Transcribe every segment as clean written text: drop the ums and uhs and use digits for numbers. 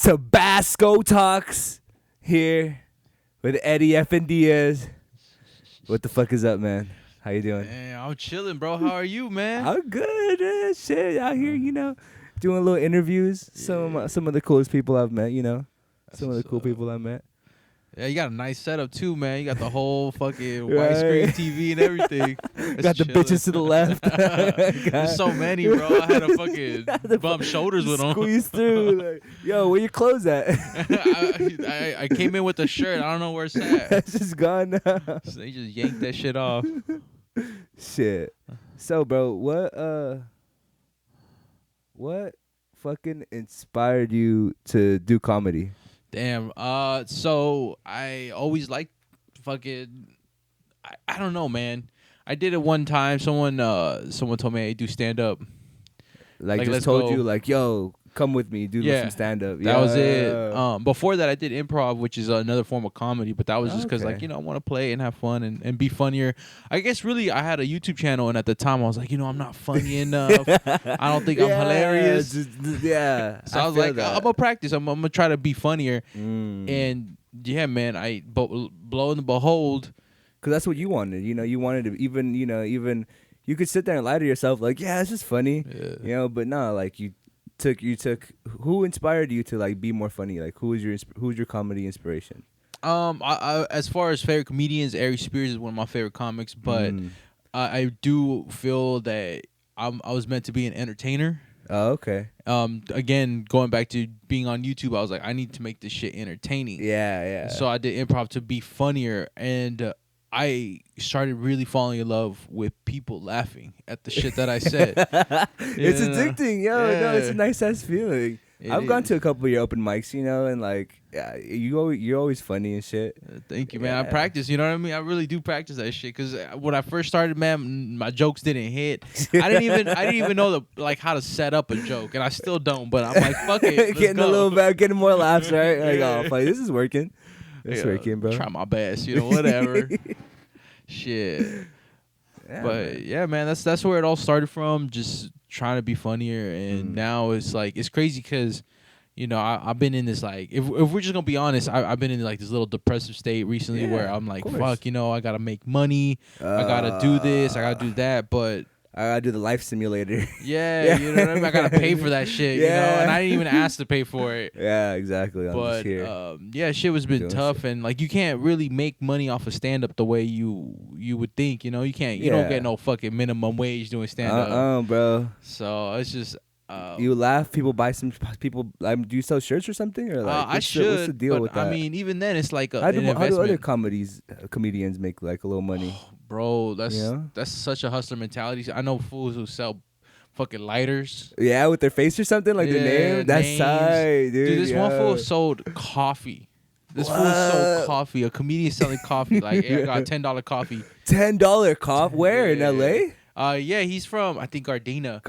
Tabasco Talks here with EddieFNdiaz. What the fuck is up, man? How you doing? Man, I'm chilling, bro. How are you, man? I'm good. Shit, out here, doing little interviews. Some of the coolest people I've met, some of the cool people I met. Yeah, you got a nice setup too, man. You got the whole fucking widescreen TV and everything. Got the bitches to the left. There's so many, bro. I had to fucking bump shoulders with them. Squeeze through. Like, yo, where your clothes at? I came in with a shirt. I don't know where it's at. It's just gone now. So they just yanked that shit off. Shit. So, bro, what fucking inspired you to do comedy? Damn. So I always liked fucking. I don't know, man. I did it one time. Someone told me I do stand up. Like just told you, like, yo, come with me, do some stand up. That was it. Before that, I did improv, which is another form of comedy. But that was just because, I want to play and have fun and be funnier. I guess really, I had a YouTube channel, and at the time, I was like, I'm not funny enough. I don't think I'm hilarious. So I was like, I'm gonna practice. I'm gonna try to be funnier. And yeah, man, blow and behold. Because that's what you wanted. You wanted to even you could sit there and lie to yourself like, yeah, it's just funny. Yeah. But no, like you took who inspired you to like be more funny? Like who's your comedy inspiration? I as far as favorite comedians, Ari Spears is one of my favorite comics, but I do feel that I was meant to be an entertainer. Oh, okay. Again, going back to being on YouTube, I was like, I need to make this shit entertaining. Yeah. So I did improv to be funnier, and I started really falling in love with people laughing at the shit that I said. It's addicting, yo. Yeah. No, it's a nice ass feeling. I've gone to a couple of your open mics, and like, you're always funny and shit. Thank you, man. I practice, you know what I mean? I really do practice that shit, because when I first started, man, my jokes didn't hit. I didn't even know how to set up a joke, and I still don't. But I'm like, fuck it, let's getting go. a little better, getting more laughs, right? Like, oh, fuck, this is working. It's working, bro. Try my best, whatever. Shit. Yeah, but yeah, man, that's where it all started from. Just trying to be funnier, and now it's like it's crazy because, I've been in this like if we're just gonna be honest, I've been in like this little depressive state recently where I'm like, fuck, I gotta make money, I gotta do this, I gotta do that, but I gotta do the life simulator. Yeah, you know what I mean? I gotta pay for that shit, and I didn't even ask to pay for it. Yeah, exactly. But shit was been tough, and like you can't really make money off of stand up the way you would think. You don't get no fucking minimum wage doing stand up. Bro. So it's just you laugh. People buy some. People. Do you sell shirts or something? Or like, what's the deal with that? I mean, even then, it's like how do other comedians make like a little money? Bro, that's such a hustler mentality. I know fools who sell fucking lighters. Yeah, with their face or something, like their name. That's tight, dude. Dude, this one fool sold coffee. This fool sold coffee. A comedian selling coffee. Like, I got $10 coffee. $10 coffee? Where? In L.A.? Yeah, he's from, I think, Gardena.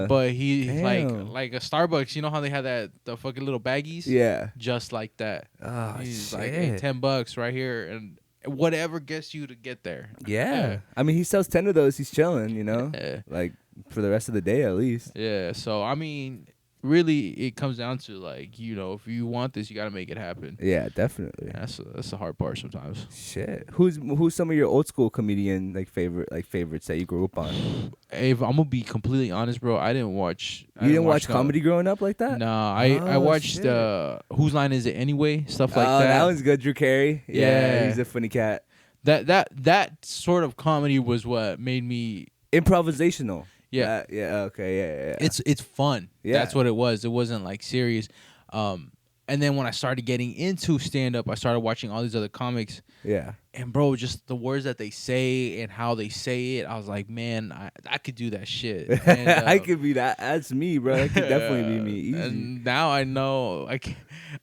But he's like a Starbucks. You know how they have the fucking little baggies? Yeah. Just like that. Oh, he's shit. like, hey, $10 right here, and whatever gets you to get there. Yeah. I mean, he sells 10 of those. He's chilling, Yeah. like for the rest of the day at least. Yeah. So I mean, really, it comes down to like, if you want this, you got to make it happen. Yeah, definitely. That's the hard part sometimes. Shit. Who's some of your old school comedian favorites that you grew up on? Hey, if I'm gonna be completely honest, bro, I didn't watch. You didn't watch comedy growing up like that? No, I watched Whose Line Is It Anyway? Stuff like that. That one's good. Drew Carey. Yeah, he's a funny cat. That sort of comedy was what made me improvisational. Yeah. Okay. Yeah. It's fun. Yeah. That's what it was. It wasn't like serious. And then when I started getting into stand up, I started watching all these other comics. Yeah. And bro, just the words that they say and how they say it, I was like, man, I could do that shit. And, I could be that. That's me, bro. That could definitely be me. Easy. And now I know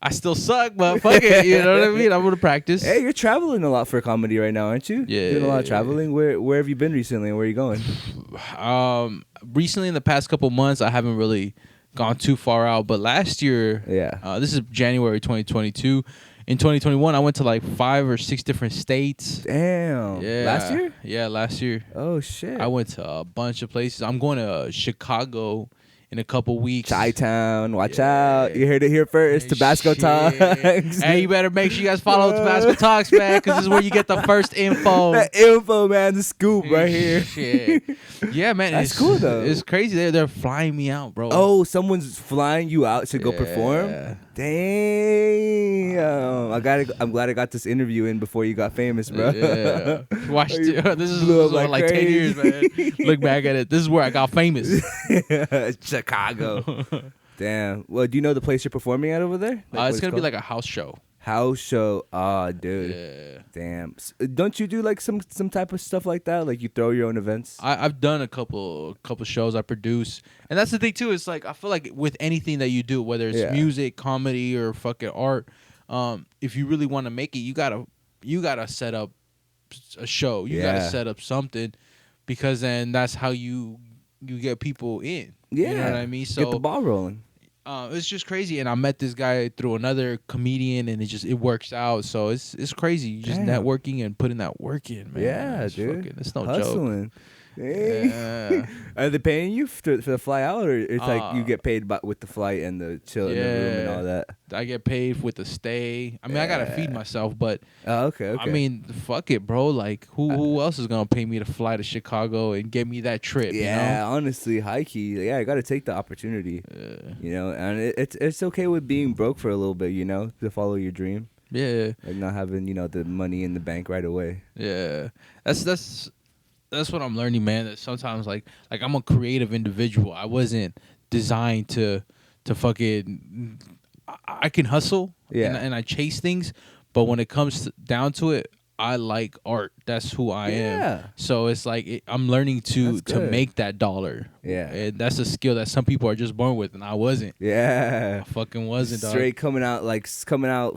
I still suck, but fuck it. You know what I mean? I'm gonna practice. Hey, you're traveling a lot for comedy right now, aren't you? Yeah. Doing a lot of traveling. Where have you been recently, and where are you going? Recently in the past couple months, I haven't really gone too far out, but last year, this is January 2022. In 2021, I went to like 5 or 6 different states. Damn. Yeah. Last year? Yeah, last year. Oh, shit. I went to a bunch of places. I'm going to Chicago in a couple weeks. Chi-Town, watch out. You heard it here first. Tabasco Talks. Hey, you better make sure you guys follow Tabasco Talks, man, because this is where you get the first info. That info, man. The scoop right here. Shit. Yeah, man. That's cool, though. It's crazy. They're flying me out, bro. Oh, someone's flying you out to go perform? Damn. I'm glad I got this interview in before you got famous, bro. Yeah. This is like 10 years, man. Look back at it. This is where I got famous. Chicago. Damn. Well, do you know the place you're performing at over there? It's going to be like a house show. House show. Oh, dude. Yeah. Damn. Don't you do like some type of stuff like that? Like you throw your own events? I've done a couple shows I produce. And that's the thing too. It's like I feel like with anything that you do, whether it's music, comedy, or fucking art, if you really want to make it, you gotta set up a show. You gotta set up something, because then that's how you get people in. Yeah. You know what I mean? So get the ball rolling. It's just crazy, and I met this guy through another comedian, and it works out. So it's crazy. You just networking and putting that work in, man. Yeah, dude. It's no Hustling. joke. Yeah. Are they paying you for the fly out, or it's like you get paid with the flight and the chill in the room and all that? I get paid with the stay. I mean, I gotta feed myself, but okay. I mean, fuck it, bro. Like, who else is gonna pay me to fly to Chicago and get me that trip? Yeah, you know? honestly, high key. Yeah, I gotta take the opportunity. You know, and it's okay with being broke for a little bit. You know, to follow your dream. Yeah, like not having the money in the bank right away. Yeah, that's what I'm learning, man. That sometimes like I'm a creative individual. I wasn't designed to fucking. I can hustle, and I chase things, but when it comes down to it, I like art. That's who I am. So it's like I'm learning to make that dollar. Yeah, and that's a skill that some people are just born with, and I wasn't. Yeah, I fucking wasn't. Straight coming out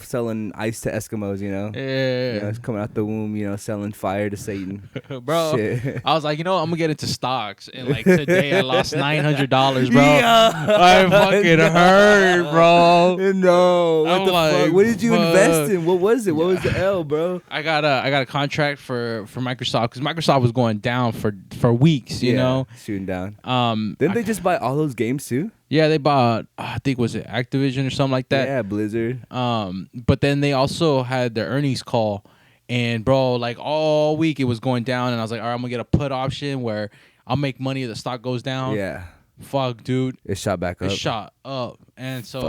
selling ice to Eskimos. Yeah, it's coming out the womb. Selling fire to Satan. Bro, shit. I was like, I'm gonna get into stocks, and like today I lost $900, bro. I fucking hurt, bro. No, what the fuck? What did you invest in? What was it? What was the L, bro? I got a contract for Microsoft, because Microsoft was going down for weeks, you know, shooting down. Didn't they just buy all those games too? Yeah, they bought, I think, was it Activision or something like that? Yeah, Blizzard. But then they also had their earnings call, and bro, like all week it was going down, and I was like, all right, I'm gonna get a put option where I'll make money if the stock goes down. Yeah. Fuck, dude. It shot back up. It shot up, and so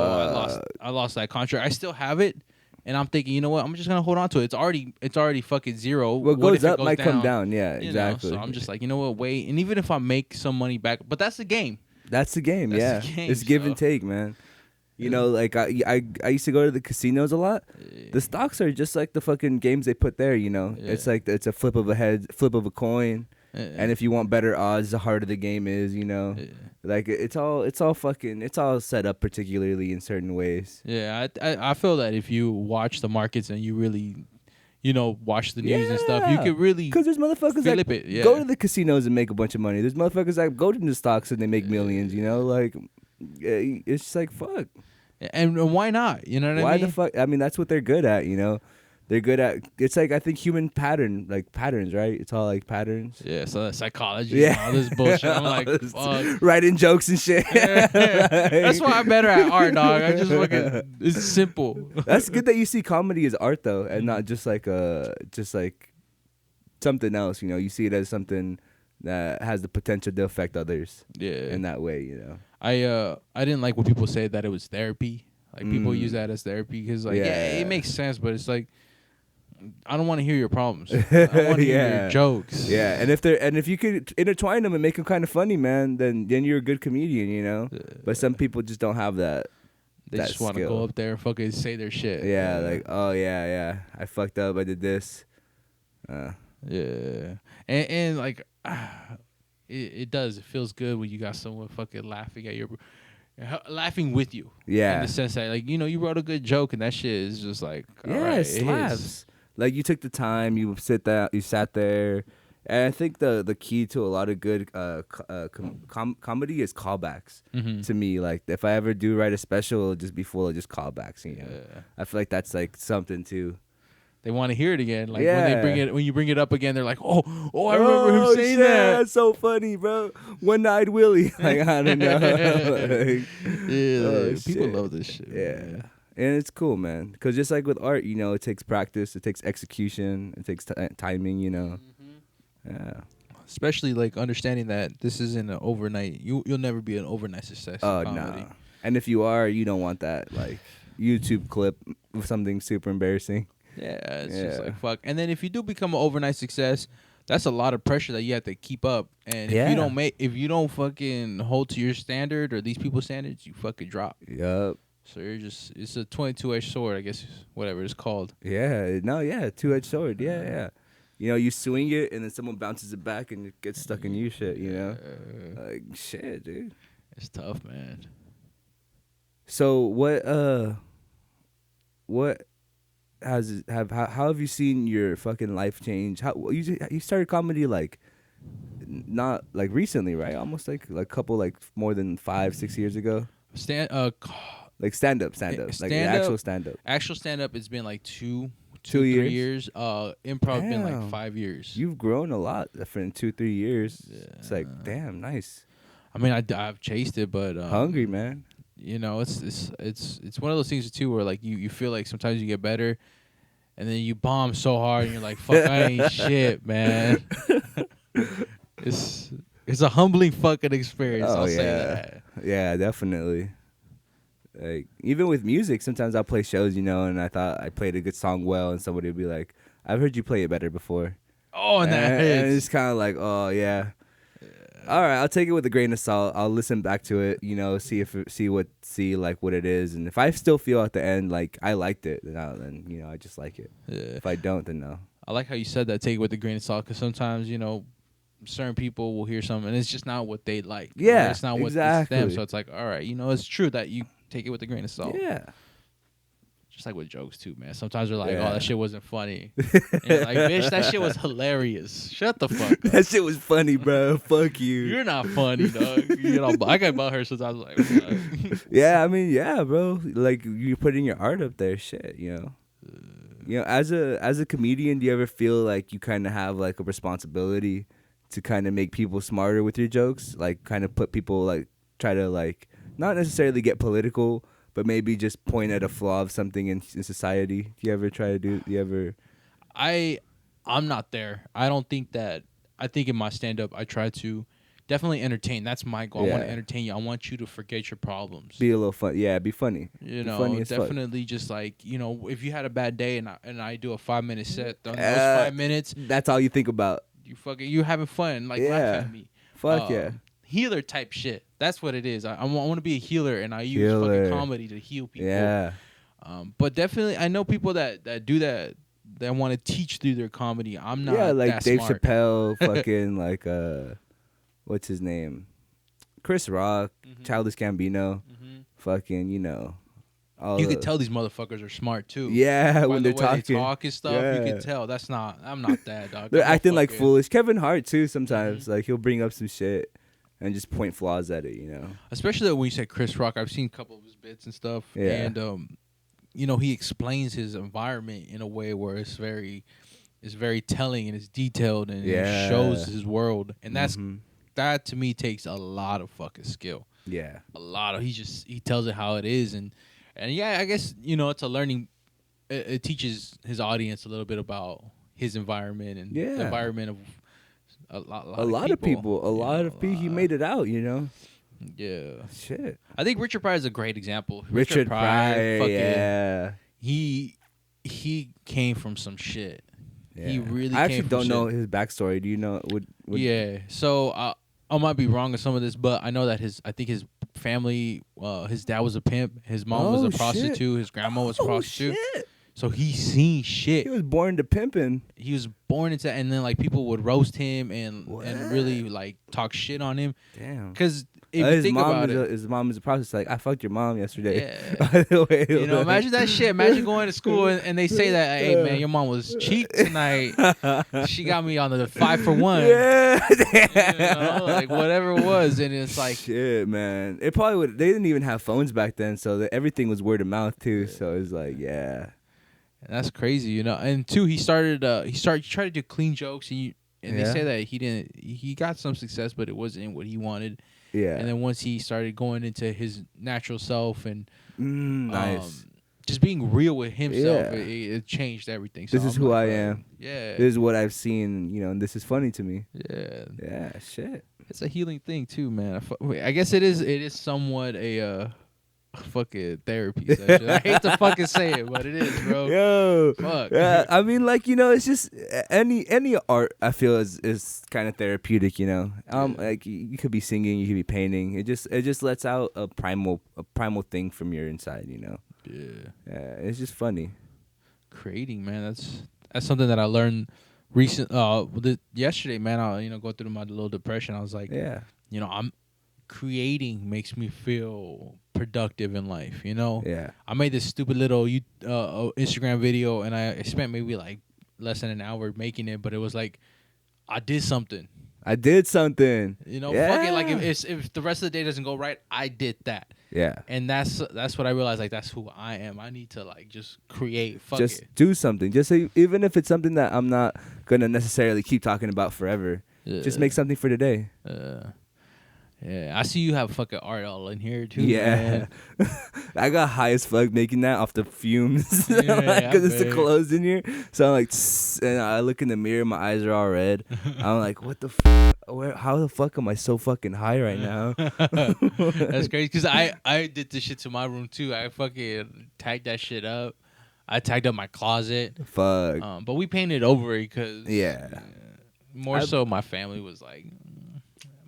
I lost that contract. I still have it. And I'm thinking, you know what? I'm just gonna hold on to it. It's already fucking zero. What goes up might come down. Yeah, exactly. So I'm just like, you know what? Wait. And even if I make some money back, but that's the game. That's the game. It's give and take, man. Like I used to go to the casinos a lot. The stocks are just like the fucking games they put there. It's like it's a flip of a coin. And if you want better odds, the harder the game is. Like it's all set up particularly in certain ways. Yeah, I feel that if you watch the markets and you really, watch the news and stuff, you could really, because there's motherfuckers that go to the casinos and make a bunch of money. There's motherfuckers that go to the stocks and they make millions. Like it's just like fuck. And why not? You know what I mean? Why the fuck? I mean, that's what they're good at. They're good at, it's like, I think human patterns, right? It's all like patterns. Yeah, so that's psychology and all this bullshit. I'm like, fuck. Writing jokes and shit. That's why I'm better at art, dog. I just fucking, it's simple. That's good that you see comedy as art, though, and not just like something else, You see it as something that has the potential to affect others. Yeah. In that way, I didn't like when people say that it was therapy. Like, people use that as therapy because, like, it makes sense, but it's like, I don't want to hear your problems. I want to hear your jokes. Yeah, and if you could intertwine them and make them kind of funny, man, then you're a good comedian, But some people just don't have that. They just want to go up there and fucking say their shit. Yeah, like, oh yeah, I fucked up, I did this. Yeah, and like, it does. It feels good when you got someone fucking laughing with you. Yeah, in the sense that, like, you wrote a good joke and that shit is just like, it slaps. Like, you took the time, you sat there, and I think the key to a lot of good comedy is callbacks. To me, like, if I ever do write a special, it'll just be full of just callbacks. I feel like that's like something too. they want to hear it again. Like when you bring it up again, they're like, oh, I remember him saying shit, that. That's so funny, bro. One-eyed Willie. Like, I don't know. People love this shit. Yeah. Man. And it's cool, man. Because just like with art, you know, it takes practice, it takes execution, it takes timing, you know. Yeah. Especially like understanding that this isn't an overnight. You'll never be an overnight success. Oh, no. And if you are, you don't want that like YouTube clip of something super embarrassing. Yeah, it's just like fuck. And then if you do become an overnight success, that's a lot of pressure that you have to keep up. And if you don't fucking hold to your standard or these people's standards, you fucking drop. Yup. So it's a 22-edged sword, I guess, whatever it's called. Yeah, two-edged sword. Yeah. You know, you swing it and then someone bounces it back and it gets stuck in you shit, you know? Like, shit, dude. It's tough, man. So how have you seen your fucking life change? How you started comedy like not like recently, right? Almost like a couple like more than 5-6 years ago. Like stand up, like actual stand up. Actual stand up, it's been like 2 years? 3 years. Improv been like 5 years. You've grown a lot in 2-3 years. Yeah. It's like damn nice. I mean, I've chased it, but hungry, man. You know, it's one of those things too where like you feel like sometimes you get better, and then you bomb so hard and you're like, fuck, I ain't shit, man. It's a humbling fucking experience. I'll say that. Yeah, definitely. Like even with music, sometimes I'll play shows, you know, and I thought I played a good song well, and somebody would be like, "I've heard you play it better before." Oh, and it's kind of like, oh yeah. All right, I'll take it with a grain of salt. I'll listen back to it, you know, see what it is, and if I still feel at the end like I liked it, then you know I just like it. Yeah. If I don't, then no. I like how you said that. Take it with a grain of salt, because sometimes you know certain people will hear something and it's just not what they like. Yeah, it's not what it's them. So it's like, all right, you know, it's true that you take it with a grain of salt. Yeah. Just like with jokes too, man. Sometimes we're like, oh, that shit wasn't funny. And you're like, bitch, that shit was hilarious. Shut the fuck up. That shit was funny, bro. Fuck you. You're not funny, dog. You know, I got about her sometimes. Like, yeah, I mean, yeah, bro. Like you're putting your art up there, shit. You know. You know, as a comedian, do you ever feel like you kind of have like a responsibility to kind of make people smarter with your jokes? Like, kind of put people like try to like not necessarily get political, but maybe just point at a flaw of something in society. Do you ever try to do? Do you ever? I'm not there. I don't think that. I think in my stand up, I try to definitely entertain. That's my goal. I want to entertain you. I want you to forget your problems. Be a little fun. Yeah, be funny. You know, funny definitely just like, you know, if you had a bad day and I do a 5-minute set, those 5 minutes. That's all you think about. You having fun. Like, laugh at me. Fuck yeah. Healer type shit. That's what it is. I want to be a healer, and I use fucking comedy to heal people. Yeah. But definitely, I know people that do that want to teach through their comedy. I'm not. Yeah, like that Dave smart. Chappelle, fucking like what's his name? Chris Rock, Childish Gambino, fucking, you know. You could tell these motherfuckers are smart too. Yeah, when they're talking, they talk and stuff, you can tell. I'm not that, dog. They're acting like foolish. Kevin Hart too. Sometimes, like he'll bring up some shit and just point flaws at it, you know. Especially when you say Chris Rock, I've seen a couple of his bits and stuff, and you know, he explains his environment in a way where it's very telling and it's detailed and it shows his world, and that to me takes a lot of fucking skill. Yeah, a lot of he tells it how it is, and yeah, I guess, you know, it's a learning. It teaches his audience a little bit about his environment and the environment of a lot of people. He made it out, you know. Yeah. Shit. I think Richard Pryor is a great example. Richard Pryor, yeah. He came from some shit. Yeah. He really. I actually don't know his backstory. Do you know? Yeah. So I might be wrong on some of this, but I know that his family, his dad was a pimp, his mom was a prostitute, his grandma was a prostitute. Shit. So he's seen shit. He was born to pimping. He was born into, and then like people would roast him and really like talk shit on him. Damn. Because if you think about it, his mom is a prostitute. Like, I fucked your mom yesterday. Yeah. By the way, you know, imagine that shit. Imagine going to school and they say that, hey man, your mom was cheap tonight. She got me on the 5-for-1. Yeah. You know, like whatever it was, and it's like shit, man. It probably would. They didn't even have phones back then, so everything was word of mouth too. So it's like, yeah. And that's crazy, you know. And two, he tried to do clean jokes, and they say that he got some success, but it wasn't what he wanted. Yeah. And then once he started going into his natural self and nice. Just being real with himself, it changed everything. So this is who I am. Yeah. This is what I've seen, you know, and this is funny to me. Yeah. Yeah, shit. It's a healing thing too, man. I guess it is somewhat a fucking therapy session. I hate to fucking say it, but it is, bro. Yo. Fuck. Yeah, I mean, like, you know, it's just any art I feel is kind of therapeutic, you know. Like you could be singing, you could be painting. It just lets out a primal thing from your inside, you know. Yeah, it's just funny. Creating, man, that's something that I learned yesterday, man. I go through my little depression. I was like, I'm creating makes me feel productive in life, you know. I made this stupid little Instagram video, and I spent maybe like less than an hour making it, but it was like I did something. You know, fuck it. Like if the rest of the day doesn't go right, I did that. Yeah. And that's what I realized. Like, that's who I am. I need to like just create. Just do something. Just even if it's something that I'm not gonna necessarily keep talking about forever. Just make something for today. Yeah, I see you have fucking art all in here too. Yeah, I got high as fuck making that off the fumes because it's the clothes in here. So I'm like, and I look in the mirror, my eyes are all red. I'm like, what the how the fuck am I so fucking high right now? That's crazy because I did this shit to my room too. I fucking tagged that shit up. I tagged up my closet. Fuck. But we painted over it because so my family was like.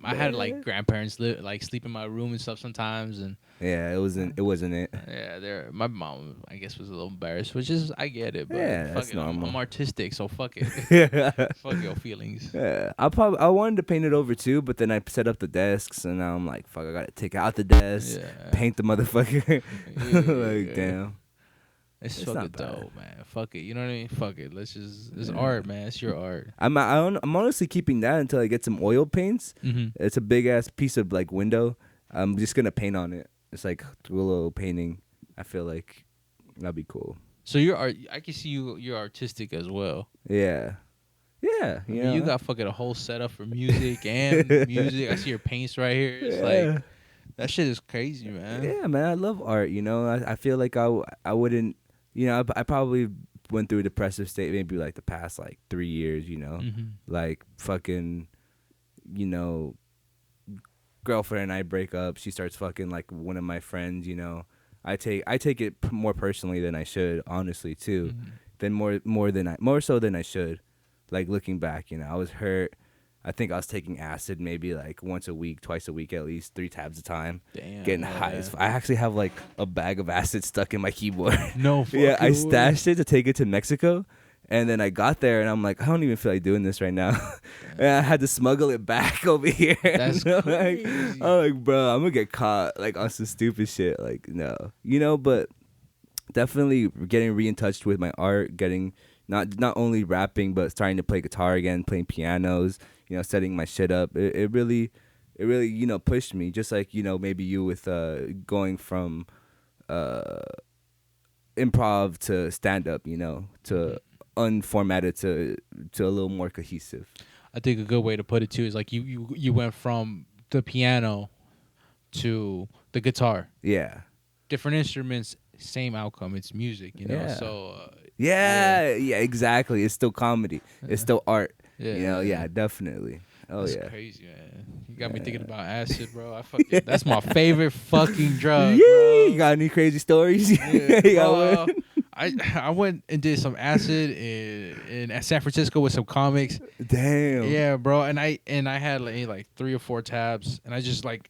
I had like grandparents sleep in my room and stuff sometimes, and it wasn't it. Yeah, my mom I guess was a little embarrassed, which is I get it, but that's fuck it, normal. I'm artistic, so fuck it. Fuck your feelings. Yeah, I wanted to paint it over too, but then I set up the desks, and now I'm like, fuck, I gotta take out the desk, paint the motherfucker. Like damn. It's fucking dope, man. Fuck it. You know what I mean? Fuck it. It's art, man. It's your art. I'm honestly keeping that until I get some oil paints. Mm-hmm. It's a big ass piece of like window. I'm just gonna paint on it. It's like a little painting. I feel like that'd be cool. So I can see you're artistic as well. Yeah. Yeah. You got fucking a whole setup for music and music. I see your paints right here. It's like that shit is crazy, man. Yeah, man. I love art. You know, I feel like I wouldn't. You know, I probably went through a depressive state maybe like the past like 3 years, you know, like fucking, you know, girlfriend and I break up. She starts fucking like one of my friends, you know. I take it more personally than I should, honestly, too. Then more so than I should. Like looking back, you know, I was hurt. I think I was taking acid maybe like once a week, twice a week at least, 3 tabs a time. Damn. Getting high. I actually have like a bag of acid stuck in my keyboard. No fucking Yeah, I stashed it to take it to Mexico. And then I got there and I'm like, I don't even feel like doing this right now. And I had to smuggle it back over here. That's crazy. I'm like, bro, I'm going to get caught like on some stupid shit. Like, no. You know, but definitely getting in touch with my art, getting not only rapping, but starting to play guitar again, playing pianos. You know, setting my shit up. It really, you know, pushed me. Just like, you know, maybe you with going from improv to stand up, you know, to unformatted to a little more cohesive. I think a good way to put it too is like you went from the piano to the guitar. Yeah. Different instruments, same outcome. It's music, you know. Yeah. So. Yeah, exactly. It's still comedy. It's still art. Yeah, you know, definitely. Oh, that's crazy, man. You got me thinking about acid, bro. That's my favorite fucking drug, bro. You got any crazy stories? Yeah, I went and did some acid in San Francisco with some comics. Damn. Yeah, bro. And I had like 3 or 4 tabs, and I just like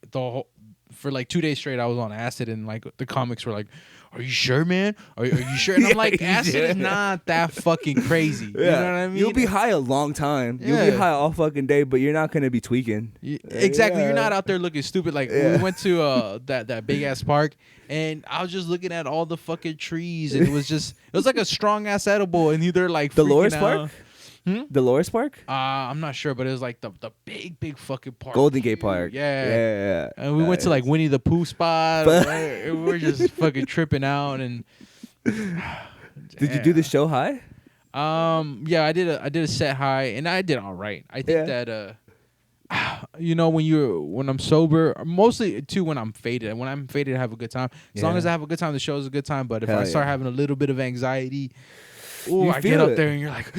for like 2 days straight, I was on acid, and like the comics were like, "Are you sure, man? Are you sure?" And I'm like, acid is not that fucking crazy. You know what I mean? You'll be high a long time. Yeah. You'll be high all fucking day, but you're not gonna be tweaking. Exactly. Yeah. You're not out there looking stupid. Like we went to that big ass park, and I was just looking at all the fucking trees, and it was like a strong ass edible, and they're like Dolores Park. Dolores Park? I'm not sure, but it was like the big fucking park. Golden Gate Park. Yeah. And we went to like Winnie the Pooh spot. We were just fucking tripping out, and Did you do the show high? Yeah, I did a set high, and I did all right. I think that when I'm sober, mostly too when I'm faded. When I'm faded, I have a good time. As long as I have a good time, the show's a good time. But if I start having a little bit of anxiety, I get up there and you're like,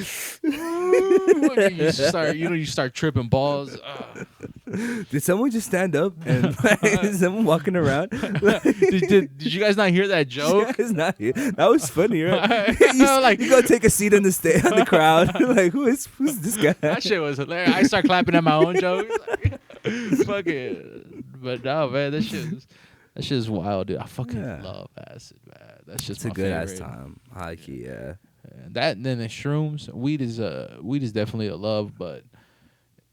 you start tripping balls. Did someone just stand up and is someone walking around? did you guys not hear that joke? Not here. That was funny, right? you go take a seat on the crowd. Like, who's this guy? That shit was hilarious. I start clapping at my own jokes. Fuck it. But no, man, that shit is wild, dude. I fucking love acid, man. That's just a good ass time. High key, yeah. That and then the shrooms, weed is definitely a love, but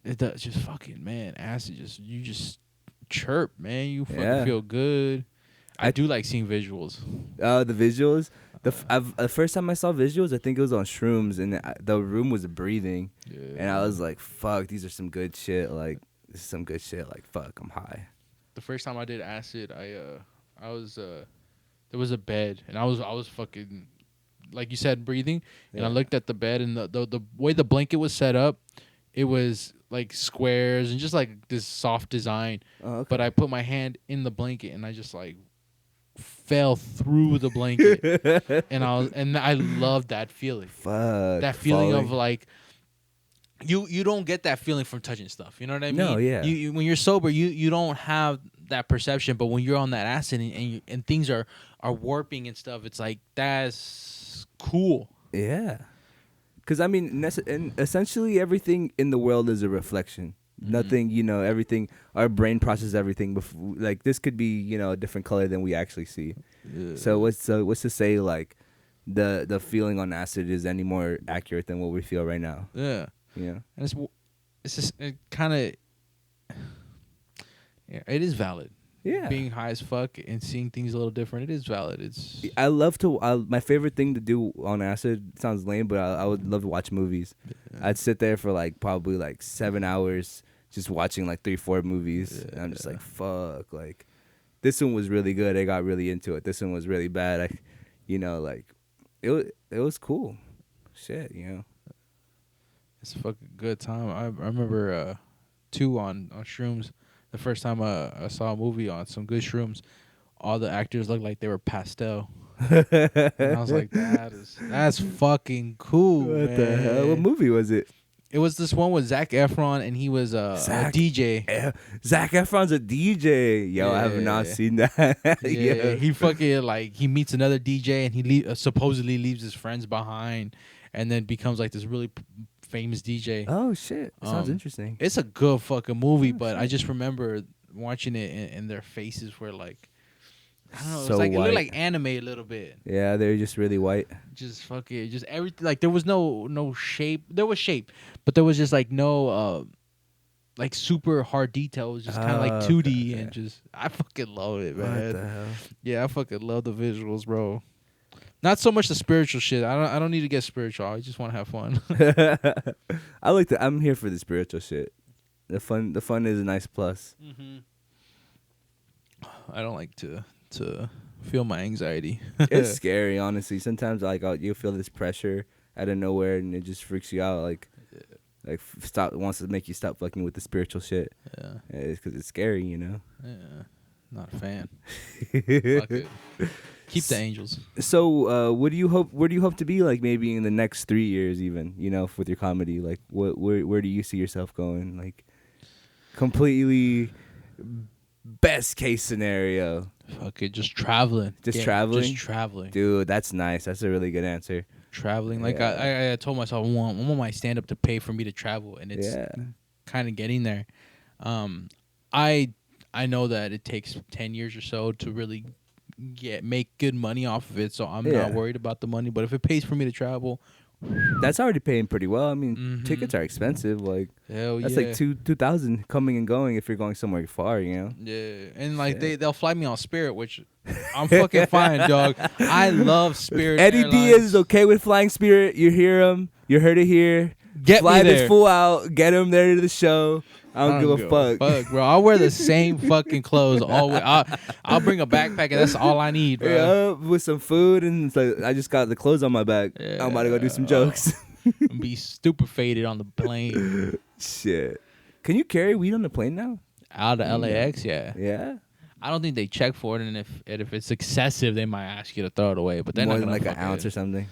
it does just fucking, man, acid you just chirp, man. You fucking feel good. I do like seeing visuals. The visuals. The first time I saw visuals, I think it was on shrooms, and the room was breathing, and I was like, "Fuck, these are some good shit." Like, this is some good shit. Like, fuck, I'm high. The first time I did acid, I was there was a bed, and I was fucking, like you said, breathing, and I looked at the bed, and the way the blanket was set up, it was like squares and just like this soft design. Oh, okay. But I put my hand in the blanket, and I just like fell through the blanket, and I loved that feeling. Fuck, that feeling falling. Of like you don't get that feeling from touching stuff. You know what I mean? No, yeah. You when you're sober, you don't have that perception, but when you're on that acid and things are warping and stuff, it's like that's cool. Yeah, because I mean, essentially everything in the world is a reflection. Nothing, everything. Our brain processes everything. Like this could be, a different color than we actually see. Yeah. So what's to say like the feeling on acid is any more accurate than what we feel right now? Yeah. Yeah. And it's just kind of, it is valid. Yeah. Being high as fuck and seeing things a little different, it is valid. I love to. My favorite thing to do on acid sounds lame, but I would love to watch movies. Yeah. I'd sit there for probably 7 hours just watching 3-4 movies. Yeah. And I'm just like, fuck. Like, this one was really good. I got really into it. This one was really bad. It was cool. Shit, It's a fucking good time. I remember too on shrooms. The first time I saw a movie on some good shrooms, all the actors looked like they were pastel. And I was like, that's fucking cool. What man. The hell? What movie was it? It was this one with Zac Efron, and he was a DJ. Zac Efron's a DJ. Yo, I have not seen that. Yeah, he fucking he meets another DJ, and he supposedly leaves his friends behind, and then becomes this really famous DJ. Oh shit, sounds interesting. It's a good fucking movie, but I just remember watching it and their faces were I don't know, so it looked like anime a little bit. Yeah, they're just really white. Just fucking, just everything. There was no shape. There was shape, but there was just no super hard detail. It was just kind of 2D and just I fucking love it, man. What the hell? Yeah, I fucking love the visuals, bro. Not so much the spiritual shit. I don't need to get spiritual. I just want to have fun. I like that. I'm here for the spiritual shit. The fun is a nice plus. Mm-hmm. I don't like to feel my anxiety. It's scary, honestly. Sometimes you feel this pressure out of nowhere, and it just freaks you out. Wants to make you stop fucking with the spiritual shit. Yeah, it's because it's scary, Yeah, not a fan. Fuck it. Keep the angels. So, where do you hope to be maybe in the next 3 years, even with your comedy? Where do you see yourself going? Completely best case scenario. Fuck it, just traveling. Just traveling, dude. That's nice. That's a really good answer. Traveling, I told myself, I want my stand up to pay for me to travel, and it's kind of getting there. I know that it takes 10 years or so to really make good money off of it, so I'm not worried about the money. But if it pays for me to travel, that's already paying pretty well. I mean, tickets are expensive. Hell that's yeah. $2,000 coming and going if you're going somewhere far. Yeah, and they'll fly me on Spirit, which I'm fucking fine, dog. I love Spirit. EddieFNdiaz is okay with flying Spirit. You hear him. You heard it here. Fly this fool out. Get him there to the show. I don't give a fuck, bro. I'll wear the same fucking clothes always. I'll bring a backpack and that's all I need, bro. Yeah, with some food and it's like, I just got the clothes on my back. Yeah, I'm about to go do some jokes. Be stupefated on the plane. Shit. Can you carry weed on the plane now? Out of LAX, yeah. Yeah. I don't think they check for it, and if it's excessive, they might ask you to throw it away. But they're more not than gonna like an ounce or something.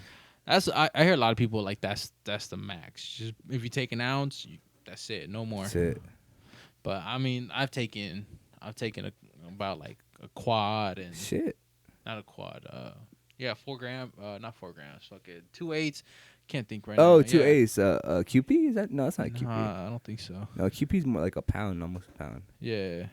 I hear a lot of people like that's the max. Just if you take an ounce, that's it, no more. That's it. But I mean, I've taken about like a quad and shit. Not a quad. 4 grams. Not 4 grams. Fucking 2/8. Can't think right now. now. 2/8. QP? Is that? No, it's not QP. I don't think so. No, QP's more like a pound, almost a pound. Yeah,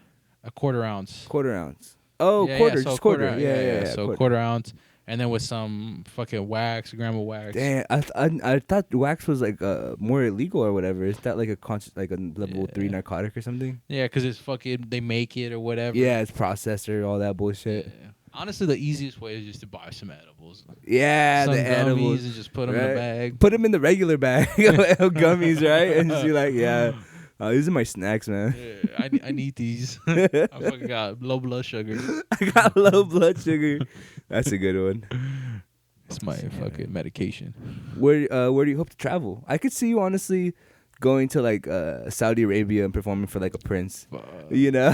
a quarter ounce. Quarter ounce. Oh, quarter. Just quarter. Yeah. So quarter ounce. And then with some fucking wax, a gram of wax. Damn, I thought wax was like more illegal or whatever. Is that like a level 3 narcotic or something? Yeah, because it's fucking, they make it or whatever. Yeah, it's processed or all that bullshit. Yeah. Honestly, the easiest way is just to buy some edibles. Yeah, some the edibles. And just put them in the bag. Put them in the regular bag of gummies, right? And just be like, yeah. These are my snacks, man. Yeah, I need these. I fucking got low blood sugar. I got low blood sugar. That's a good one. It's my fucking medication. Where do you hope to travel? I could see you honestly going to like Saudi Arabia and performing for like a prince. You know?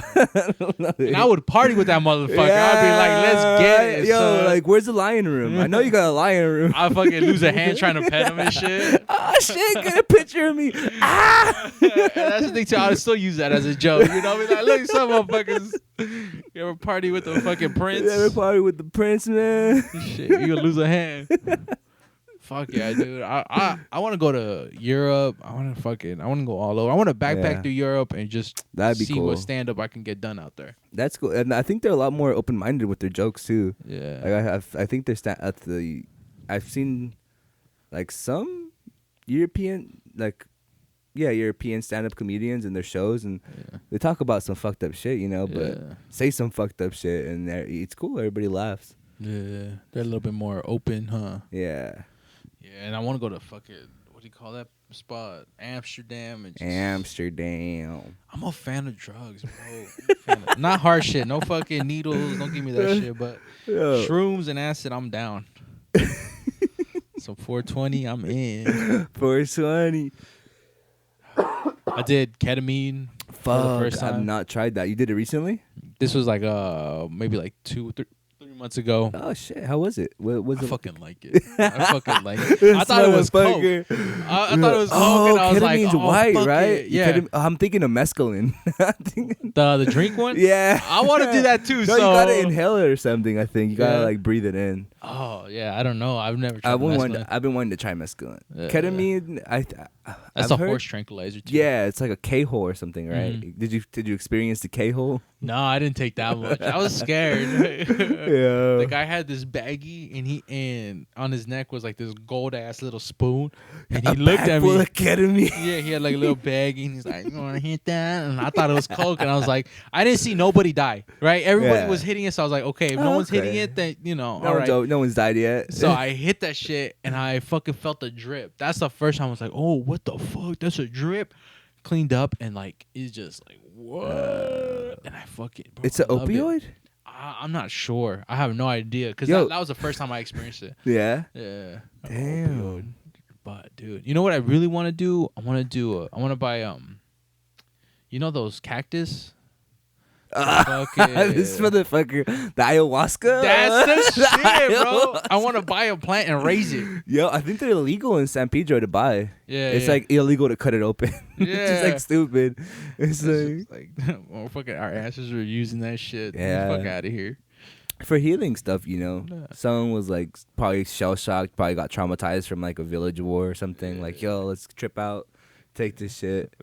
And I would party with that motherfucker. Yeah, I'd be like, let's get it. Yo, son. like, where's the lion room? I know you got a lion room. I'd fucking lose a hand trying to pet him and shit. Oh shit, get a picture of me. Ah! And that's the thing too. I would still use that as a joke. You know, be like, look, some motherfuckers. You ever party with the fucking prince? You ever party with the prince, man? Shit, you gonna lose a hand. Fuck yeah, dude. I want to go to Europe. I want to go all over. I want to backpack through Europe and just see what stand up I can get done out there. That's cool. And I think they're a lot more open minded with their jokes too. Yeah. Like I think they're I've seen like some European European stand up comedians in their shows, and they talk about some fucked up shit, you know, but say some fucked up shit and it's cool. Everybody laughs. Yeah. They're a little bit more open, huh? Yeah. Yeah, and I want to go to fucking, what do you call that spot? Amsterdam. Amsterdam. I'm a fan of drugs, bro. Not hard shit. No fucking needles. Don't give me that shit. But shrooms and acid, I'm down. So 420, I'm in. 420. I did ketamine for the first time. I've not tried that. You did it recently? This was like maybe like 3 months ago. Oh shit! How was it? What was I fucking like it. I fucking like it. I thought it was coke. I thought it was coke, and I was like, ketamine's white, right? It. Yeah. I'm thinking of mescaline. The drink one. Yeah. I want to do that too. No, so you gotta inhale it or something. I think you gotta like breathe it in. Oh yeah, I don't know. I've never tried I've been wanting to try mescaline. Ketamine, that's a horse tranquilizer too. Yeah, it's like a K-hole or something, right? Mm-hmm. Did you experience the K-hole? No, I didn't take that much. I was scared. Yeah. The guy had this baggie, and on his neck was like this gold ass little spoon, and he looked at me. Full of ketamine. Yeah, he had like a little baggie, and he's like, "You want to hit that?" And I thought it was coke, and I was like, I didn't see nobody die. Right? Everybody was hitting it, so I was like, okay, if no one's hitting it, then no one's died yet. So I hit that shit, and I fucking felt the drip. That's the first time I was like, oh, what the fuck? That's a drip. Cleaned up, and like it's just like what? And I fucking. Bro, it's an opioid. I'm not sure. I have no idea because that was the first time I experienced it. Yeah. Yeah. Damn. Opioid. But dude, you know what I really want to do? I want to buy you know those cactus. This motherfucker, the ayahuasca. That's the shit, bro. I want to buy a plant and raise it. Yo, I think they're illegal in San Pedro to buy. Yeah, it's like illegal to cut it open. Yeah, it's just like stupid. It's like well, fucking our ancestors were using that shit. Yeah, fuck out of here. For healing stuff, you know, someone was like probably shell shocked, probably got traumatized from like a village war or something. Like, yo, let's trip out. Take this shit.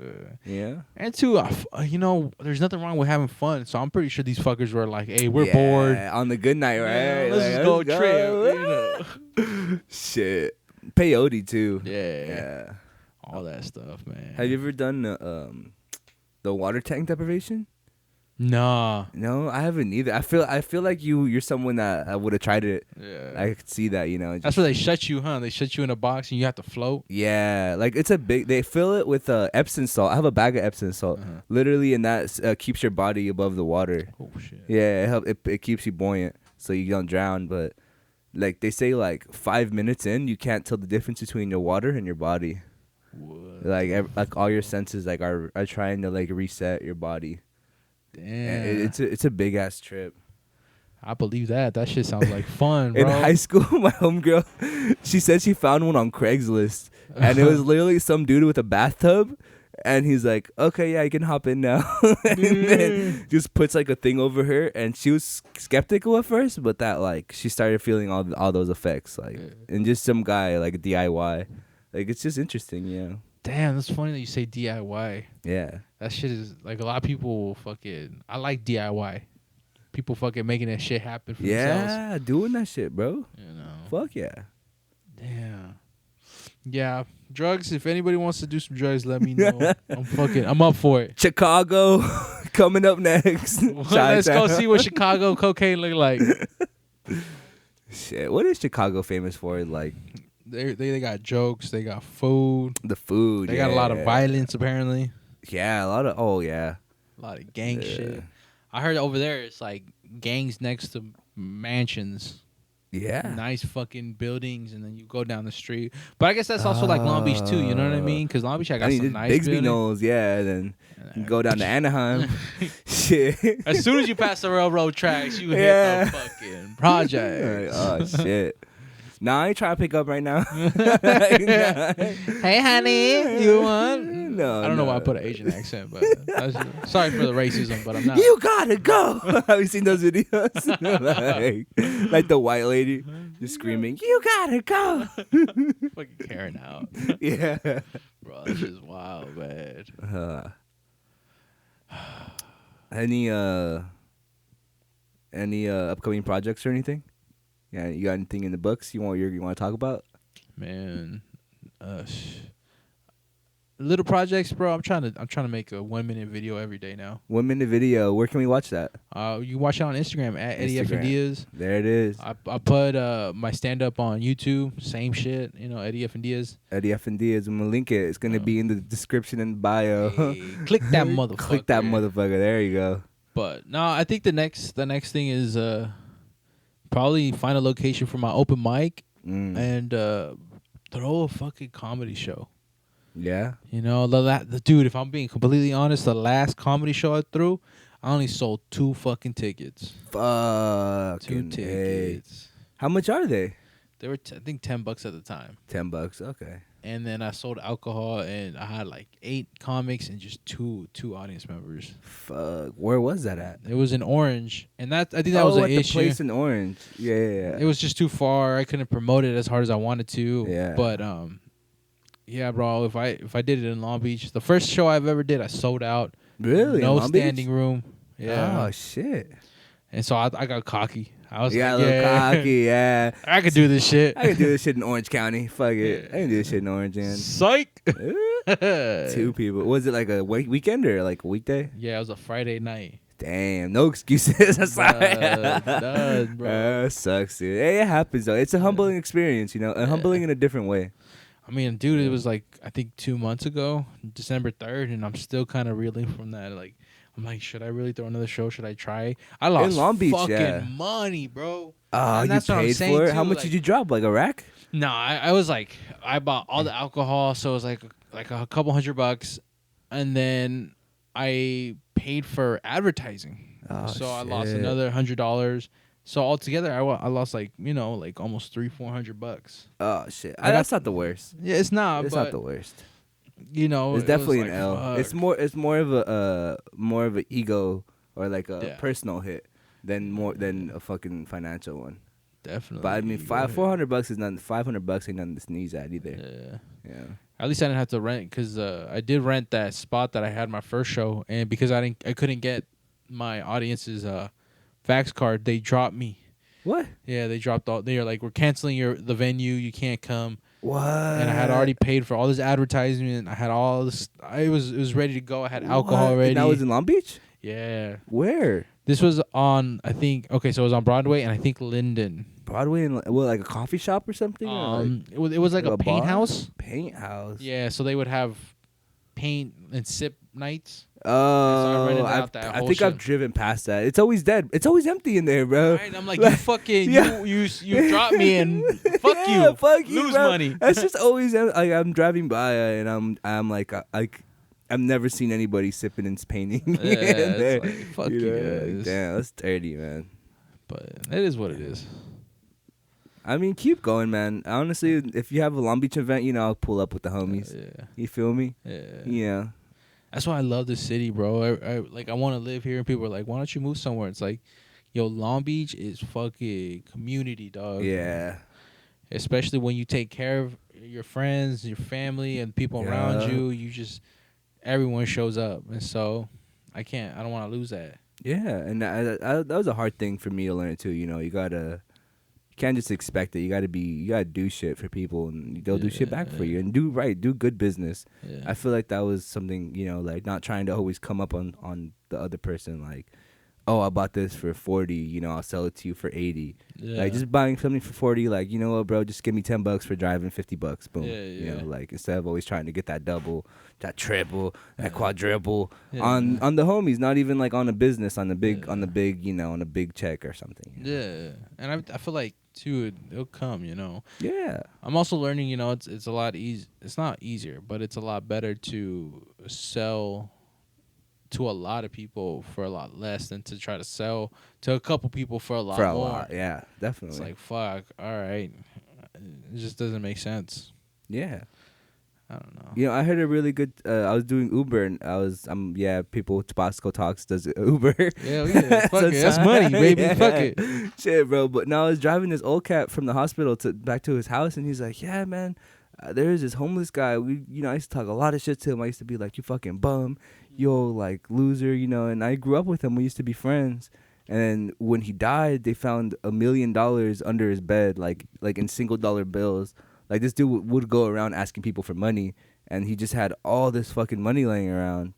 Yeah. And two, you know, there's nothing wrong with having fun. So I'm pretty sure these fuckers were like, hey, we're bored. On the good night, right? Yeah, let's just go trip. You know? Shit. Peyote, too. Yeah. All that stuff, man. Have you ever done the water tank deprivation? Nah. No, I haven't either. I feel like you're someone that would have tried it. Yeah. I could see that, That's where they shut you, huh? They shut you in a box and you have to float. Yeah, like it's a big. They fill it with Epsom salt. I have a bag of Epsom salt, literally, and that keeps your body above the water. Oh shit. Yeah, it keeps you buoyant, so you don't drown. But like they say, like 5 minutes in, you can't tell the difference between your water and your body. What? Like all your senses like are trying to like reset your body. Damn, it's a big ass trip. I believe that. That shit sounds like fun, bro. In high school, my homegirl, she said she found one on Craigslist, and it was literally some dude with a bathtub, and he's like, "Okay, yeah, you can hop in now," and then just puts like a thing over her, and she was skeptical at first, but that like she started feeling all those effects, like, and just some guy like DIY, like it's just interesting, you know. Damn, that's funny that you say DIY. Yeah. That shit is like a lot of people fucking. I like DIY. People fucking making that shit happen for themselves. Yeah, doing that shit, bro. You know. Fuck yeah. Damn. Yeah, drugs. If anybody wants to do some drugs, let me know. I'm up for it. Chicago coming up next. Let's go see what Chicago cocaine look like. Shit, what is Chicago famous for? Like. They got jokes. They got food. The food. They got a lot of violence apparently. Yeah, a lot of. Oh yeah. A lot of gang shit. I heard over there it's like gangs next to mansions. Yeah. Nice fucking buildings, and then you go down the street. But I guess that's also like Long Beach too. You know what I mean? Because Long Beach, I got some nice Bixby knows, yeah. Then you go down to Anaheim. Shit. As soon as you pass the railroad tracks, you hit a fucking project. Oh shit. Nah, I ain't trying to pick up right now. Hey, honey, you want? No, I don't know why I put an Asian accent, but sorry for the racism, but I'm not. You gotta go. Have you seen those videos? like the white lady just screaming, "You gotta go." Fucking Karen out. Yeah, bro, that's just wild, man. Any upcoming projects or anything? Yeah, you got anything in the books you want to talk about? Man, little projects, bro. I'm trying to make a 1-minute video every day now. 1-minute video. Where can we watch that? You watch it on Instagram at EddieFNdiaz. There it is. I put my stand up on YouTube. Same shit, you know, EddieFNdiaz. EddieFNdiaz. I'm gonna link it. It's gonna be in the description and bio. Hey, click that motherfucker. Click that motherfucker. There you go. But no, I think the next thing is probably find a location for my open mic and throw a fucking comedy show. Yeah. You know, dude, if I'm being completely honest, the last comedy show I threw, I only sold 2 fucking tickets. Fucking 2 tickets. How much are they? They were, I think, $10 at the time. $10, okay. And then I sold alcohol, and I had like 8 comics and just two audience members. Fuck, where was that at? It was in Orange, and I think that was an issue. The place in Orange. Yeah. It was just too far. I couldn't promote it as hard as I wanted to. Yeah. But yeah, bro. If I did it in Long Beach, the first show I've ever did, I sold out. Really? No standing room. Yeah. Oh shit. And so I got cocky. I was like, a little cocky, yeah. I could do this shit. I could do this shit in Orange County. Fuck it. I can do this shit in Orange, man. Psych. 2 people. Was it like a weekend or like a weekday? Yeah, it was a Friday night. Damn, no excuses. I'm sorry. Does, bro. Sucks, dude. Hey, it happens though. It's a humbling experience, you know, humbling in a different way. I mean, dude, it was like I think 2 months ago, December 3rd, and I'm still kind of reeling from that. Like, I'm like, should I really throw another show? Should I try? I lost in Long Beach, fucking money, bro. Oh, you paid for it? How much did you drop? Like a rack? No, I was like, I bought all the alcohol, so it was like a couple $100, and then I paid for advertising. Oh, so I lost another $100. So altogether, I lost like almost $300-400. Oh shit! That's not the worst. Yeah, it's not. It's not the worst. You know, it's definitely an L. Fuck. It's more of a ego or like a personal hit than a fucking financial one. Definitely. But I mean, $400 is nothing. $500 ain't nothing to sneeze at either. Yeah. At least I didn't have to rent because I did rent that spot that I had my first show, and because I couldn't get my audience's fax card, they dropped me. What? Yeah, they dropped all. They were like, we're canceling the venue. You can't come. What? And I had already paid for all this advertisement. I had all this. I was ready to go. I had alcohol already. And that was in Long Beach? Yeah. Where? This was on, I think. Okay, so it was on Broadway and I think Linden. Broadway and like a coffee shop or something? It was like a paint house. Paint house. Yeah, so they would have paint and sip nights. Oh, I think I've driven past that. It's always dead. It's always empty in there, bro. Right, I'm like, you fucking, you drop me and fuck you, fuck you, lose bro. money. That's just always like I'm driving by and I'm like I've never seen anybody sipping and painting. Yeah, it's like, fuck you guys. Like, damn, that's dirty, man. But it is what it is. I mean, keep going, man. Honestly, if you have a Long Beach event, I'll pull up with the homies. Yeah. You feel me? Yeah. That's why I love this city, bro. I want to live here, and people are like, "Why don't you move somewhere?" It's like, yo, Long Beach is fucking community, dog. Yeah. Especially when you take care of your friends, your family, and people around you. Everyone shows up, and so I don't want to lose that. Yeah, and that was a hard thing for me to learn too. You can't just expect it. You gotta do shit for people, and they'll do shit back for you, and do good business. Yeah. I feel like that was something, like not trying to always come up on the other person, like, oh, I bought this for 40, I'll sell it to you for 80. Yeah. Like just buying something for 40, like, you know what, bro, just give me $10 for driving, $50, boom. Yeah. Like instead of always trying to get that double, that triple, that quadruple on the homies, not even like on a business, on the big, on a big check or something. Yeah, and I feel like too it'll come. Yeah. I'm also learning. It's a lot easy. It's not easier, but it's a lot better to sell to a lot of people for a lot less than to try to sell to a couple people for a lot more. Yeah, definitely. It's like, fuck, all right. It just doesn't make sense. Yeah. I don't know. I heard a really good, I was doing Uber and people, Tabasco Talks does Uber. Yeah. Fuck it. That's money, baby. Yeah. Fuck it. Shit, bro. But now I was driving this old cat from the hospital back to his house, and he's like, yeah, man, there's this homeless guy. I used to talk a lot of shit to him. I used to be like, you fucking bum, yo, like loser, and I grew up with him. We used to be friends. And then when he died, they found $1 million under his bed, like in $1 bills. Like this dude would go around asking people for money, and he just had all this fucking money laying around,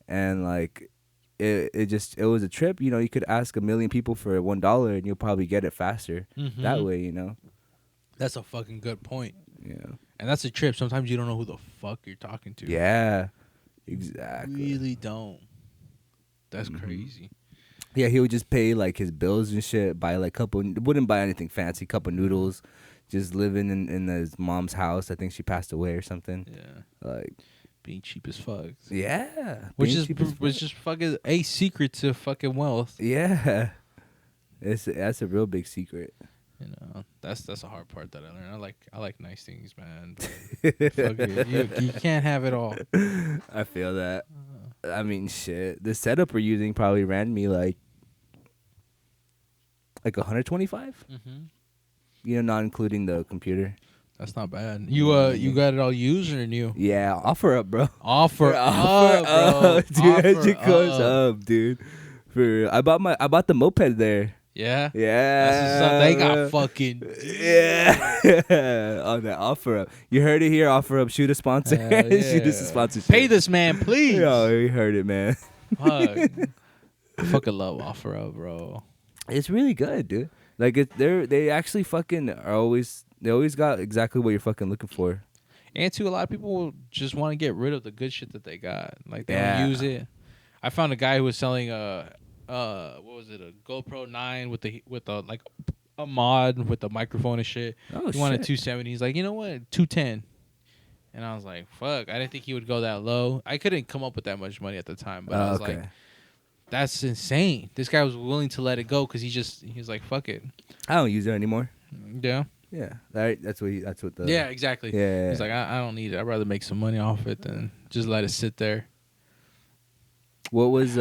and like it was a trip. You could ask 1 million people for $1, and you'll probably get it faster that way. That's a fucking good point. Yeah. And that's a trip. Sometimes you don't know who the fuck you're talking to. Yeah, exactly. You really don't. That's crazy. Yeah, he would just pay like his bills and shit. Buy like wouldn't buy anything fancy. Couple noodles, just living in his mom's house. I think she passed away or something. Yeah, like being cheap as fuck. Yeah, which is just fucking a secret to fucking wealth. Yeah, that's a real big secret. That's a hard part that I learned. I like nice things, man. But you can't have it all. I feel that. I mean, shit. The setup we're using probably ran me like 125. Not including the computer. That's not bad. You got it all used or new? Yeah, offer up, bro. Offer up, bro. Dude, it goes up, dude. I bought the moped there. Yeah? Yeah. They got fucking... Yeah. On that offer up. You heard it here, offer up. Shoot a sponsor. Shoot us a sponsorship. Pay this man, please. Yo, you heard it, man. Fuck. I fucking love offer up, bro. It's really good, dude. Like, they actually fucking they always got exactly what you're fucking looking for. And too, a lot of people just want to get rid of the good shit that they got. Like, they don't use it. I found a guy who was selling what was it, a GoPro 9 with like a mod with a microphone and shit. He wanted 270. He's like, you know what, 210. And I was like, fuck, I didn't think he would go that low. I couldn't come up with that much money at the time, but I was like, that's insane. This guy was willing to let it go because he was like, fuck it. I don't use it anymore. Yeah. Yeah. That's what the. Yeah, exactly. Yeah. He's like, I don't need it. I'd rather make some money off it than just let it sit there. What was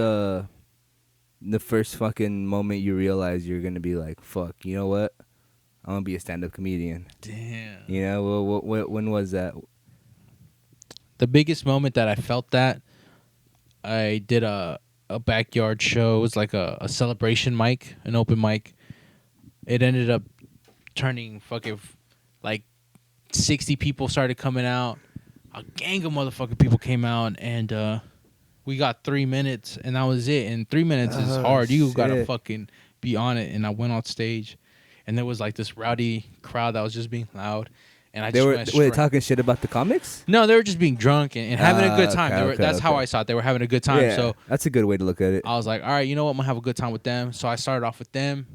the first fucking moment you realized you're gonna be like, fuck, you know what? I'm gonna be a stand-up comedian. Damn. When was that? The biggest moment that I felt that, I did a backyard show. It was like a celebration mic, an open mic. It ended up turning fucking like 60 people started coming out. A gang of motherfucking people came out, and we got 3 minutes, and that was it. And 3 minutes is hard. You gotta fucking be on it. And I went on stage, and there was like this rowdy crowd that was just being loud. And I were they talking shit about the comics? No, they were just being drunk and having a good time. That's how I saw it. They were having a good time. Yeah, so that's a good way to look at it. I was like, all right, you know what? I'm gonna have a good time with them. So I started off with them,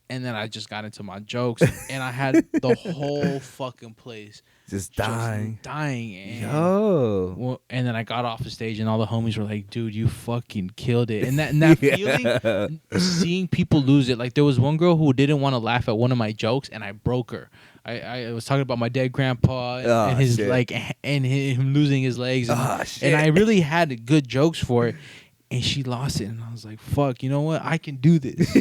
and then I just got into my jokes, and I had the whole fucking place just dying. And, and then I got off the stage, and all the homies were like, dude, you fucking killed it. And that feeling, seeing people lose it. Like, there was one girl who didn't want to laugh at one of my jokes, and I broke her. I was talking about my dead grandpa and his and him losing his legs, and I really had good jokes for it. And she lost it, and I was like, "Fuck, you know what? I can do this.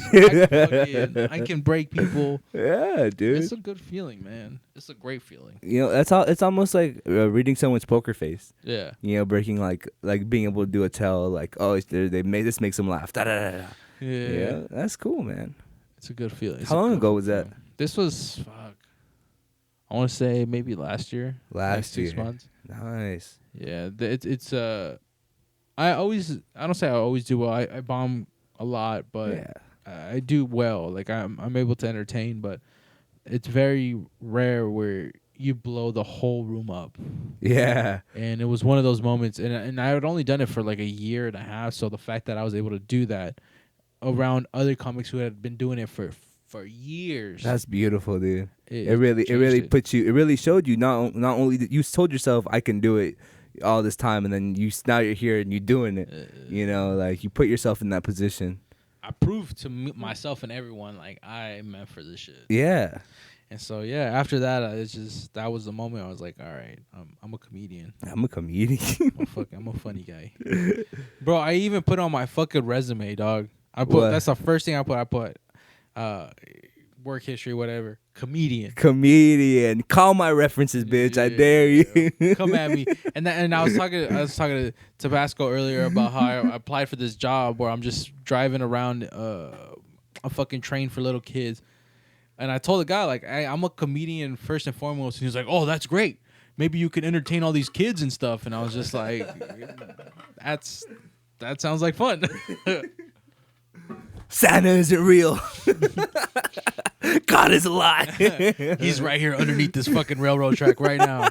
I can break people." Yeah, dude. It's a good feeling, man. It's a great feeling. You know, that's all. It's almost like reading someone's poker face. Yeah. You know, breaking like being able to do a tell, like, oh, they made this makes them laugh. Da, da, da, da. Yeah, that's cool, man. It's a good feeling. How long ago was that? This was I want to say maybe last year. Last year. 6 months. Nice. Yeah, it's I don't say I always do well. I bomb a lot, but I do well. Like I'm able to entertain, but it's very rare where you blow the whole room up. Yeah. And it was one of those moments, and I had only done it for like a year and a half. So the fact that I was able to do that around other comics who had been doing it for years. That's beautiful, dude. It really put you. It really showed you not only that you told yourself I can do it all this time, and then now you're here and you're doing it. You know, like you put yourself in that position. I proved to myself and everyone like I meant for this shit. Yeah. And so after that, that was the moment I was like, all right, I'm a comedian. I'm a comedian. I'm a funny guy, bro. I even put on my fucking resume, dog. That's the first thing I put. Work history, whatever. Comedian. Call my references, bitch. I dare you. Come at me. And I was talking to Tabasco earlier about how I applied for this job where I'm just driving around a fucking train for little kids. And I told the guy, like, I'm a comedian first and foremost. And he was like, oh, that's great. Maybe you can entertain all these kids and stuff. And I was just like, that sounds like fun. Santa isn't real. God is a lie. He's right here underneath this fucking railroad track right now.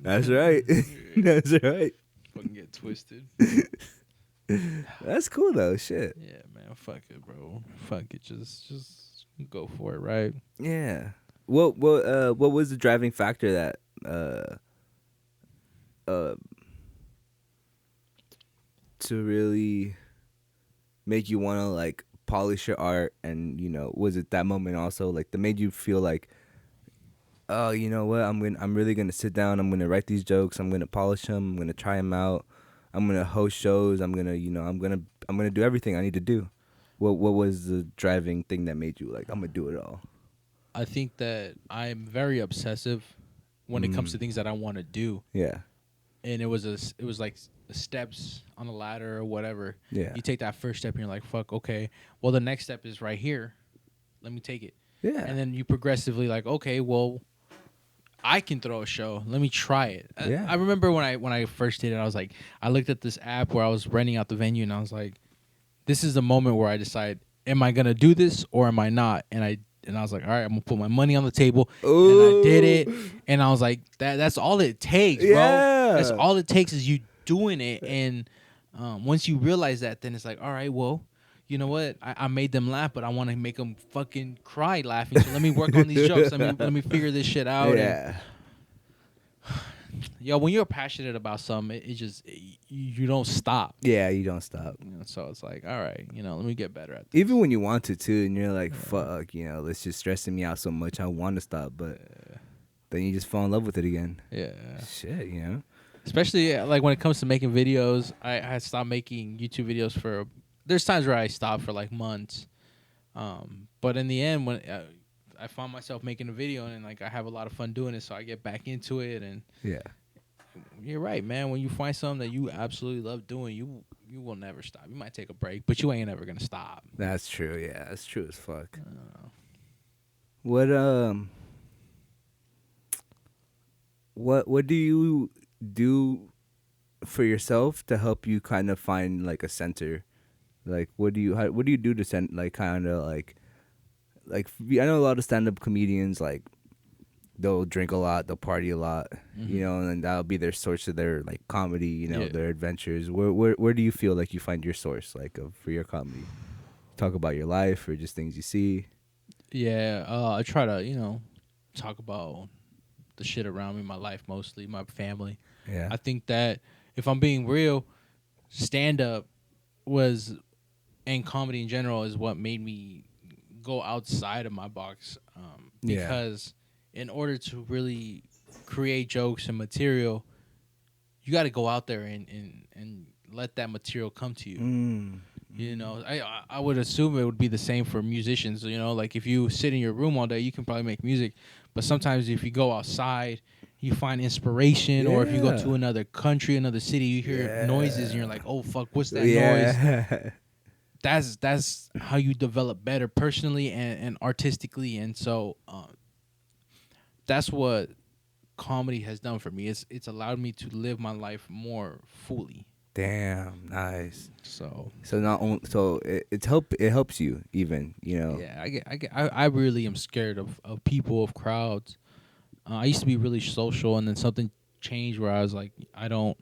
That's right. That's right. Fucking get twisted. That's cool though. Shit. Yeah, man. Fuck it, bro. Fuck it. Just go for it, right? Yeah. What was the driving factor that to really make you want to like polish your art? And you know, was it that moment also like that made you feel like, oh, you know what, I'm really gonna sit down, I'm gonna write these jokes, I'm gonna polish them, I'm gonna try them out, I'm gonna host shows, I'm gonna do everything I need to do? What was the driving thing that made you like, I'm gonna do it all? I think that I'm very obsessive when it comes to things that I want to do. Yeah. And it was like steps on a ladder or whatever. Yeah. You take that first step and you're like, fuck, okay. Well, the next step is right here. Let me take it. Yeah. And then you progressively like, okay, well, I can throw a show. Let me try it. Yeah. I remember when I first did it, I was like, I looked at this app where I was renting out the venue and I was like, this is the moment where I decide, am I going to do this or am I not? And I was like, all right, I'm going to put my money on the table. Ooh. And I did it. And I was like, that's all it takes, bro. That's all it takes is you doing it. And once you realize that, then it's like, all right, well, you know what? I made them laugh, but I want to make them fucking cry laughing. So let me work on these jokes. Let me figure this shit out. Yeah. Yo, when you're passionate about something, you don't stop. Yeah, you don't stop. You know, so it's like, all right, let me get better at this. Even when you want to too, and you're like, fuck, it's just stressing me out so much. I want to stop, but then you just fall in love with it again. Yeah. Shit, Especially like when it comes to making videos, I stopped making YouTube videos there's times where I stop for like months, but in the end, when I found myself making a video and like I have a lot of fun doing it, so I get back into it. And yeah, you're right, man. When you find something that you absolutely love doing, you will never stop. You might take a break, but you ain't ever gonna stop. That's true. Yeah, that's true as fuck. What do you do for yourself to help you kind of find like a center? Like, what do you do to send like kind of like I know a lot of stand-up comedians, like they'll drink a lot, they'll party a lot, you know, and that'll be their source of their like comedy, you know, their adventures. Where do you feel like you find your source like for your comedy? Talk about your life or just things you see. Yeah, I try to, talk about the shit around me, my life mostly, my family. Yeah. I think that if I'm being real, stand up and comedy in general is what made me go outside of my box. Because in order to really create jokes and material, you got to go out there and let that material come to you. I would assume it would be the same for musicians. Like if you sit in your room all day, you can probably make music. But sometimes if you go outside, you find inspiration. Or if you go to another country, another city, you hear noises and you're like, oh, fuck, what's that noise? That's how you develop better personally and artistically. And so that's what comedy has done for me. It's allowed me to live my life more fully. Damn, nice. So not only it helps you even, Yeah, I really am scared of people, of crowds. I used to be really social, and then something changed where I was like, I don't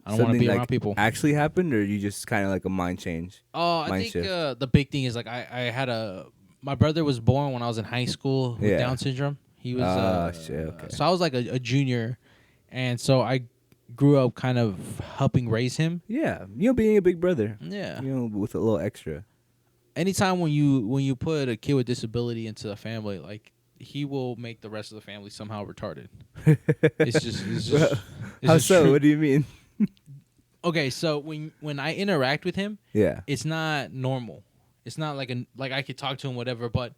want to be around people. Actually happened, or you just kind of like a mind change? I think the big thing is like I had my brother was born when I was in high school with Down syndrome. He was okay. So I was like a junior, and so I grew up kind of helping raise him. Yeah, being a big brother. Yeah, with a little extra. Anytime when you put a kid with disability into a family, like he will make the rest of the family somehow retarded. It's just how so? True. What do you mean? Okay, so when I interact with him, it's not normal. It's not like I could talk to him whatever, but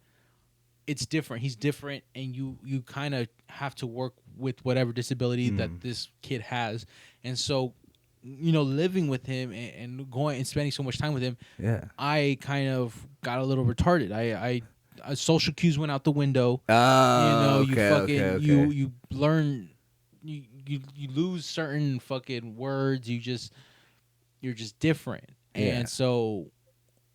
it's different. He's different, and you kind of have to work with whatever disability that this kid has. And so, living with him and going and spending so much time with him, I kind of got a little retarded. I social cues went out the window. You learn, you lose certain fucking words. You're just different. And so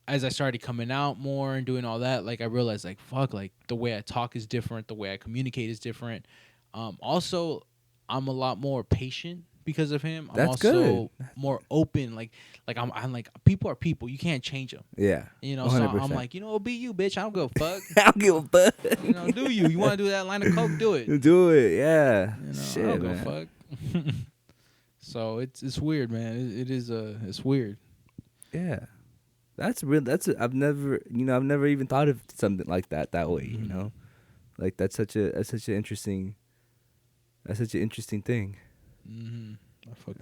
as I started coming out more and doing all that, like I realized like, fuck, like the way I talk is different. The way I communicate is different. Also, I'm a lot more patient because of him. I'm also more open. Like I'm like, people are people. You can't change them. Yeah. 100%. So I'm like, it'll be you, bitch. I don't give a fuck. I don't give a fuck. Do you? You want to do that line of coke? Do it. Do it. Yeah. Shit, I don't give a fuck. So it's weird, man. It's weird. Yeah. That's real. I've never even thought of something like that way. Like that's such an interesting thing.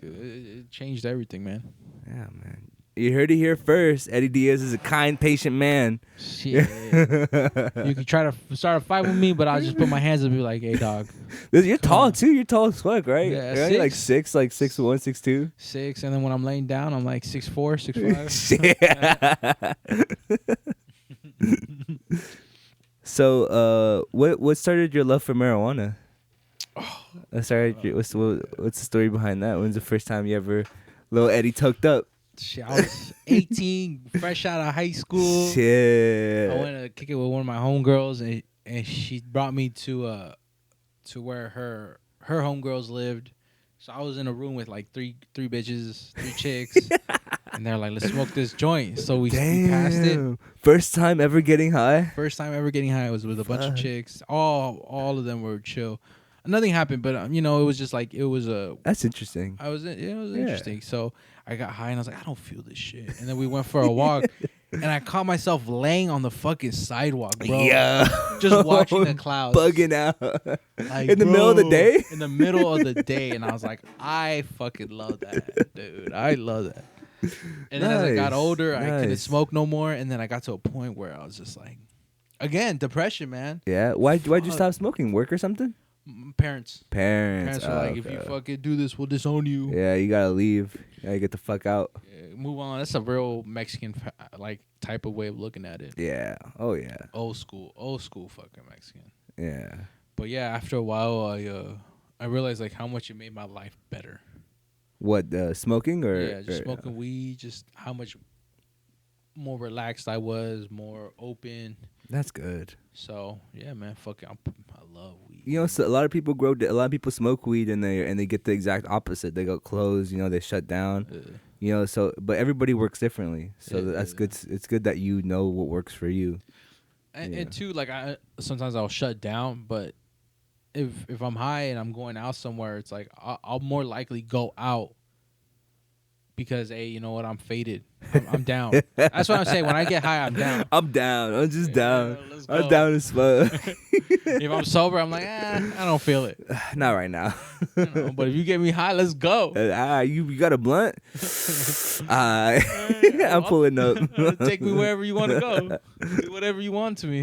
It changed everything, man. Yeah, man. You heard it here first. EddieFNdiaz is a kind, patient man. Shit. You can try to start a fight with me, but I'll just put my hands up and be like, hey, dog. You're tall, too. You're tall as fuck, right? Yeah, you're like 6'1", 6'2". 6, and then when I'm laying down, I'm like 6'4", 6'5". So, what started your love for marijuana? What's the story behind that? When's the first time you ever, little Eddie tucked up? Shit, I was 18, fresh out of high school. Shit. I went to kick it with one of my homegirls, and she brought me to where her homegirls lived. So I was in a room with like three bitches, 3 chicks, and they're like, "Let's smoke this joint." So we passed it. First time ever getting high. First time ever getting high was with a bunch of chicks. All of them were chill. Nothing happened, but it was just like it was a. That's interesting. It was interesting. So I got high and I was like, I don't feel this shit. And then we went for a walk, and I caught myself laying on the fucking sidewalk, bro. Yeah, just watching the clouds, bugging out, like, in the middle of the day. In the middle of the day, and I was like, I fucking love that, dude. I love that. And then as I got older, I couldn't smoke no more, and then I got to a point where I was just like, again, depression, man. Yeah, why'd you stop smoking? Work or something? Parents were like, if you fucking do this, we'll disown you. Yeah, you gotta leave. You gotta get the fuck out. Yeah, move on. That's a real Mexican like type of way of looking at it. Yeah. Oh yeah. Old school fucking Mexican. Yeah. But yeah, after a while, I realized like how much it made my life better. What, smoking or? Yeah, just smoking weed. Just how much more relaxed I was, more open. That's good. So yeah, man, fuck it, I love weed. You know, so a lot of people smoke weed and they get the exact opposite. They go closed. You know, they shut down. You know, so but everybody works differently. So that's good. It's good that you know what works for you. And too, like sometimes I'll shut down, but if I'm high and I'm going out somewhere, it's like I'll more likely go out because hey, you know what? I'm faded. I'm down. That's what I'm saying. When I get high, I'm down. I'm down. I'm just down. I'm down as fuck. If I'm sober, I'm like, I don't feel it. Not right now. But if you get me high, let's go. You got a blunt? I'm pulling up. Take me wherever you want to go. Do whatever you want to me.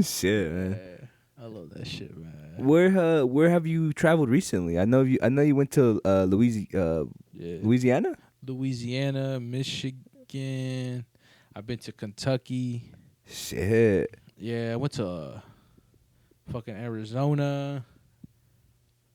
Shit, man. I love that shit, man. Where have you traveled recently? I know you went to Louisiana. Louisiana, Michigan. I've been to Kentucky. Shit. Yeah, I went to fucking Arizona.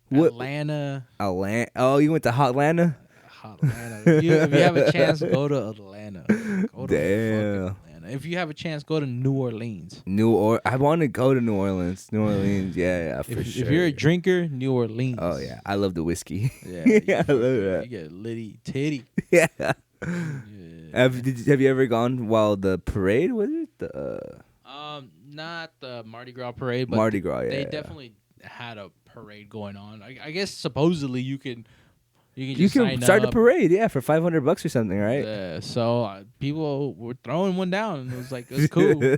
What? Atlanta. Oh, you went to Hotlanta? Hotlanta. If you have a chance, go to Atlanta. Go to Damn. Atlanta. If you have a chance, go to New Orleans. I want to go to New Orleans. New Orleans, yeah, for sure. If you're a drinker, New Orleans. Oh yeah, I love the whiskey. Yeah, I love that. You get litty titty. Yeah. Yeah. Have you ever gone while the parade was it? Not the Mardi Gras parade, but Mardi Gras. Yeah, they definitely had a parade going on. I guess supposedly you can start a parade, yeah, for $500 or something, right? Yeah. So people were throwing one down, and it was like it was cool.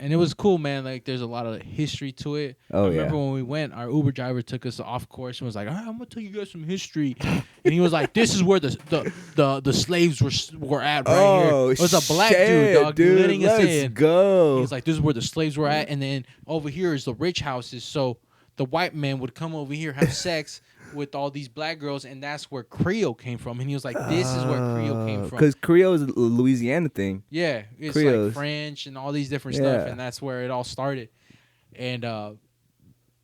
And it was cool, man. Like there's a lot of history to it. Oh, I remember when we went, our Uber driver took us off course and was like, I'm gonna tell you guys some history. And he was like, this is where the slaves were at right here. It was a black dude, dog, letting us in. Let's go. He was like, this is where the slaves were at, and then over here is the rich houses. So the white man would come over here, have sex with all these black girls, and that's where Creole came from. And he was like, this is where Creole came from. Because Creole is a Louisiana thing. Yeah, it's Creoles. like French and all these different stuff, and that's where it all started. And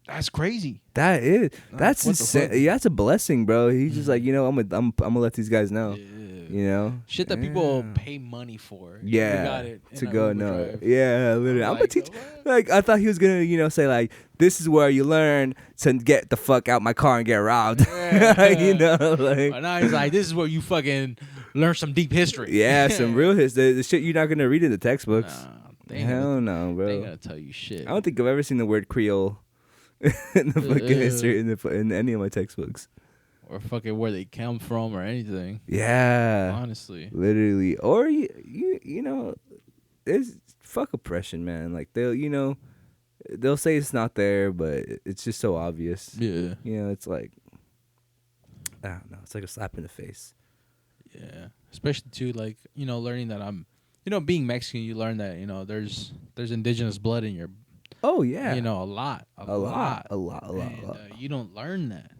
that's crazy. That's insane. Yeah, that's a blessing, bro. He's just like, I'm gonna let these guys know. Yeah. You know, shit that people pay money for. Yeah, got it to go know. Drive. Yeah, literally. I'm gonna teach. What? Like I thought he was gonna, say like, this is where you learn to get the fuck out my car and get robbed. Yeah. Like. But now he's like, this is where you fucking learn some deep history. Yeah, some real history. The shit you're not gonna read in the textbooks. Hell no, bro. They ain't gonna tell you shit. I don't think I've ever seen the word Creole in the fucking history in any of my textbooks. Or fucking where they come from or anything. Yeah. Honestly. Literally. Or, there's fuck oppression, man. Like, they'll say it's not there, but it's just so obvious. Yeah. It's like, I don't know. It's like a slap in the face. Yeah. Especially, too, like, learning that I'm, being Mexican, you learn that, there's indigenous blood in your. Oh, yeah. A lot. A lot. You don't learn that.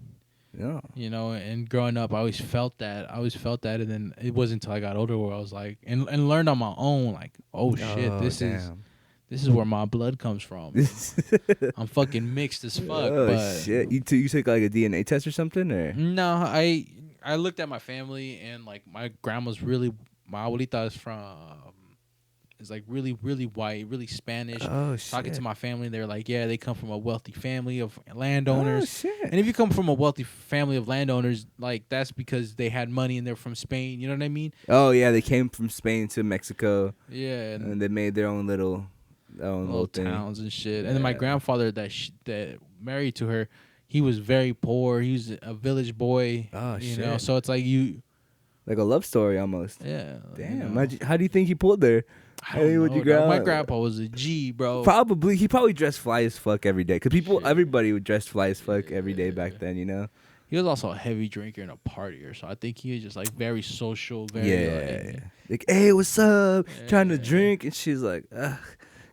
Yeah. And growing up, I always felt that. And then it wasn't until I got older where I was like, and learned on my own, like, oh shit, this is where my blood comes from. I'm fucking mixed as fuck. Oh but shit! You took like a DNA test or something, or no? I looked at my family, and like my grandma's my abuelita is is like really, really white, really Spanish. Oh, shit. Talking to my family, they're like, yeah, they come from a wealthy family of landowners. Oh, shit. And if you come from a wealthy family of landowners, like that's because they had money and they're from Spain. You know what I mean? Oh, yeah, they came from Spain to Mexico. Yeah. And they made their own little towns and shit. Yeah. And then my grandfather that married to her, he was very poor. He was a village boy. Oh, shit. You know, so it's like like a love story almost. Yeah. Damn. How do you think he pulled there? I don't know, my grandpa was a G, bro. He probably dressed fly as fuck every day. Because everybody would dress fly as fuck every day back then, He was also a heavy drinker and a partier, so I think he was just like very social, very like, hey, what's up? Trying to drink, and she's like, ugh,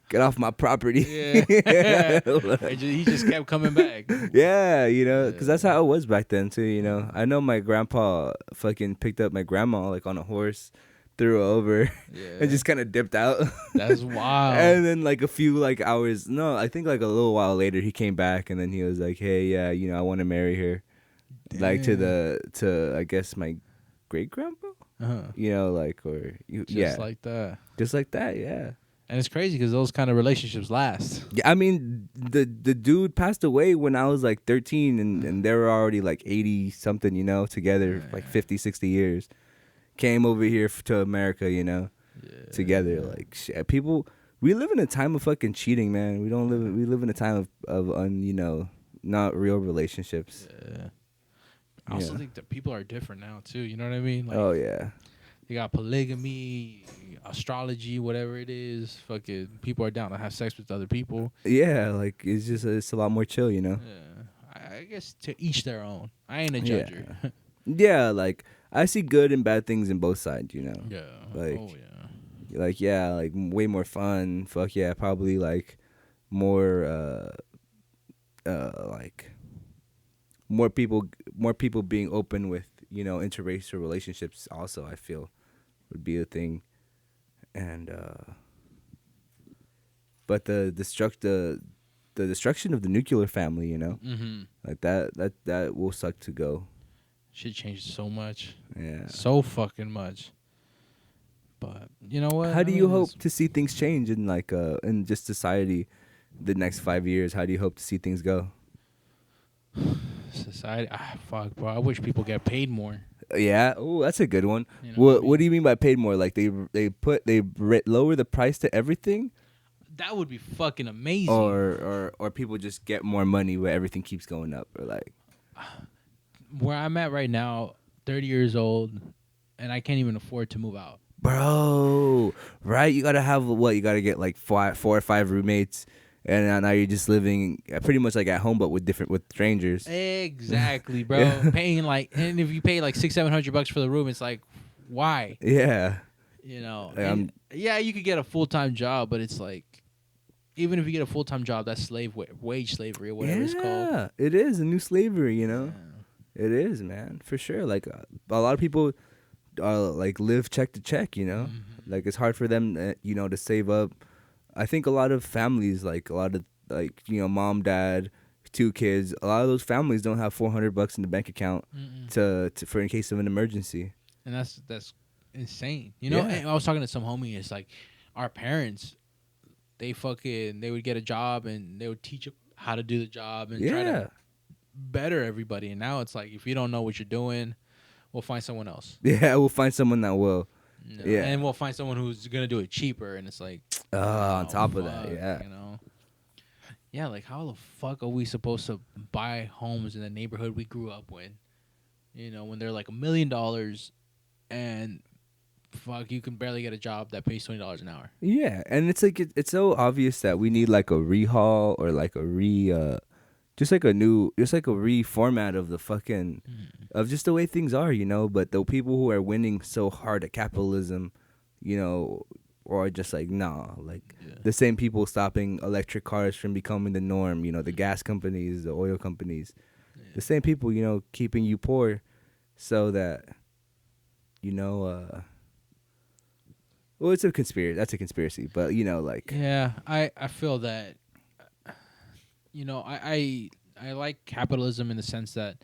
get off my property. Yeah. He just kept coming back. Yeah, because that's how it was back then too. I know my grandpa fucking picked up my grandma like on a horse, threw over and just kind of dipped out. That's wild. And then like a few like hours, no, I think like a little while later he came back and then he was like, hey, yeah, you know, I want to marry her. Damn. Like to I guess my great grandpa. You know, like just like that. Just like that, yeah. And it's crazy because those kind of relationships last. Yeah, I mean, the dude passed away when I was like 13, and they were already like 80 something, you know, together, like 50, 60 years. Came over here to America, you know, together. Like shit, people, we live in a time of fucking cheating, man. We live in a time of you know, not real relationships. Yeah. I also think that people are different now too. You know what I mean? Like, oh yeah. You got polygamy, astrology, whatever it is. Fucking people are down to have sex with other people. Yeah, like it's a lot more chill, you know. Yeah, I guess to each their own. I ain't a judger. Yeah, like I see good and bad things in both sides, you know. Yeah. Like, oh yeah. Like way more fun. Fuck yeah, probably like more like more people being open with, you know, interracial relationships also, I feel would be a thing. And but the destruction of the nuclear family, you know, like that will suck to go. Shit changed so much. Yeah, so fucking much. But you know what? How do you hope to see things change in like in just society the next 5 years? How do you hope to see things go? Society, fuck, bro. I wish people get paid more. Yeah. Oh, that's a good one. You know what do you mean by paid more? Like they lower the price to everything? That would be fucking amazing. Or people just get more money where everything keeps going up, or like where I'm at right now, 30 years old, and I can't even afford to move out. Bro, right? You gotta have what? You gotta get like 4 or 5 roommates. And now you're just living pretty much like at home, but with strangers. Exactly, bro. Yeah. Paying like, and if you pay like $600-700 for the room, it's like, why? Yeah. You know. Like yeah, you could get a full-time job, but it's like, even if you get a full-time job, that's wage slavery or whatever it's called. Yeah, it is a new slavery. You know, it is, man, for sure. Like a lot of people, like live check to check. You know, like it's hard for them, you know, to save up. I think a lot of families, like you know, mom, dad, 2 kids, a lot of those families don't have $400 in the bank account to for in case of an emergency. And that's insane. You know, I was talking to some homie. It's like our parents, they would get a job and they would teach them how to do the job and try to better everybody. And now it's like, if you don't know what you're doing, we'll find someone else. Yeah, we'll find someone that will. No. Yeah, and we'll find someone who's gonna do it cheaper, and it's like, on top of that, you know, like how the fuck are we supposed to buy homes in the neighborhood we grew up with? You know, when they're like $1 million, and fuck, you can barely get a job that pays $20 an hour. Yeah, and it's like it's so obvious that we need like a rehaul or like a just like a reformat of the fucking of just the way things are, you know. But the people who are winning so hard at capitalism, you know, or just like the same people stopping electric cars from becoming the norm, you know, the gas companies, the oil companies, the same people, you know, keeping you poor, so that, you know, well, it's a conspiracy. That's a conspiracy, but you know, like I feel that. You know, I like capitalism in the sense that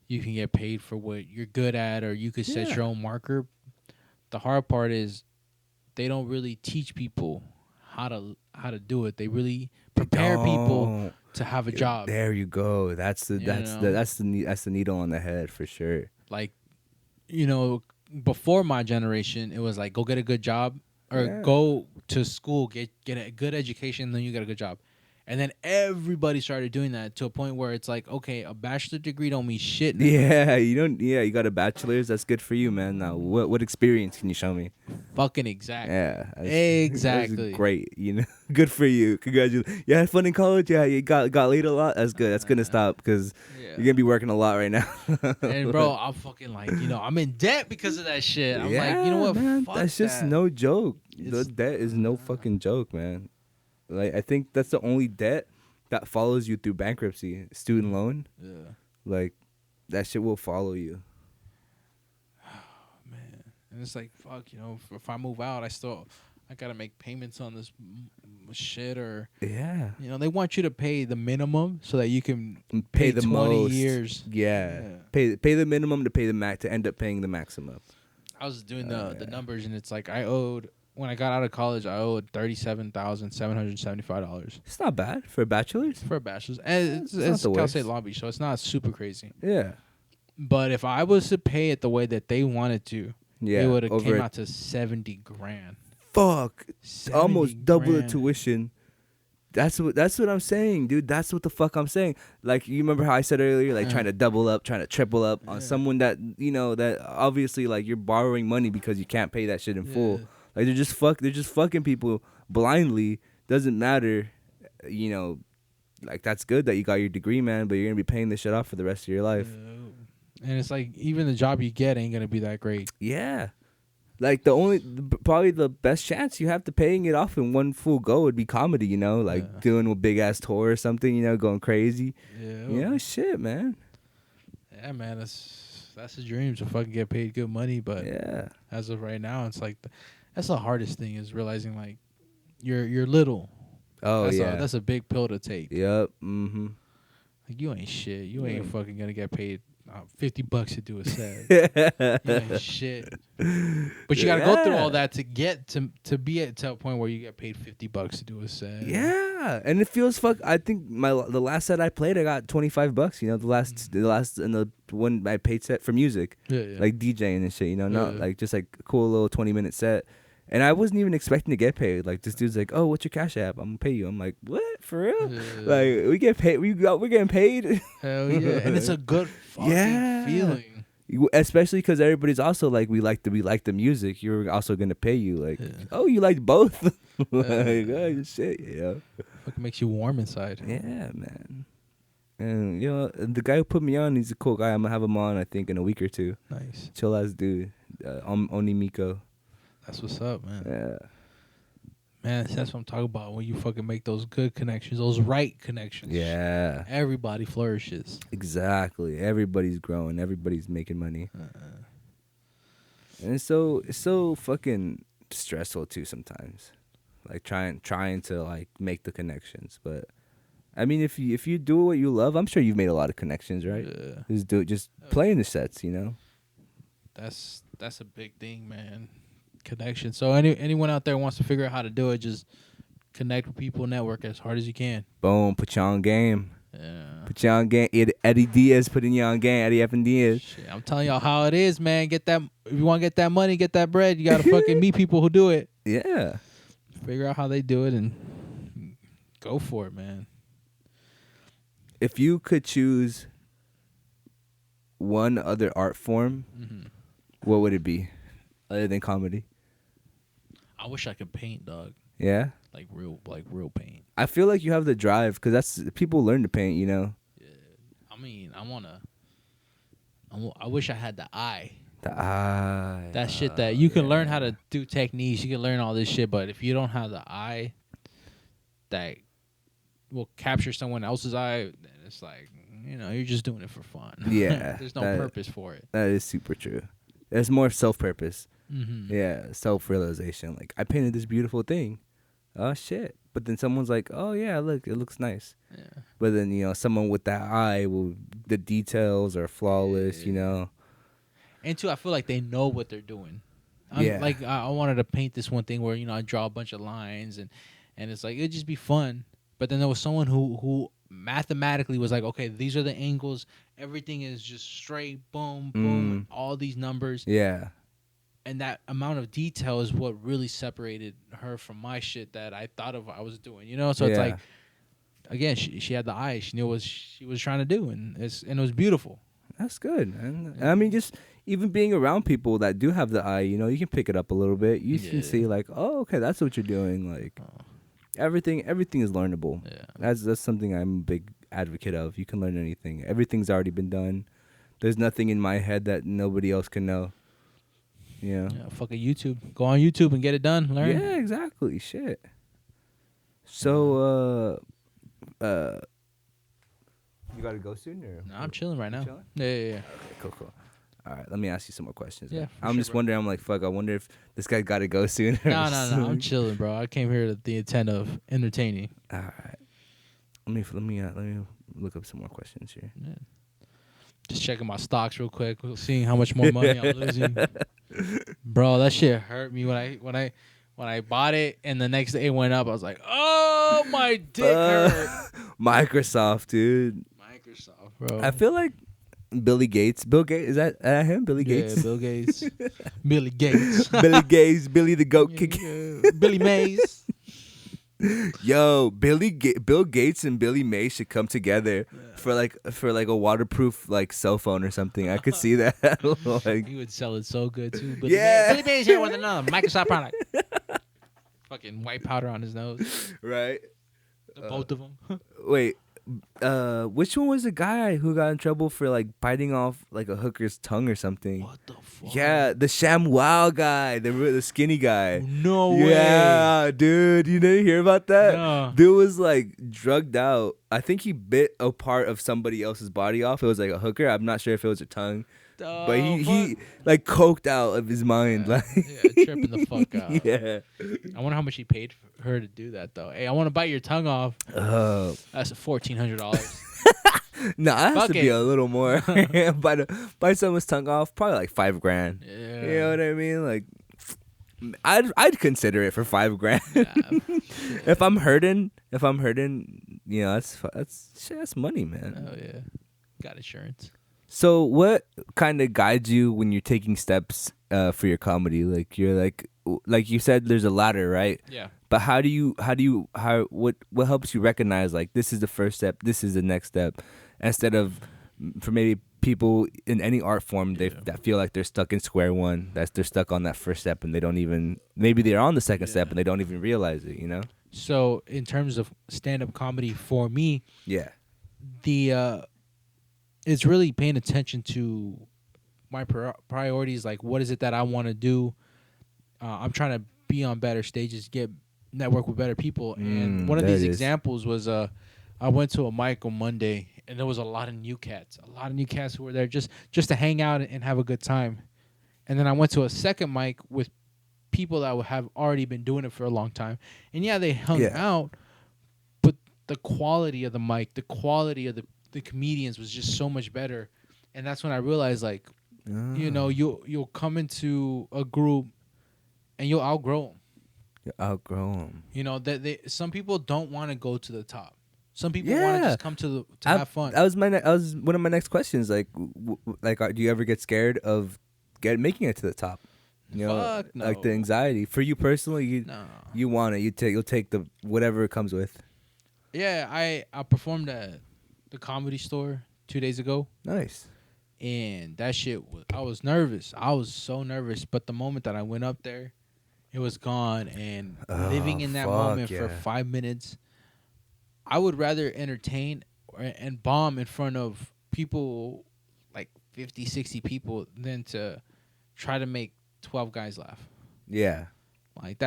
you can get paid for what you're good at, or you could set your own marker. The hard part is they don't really teach people how to do it. They really prepare people to have a job. There you go. That's the needle on the head for sure. Like, you know, before my generation, it was like go get a good job or go to school, get a good education, then you get a good job. And then everybody started doing that to a point where it's like, okay, a bachelor's degree don't mean shit now. Yeah, you got a bachelor's. That's good for you, man. Now, what experience can you show me? Fucking exactly. Yeah, exactly. That's great. You know, good for you. Congratulations. You had fun in college. Yeah, you got laid a lot. That's good. That's gonna stop because you're gonna be working a lot right now. And bro, I'm fucking like, you know, I'm in debt because of that shit. I'm like, you know what? Man, fuck that's just no joke. The debt is no fucking joke, man. Like, I think that's the only debt that follows you through bankruptcy. Student loan. Yeah. Like, that shit will follow you. Oh, man. And it's like, fuck, if I move out, I gotta make payments on this shit, or they want you to pay the minimum so that you can pay the 20 most. Years. Yeah. Pay the minimum to pay the max to end up paying the maximum. I was doing the numbers, and it's like when I got out of college, I owed $37,775. It's not bad for a bachelor's. For a bachelor's, and it's Cal State Long Beach, so it's not super crazy. Yeah. But if I was to pay it the way that they wanted to, it would have came out to $70,000. Fuck, almost double the tuition. That's what I'm saying, dude. That's what the fuck I'm saying. Like, you remember how I said earlier, like trying to double up, trying to triple up on someone that that obviously like you're borrowing money because you can't pay that shit in full. Like they're just fucking people blindly. Doesn't matter, like that's good that you got your degree, man, but you're gonna be paying this shit off for the rest of your life. And it's like even the job you get ain't gonna be that great. Yeah. Like probably the best chance you have to paying it off in one full go would be comedy, like doing a big ass tour or something, going crazy. Yeah. Shit, man. Yeah, man. That's the dream to fucking get paid good money, but as of right now, it's like that's the hardest thing is realizing like you're little. Oh that's a big pill to take. Yep. Mm-hmm. Like you ain't shit. You ain't fucking gonna get paid $50 to do a set. You ain't shit. But you gotta go through all that to get to be at a point where you get paid $50 to do a set. Yeah, and it feels I think the last set I played, I got $25. The last and the one I paid set for music, like DJing and shit. Not like just like a cool little 20-minute set. And I wasn't even expecting to get paid. Like this dude's like, "Oh, what's your Cash App? I'm gonna pay you." I'm like, "What? For real? Like we get paid? We're getting paid?" Hell yeah! And it's a good fucking feeling. Especially because everybody's also like, we like the music. You're also gonna pay you. Like, oh, you like both? Like, oh shit, Fucking makes you warm inside. Yeah, man. And the guy who put me on, he's a cool guy. I'm gonna have him on, I think, in a week or two. Nice, chill ass dude. Onimiko. That's what's up, man. Yeah. Man, that's what I'm talking about. When you fucking make those good connections, those right connections. Yeah. Everybody flourishes. Exactly. Everybody's growing. Everybody's making money. And it's so fucking stressful too sometimes. Like trying to like make the connections. But I mean, if you do what you love, I'm sure you've made a lot of connections, right? Yeah. Just playing the sets, That's a big thing, man. Connection. So anyone out there wants to figure out how to do it, just connect with people, network as hard as you can. Boom, put you on game. Yeah. Put you on game. EddieFNdiaz putting you on game. EddieFNdiaz. Shit, I'm telling y'all how it is, man. Get that. If you want to get that money, get that bread, you gotta fucking meet people who do it. Yeah. Figure out how they do it and go for it, man. If you could choose one other art form, what would it be, other than comedy? I wish I could paint, dog. Yeah? Like real paint. I feel like you have the drive, because that's people learn to paint, Yeah. I mean, I wish I had the eye. The eye. That shit that you can learn how to do techniques, you can learn all this shit, but if you don't have the eye that will capture someone else's eye, then it's like, you're just doing it for fun. Yeah. There's no purpose for it. That is super true. There's more self-purpose. Mm-hmm. Yeah, self-realization. Like, I painted this beautiful thing. Oh, shit. But then someone's like, oh, yeah, look, it looks nice. Yeah. But then, someone with that eye, the details are flawless, And, too, I feel like they know what they're doing. Yeah. Like, I wanted to paint this one thing where, I draw a bunch of lines, and it's like, it'd just be fun. But then there was someone who mathematically was like, okay, these are the angles. Everything is just straight, boom, boom, and all these numbers. Yeah. And that amount of detail is what really separated her from my shit that I thought I was doing, So it's like, again, she had the eye. She knew what she was trying to do, and it was beautiful. That's good, man. I mean, just even being around people that do have the eye, you can pick it up a little bit. You can see like, oh, okay, that's what you're doing. Like, everything is learnable. Yeah. That's something I'm a big advocate of. You can learn anything. Everything's already been done. There's nothing in my head that nobody else can know. Yeah, fucking YouTube. Go on YouTube and get it done. Learn. Yeah, exactly. Shit. So, you gotta go soon, or? No, I'm chilling right now. Chilling? Yeah. Okay, cool. All right, let me ask you some more questions. Yeah, I'm just wondering. I'm like, fuck. I wonder if this guy got to go soon. No. I'm chilling, bro. I came here with the intent of entertaining. All right. Let me look up some more questions here. Yeah. Just checking my stocks real quick, seeing how much more money I'm losing. Bro, that shit hurt me when I bought it and the next day it went up. I was like, oh, my dick hurt. Microsoft, dude. Microsoft, bro. I feel like Bill Gates, is that him? Billy Gates? Yeah, Bill Gates. Billy Gates. Billy Gates, Billy the Goat Kick. Billy Mays. Yo, Bill Gates and Billy Mays should come together for like a waterproof like cell phone or something. I could see that. Like, he would sell it so good too. Billy Mays here with another Microsoft product. Fucking white powder on his nose. Right. Both of them. Wait. Which one was the guy who got in trouble for like biting off like a hooker's tongue or something? What the fuck? Yeah, the ShamWow guy, the skinny guy. No way. Yeah, dude, you didn't hear about that? No. Dude was like drugged out. I think he bit a part of somebody else's body off. It was like a hooker. I'm not sure if it was a tongue. But he like coked out of his mind. Yeah, like tripping the fuck out. Yeah. I wonder how much he paid for her to do that though. Hey, I want to bite your tongue off. Oh. That's $1,400. No, it has to be a little more. Bite someone's tongue off, probably like $5,000. Yeah. You know what I mean? Like, I'd consider it for $5,000. Yeah. If I'm hurting, you know, that's money, man. Oh yeah, got insurance. So, what kind of guides you when you're taking steps for your comedy? Like you're like you said, there's a ladder, right? Yeah. But what helps you recognize like this is the first step, this is the next step, instead of for maybe people in any art form that feel like they're stuck in square one, that they're stuck on that first step and they don't even, maybe they're on the second step and they don't even realize it, you know? So in terms of stand-up comedy for me, Yeah, it's really paying attention to my priorities. Like, what is it that I want to do? I'm trying to be on better stages, network with better people. And one of these examples was I went to a mic on Monday, and there was a lot of new cats who were there just to hang out and have a good time. And then I went to a second mic with people that have already been doing it for a long time. And yeah, they hung out, but the quality of the mic, the quality of the comedians was just so much better. And that's when I realized, like, you know, you'll come into a group and you'll outgrow them. you outgrow them. You know, that some people don't want to go to the top. Some people want to just come to have fun. That was one of my next questions. Like, do you ever get scared of making it to the top? You know, no. Like the anxiety for you personally. You want it. You'll take the whatever it comes with. Yeah, I performed at the Comedy Store 2 days ago. Nice. And that shit I was nervous. I was so nervous. But the moment that I went up there, it was gone. And living in that moment for 5 minutes, I would rather entertain and bomb in front of people like 50, 60 people than to try to make 12 guys laugh. Yeah. Like,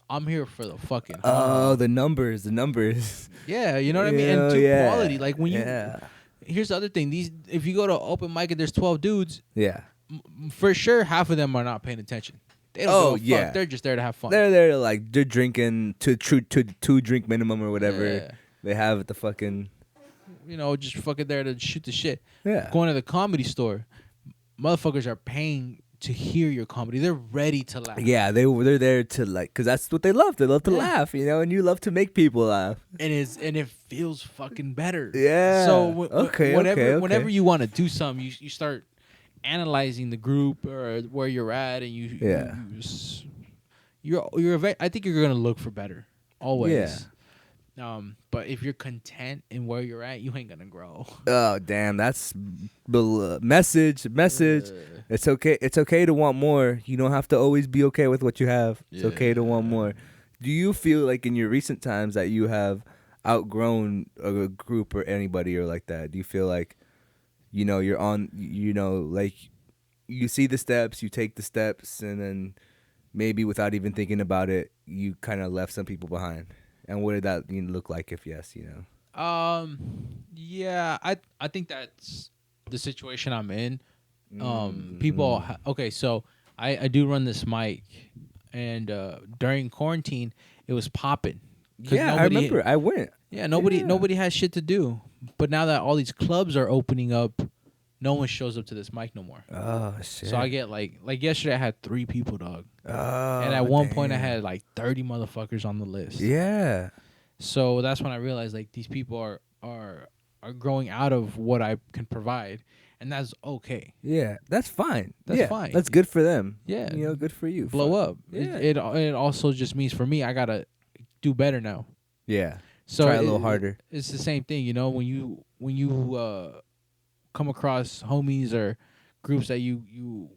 I'm here for the fucking the numbers. Yeah, you know what I mean? And quality. Like, when you... Here's the other thing. If you go to open mic and there's 12 dudes, for sure half of them are not paying attention. They don't give a fuck. They're just there to have fun. They're there to they're drinking to two drink minimum or whatever they have at the fucking, you know, just fucking there to shoot the shit. Yeah. Going to the Comedy Store, motherfuckers are paying to hear your comedy. They're ready to laugh. Yeah, they're there to because that's what they love. They love to laugh, you know, and you love to make people laugh. And it feels fucking better. Yeah. So whenever you want to do something, you start analyzing the group or where you're at, and I think you're gonna look for better always. Yeah. But if you're content in where you're at, you ain't gonna grow. Oh damn, that's the message. It's okay to want more. You don't have to always be okay with what you have. It's okay to want more. Do you feel like in your recent times that you have outgrown a group or anybody or like that? Do you feel like, you know, you're on, you know, like you see the steps, you take the steps, and then maybe without even thinking about it, you kind of left some people behind? And what did that look like, if yes, you know? Yeah, I think that's the situation I'm in. People. Okay, so I do run this mic, and during quarantine, it was popping. Yeah, I remember. I went. Yeah, nobody has shit to do. But now that all these clubs are opening up, no one shows up to this mic no more. Oh shit! So I get like yesterday I had 3 people, dog. Oh, and at one point I had like 30 motherfuckers on the list. Yeah. So that's when I realized like these people are growing out of what I can provide, and that's okay. Yeah, that's fine. That's fine. That's good for them. Yeah, good for you. Blow up. Yeah. It also just means for me I gotta do better now. Yeah. So try a little harder. It's the same thing, when you come across homies or groups that you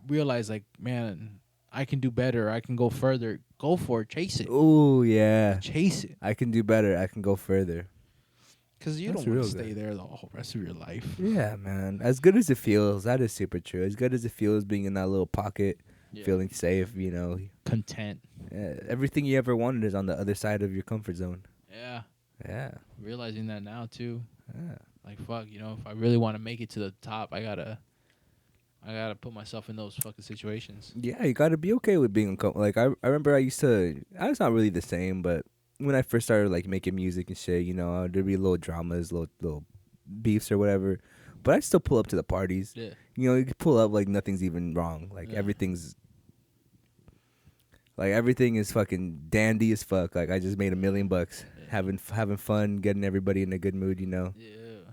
realize like, man, I can do better, I can go further. Go for it, chase it. Oh yeah, chase it. I can do better. I can go further. Because you don't want to stay there the whole rest of your life. Yeah, man. As good as it feels, that is super true. As good as it feels being in that little pocket, feeling safe, content. Everything you ever wanted is on the other side of your comfort zone. Yeah. Yeah. Realizing that now too. Yeah. Like fuck, if I really want to make it to the top, I gotta put myself in those fucking situations. Yeah, you gotta be okay with being uncomfortable. Like I remember I was not really the same, but when I first started like making music and shit, there'd be little dramas, little beefs or whatever. But I'd still pull up to the parties. Yeah. You could pull up like nothing's even wrong. Like everything is fucking dandy as fuck. Like I just made $1 million, having fun, getting everybody in a good mood. Yeah.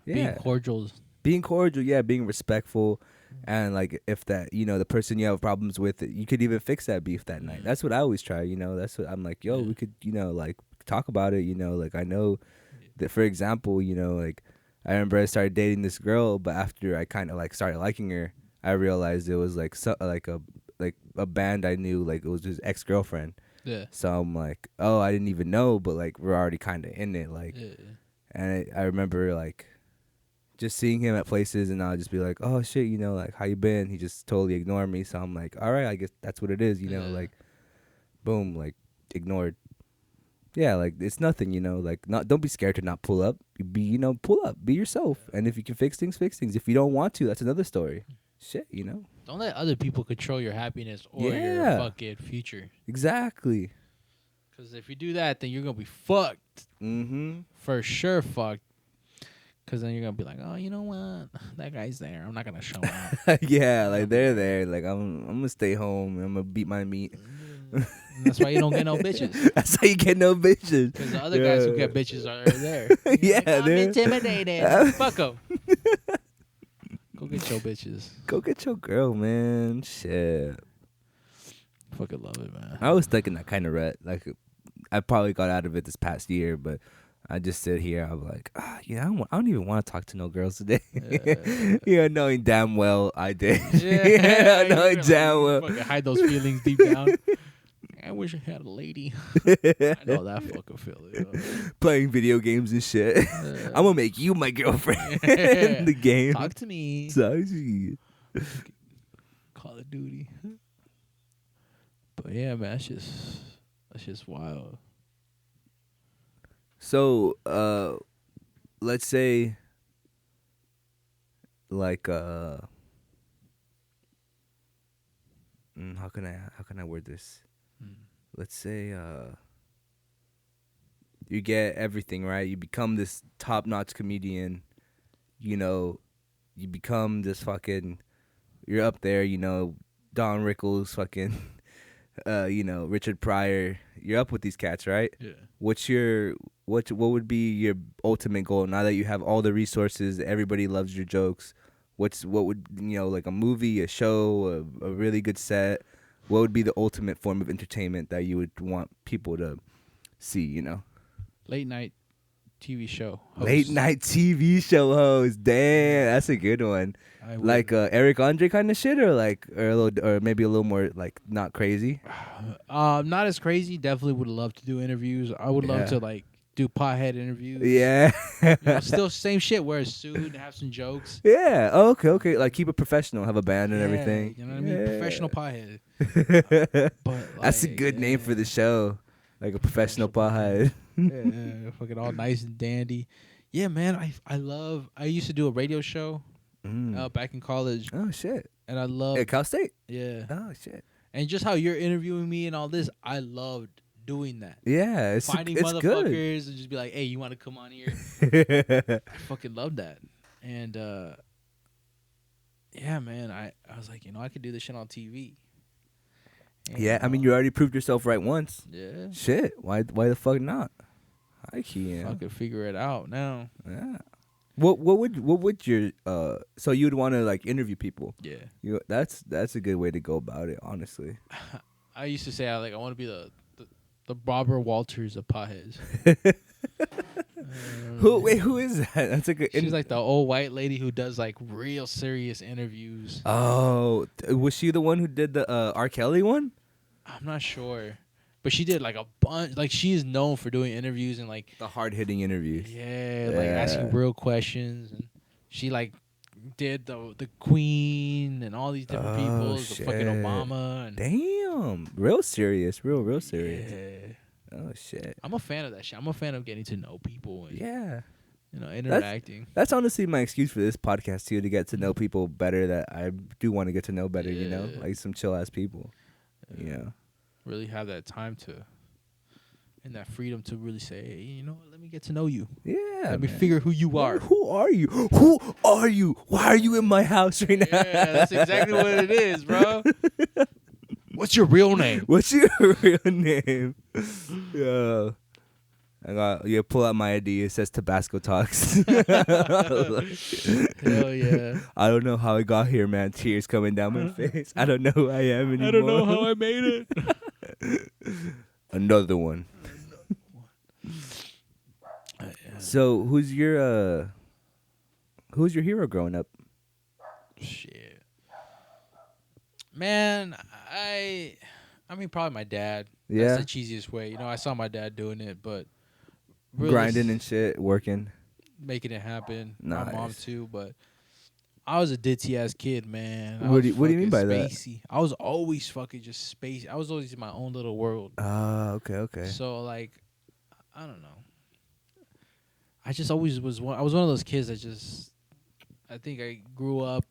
Being cordial. Being cordial, yeah. Being respectful, and like if that the person you have problems with, you could even fix that beef that night. That's what I always try. That's what I'm like. Yo, we could like talk about it. Like I know that for example, like I remember I started dating this girl, but after I kind of like started liking her, I realized it was like a band I knew, like it was his ex-girlfriend. Yeah. So I'm like, oh, I didn't even know, but like we're already kind of in it, like. Yeah. And I remember like just seeing him at places, and I'll just be like, oh shit, like how you been? He just totally ignored me. So I'm like, all right, I guess that's what it is, like, boom, like ignored. Yeah, like it's nothing, like don't be scared to not pull up. Pull up, be yourself, and if you can fix things, fix things. If you don't want to, that's another story. Shit, Don't let other people control your happiness or your fucking future. Exactly. Because if you do that, then you're gonna be fucked. Mm-hmm. For sure, fucked. Because then you're gonna be like, oh, you know what? That guy's there. I'm not gonna show up. Yeah, like they're there. Like I'm gonna stay home. I'm gonna beat my meat. That's why you don't get no bitches. That's how you get no bitches. Because the other guys who get bitches are there. Yeah, like, I'm intimidated. Fuck them. Go get your bitches. Go get your girl, man. Shit. Fucking love it, man. I was stuck in that kind of rut. Like, I probably got out of it this past year, but I just sit here. I'm like, I don't even want to talk to no girls today. Knowing damn well I did. Yeah, knowing damn well. Fucking hide those feelings deep down. I wish I had a lady. I know that fucking feeling. Playing video games and shit. I'm gonna make you my girlfriend in the game. Talk to me. Call of Duty. But yeah, man, that's just wild. So, let's say, like, how can I word this? Let's say, you get everything, right? You become this top-notch comedian. You become this fucking. You're up there. Don Rickles, fucking. Richard Pryor. You're up with these cats, right? Yeah. What would be your ultimate goal now that you have all the resources? Everybody loves your jokes. What would like a movie, a show, a really good set? What would be the ultimate form of entertainment that you would want people to see? Late night TV show host. Late night TV show host. Damn, that's a good one. Like Eric Andre kind of shit, or maybe a little more like not crazy. Not as crazy. Definitely would love to do interviews. I would love to like do pothead interviews. Yeah. Still same shit. Wear a suit, have some jokes. Yeah. Oh, okay. Like keep it professional. Have a band and everything. You know what I mean? Professional pothead. But that's a good name for the show. Like a professional pothead. Yeah, fucking all nice and dandy. Yeah, man. I used to do a radio show. back in college. Oh shit! And I loved at Cal State. Yeah. Oh shit! And just how you're interviewing me and all this, I loved doing that. Yeah, it's motherfuckers good. And just be like, hey, you want to come on here? I fucking love that. And yeah, man, I was like, I could do this shit on TV. And, yeah, I mean, you already proved yourself right once. Yeah. Shit, why the fuck not? I can't. Fucking figure it out now. Yeah. What would your so you'd want to like interview people? Yeah. That's a good way to go about it, honestly. I used to say I want to be the Barbara Walters of potheads. Who is that? That's a good. She's like the old white lady who does like real serious interviews. Oh, was she the one who did the R. Kelly one? I'm not sure, but she did like a bunch. Like she is known for doing interviews and like the hard hitting interviews. Yeah, like asking real questions, and she like did the Queen and all these different people, the fucking Obama. And damn, real serious, real serious. Yeah. Oh shit! I'm a fan of that shit. I'm a fan of getting to know people. And, interacting. That's honestly my excuse for this podcast too, to get to know people better. That I do want to get to know better. Like some chill ass people. Really have that time to, and that freedom to really say, hey, let me get to know you. Yeah. Let me figure who you are. Who are you? Who are you? Why are you in my house right now? Yeah, that's exactly what it is, bro. What's your real name? What's your real name? Yeah. Pull out my ID. It says Tabasco Talks. Hell yeah. I don't know how I got here, man. Tears coming down my face. I don't know who I am anymore. I don't know how I made it. Another one. So who's your hero growing up? Shit. Man, I mean probably my dad. Yeah. That's the cheesiest way. I saw my dad doing it, but really grinding and shit, working. Making it happen. Nice. My mom too, but I was a ditzy ass kid, man. What do you mean by spacey. I was always fucking just spacey. I was always in my own little world. Okay. So like, I don't know. I just always I was one of those kids that just, I think I grew up.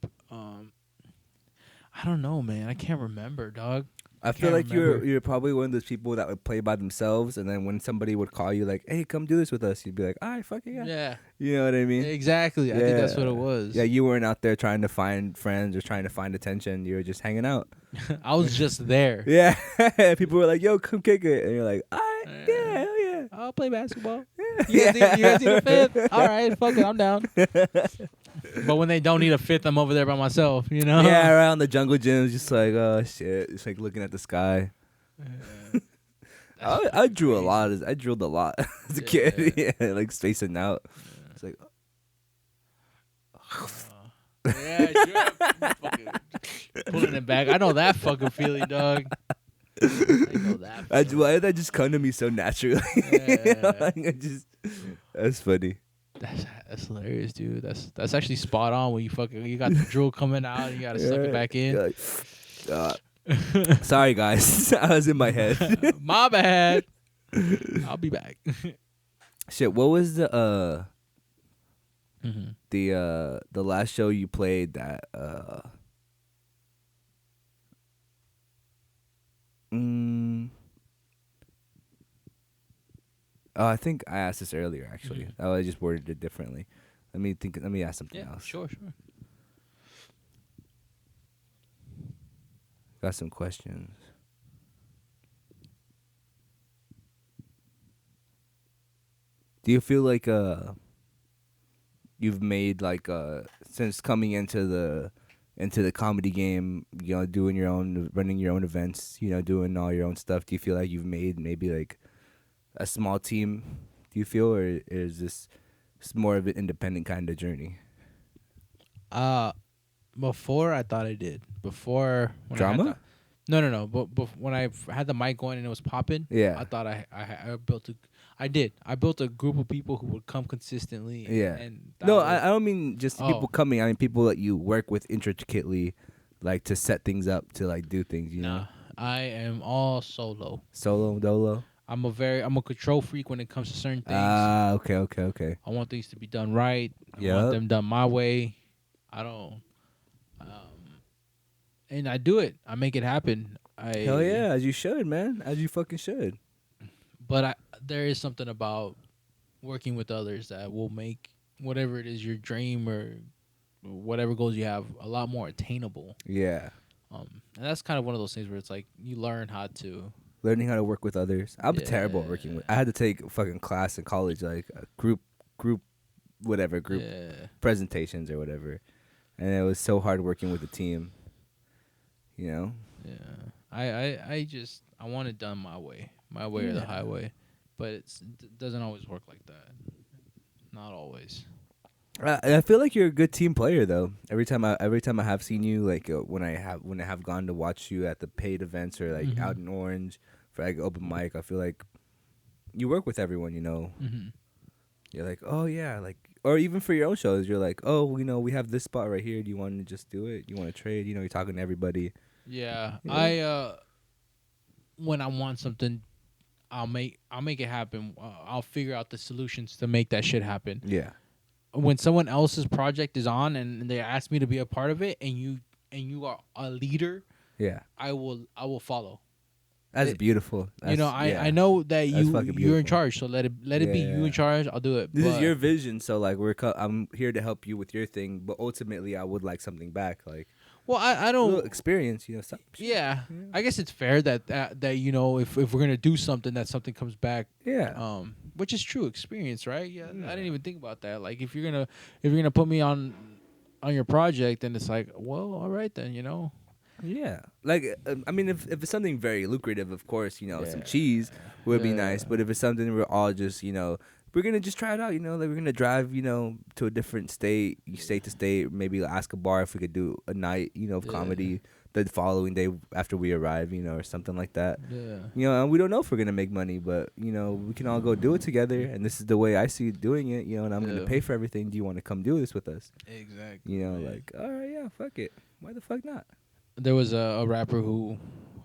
I don't know, man. I can't remember, dog. I feel like you're probably one of those people that would play by themselves, and then when somebody would call you like, "Hey, come do this with us," you'd be like, "All right, fuck yeah." Yeah. You know what I mean? Exactly. I think that's what it was. Yeah, you weren't out there trying to find friends or trying to find attention. You were just hanging out. I was just there. Yeah. People were like, "Yo, come kick it," and you're like, "All right, yeah, hell yeah, I'll play basketball." You guys need a fifth? All right, fuck it, I'm down. But when they don't need a fifth, I'm over there by myself, Yeah, around the jungle gym, just like, oh shit, it's like looking at the sky. I drilled a lot as a kid. Yeah, like spacing out. It's like, fucking pulling it back. I know that fucking feeling, dog. I know that. Why did that just come to me so naturally? Yeah. That's funny. That's hilarious, dude. That's actually spot on when you got the drill coming out and you gotta suck it back in. Like, sorry guys, I was in my head. My bad. I'll be back. Shit, what was the last show you played that Oh, I think I asked this earlier, actually. Mm-hmm. Oh, I just worded it differently. Let me ask something else. Sure. Got some questions. Do you feel like you've made like since coming into the comedy game, running your own events, doing all your own stuff, do you feel like you've made maybe like a small team, do you feel, or is this more of an independent kind of journey? Before I thought I did. Before when drama? No. But when I had the mic going and it was popping, I thought I built I built a group of people who would come consistently. And I don't mean just people coming. I mean people that you work with intricately, like to set things up, to like do things. Know. I am all solo. Solo dolo. I'm a control freak when it comes to certain things. Okay. I want things to be done right. I want them done my way. I don't. And I do it. I make it happen. Hell yeah, as you should, man. As you fucking should. But there is something about working with others that will make whatever it is your dream or whatever goals you have a lot more attainable. Yeah. And that's kind of one of those things where it's like you learn how to. Learning how to work with others. I'm terrible at working with. I had to take a fucking class in college, like a group presentations or whatever, and it was so hard working with a team. You know. Yeah. I want it done my way or the highway, but it doesn't always work like that. Not always. I feel like you're a good team player though. Every time I have seen you, like when I have gone to watch you at the paid events or like out in Orange for like open mic, I feel like you work with everyone. You know, you're like, oh yeah, like, or even for your own shows, you're like, oh, you know, we have this spot right here. Do you want to just do it? You want to trade? You know, you're talking to everybody. Yeah, I when I want something, I'll make it happen. I'll figure out the solutions to make that shit happen. Yeah. When someone else's project is on and they ask me to be a part of it, and you are a leader, I will follow. That's beautiful. That's, I know that you're in charge, so let it be you in charge. I'll do it. This is your vision, so like I'm here to help you with your thing, but ultimately I would like something back, like. Well, I don't. A little experience, you know. Yeah, I guess it's fair that you know if we're gonna do something, that something comes back. Yeah. Which is true experience, right? Yeah. I didn't even think about that. Like if you're gonna put me on your project, then it's like, well, all right then, you know. Yeah. Like I mean, if it's something very lucrative, of course, you know, some cheese would be nice. But if it's something we're all just, you know, we're gonna just try it out, you know, like we're gonna drive, you know, to a different state to state, maybe ask a bar if we could do a night, you know, of comedy the following day after we arrive, you know, or something like that. Yeah. You know, and we don't know if we're gonna make money, but you know, we can all go do it together, and this is the way I see doing it, you know, and I'm gonna pay for everything. Do you want to come do this with us? Exactly. You know, like, all right, yeah, fuck it. Why the fuck not? There was a rapper who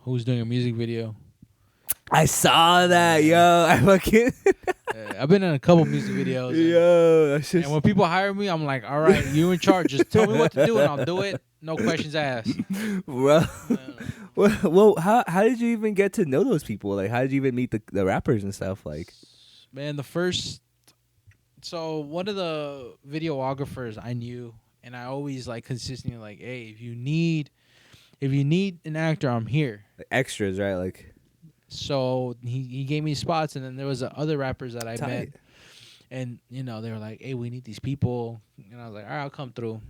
was doing a music video. I saw that, yo. I fucking. I've been in a couple music videos. Yo, and when people hire me, I'm like, all right, you in charge. Just tell me what to do, and I'll do it. No questions asked. Bro. Well, how did you even get to know those people? Like, how did you even meet the rappers and stuff? Like, man, so one of the videographers I knew, and I always like consistently like, hey, if you need an actor, I'm here. Like extras, right? Like. So he gave me spots, and then there was other rappers that I met, and you know they were like, "Hey, we need these people," and I was like, "All right, I'll come through."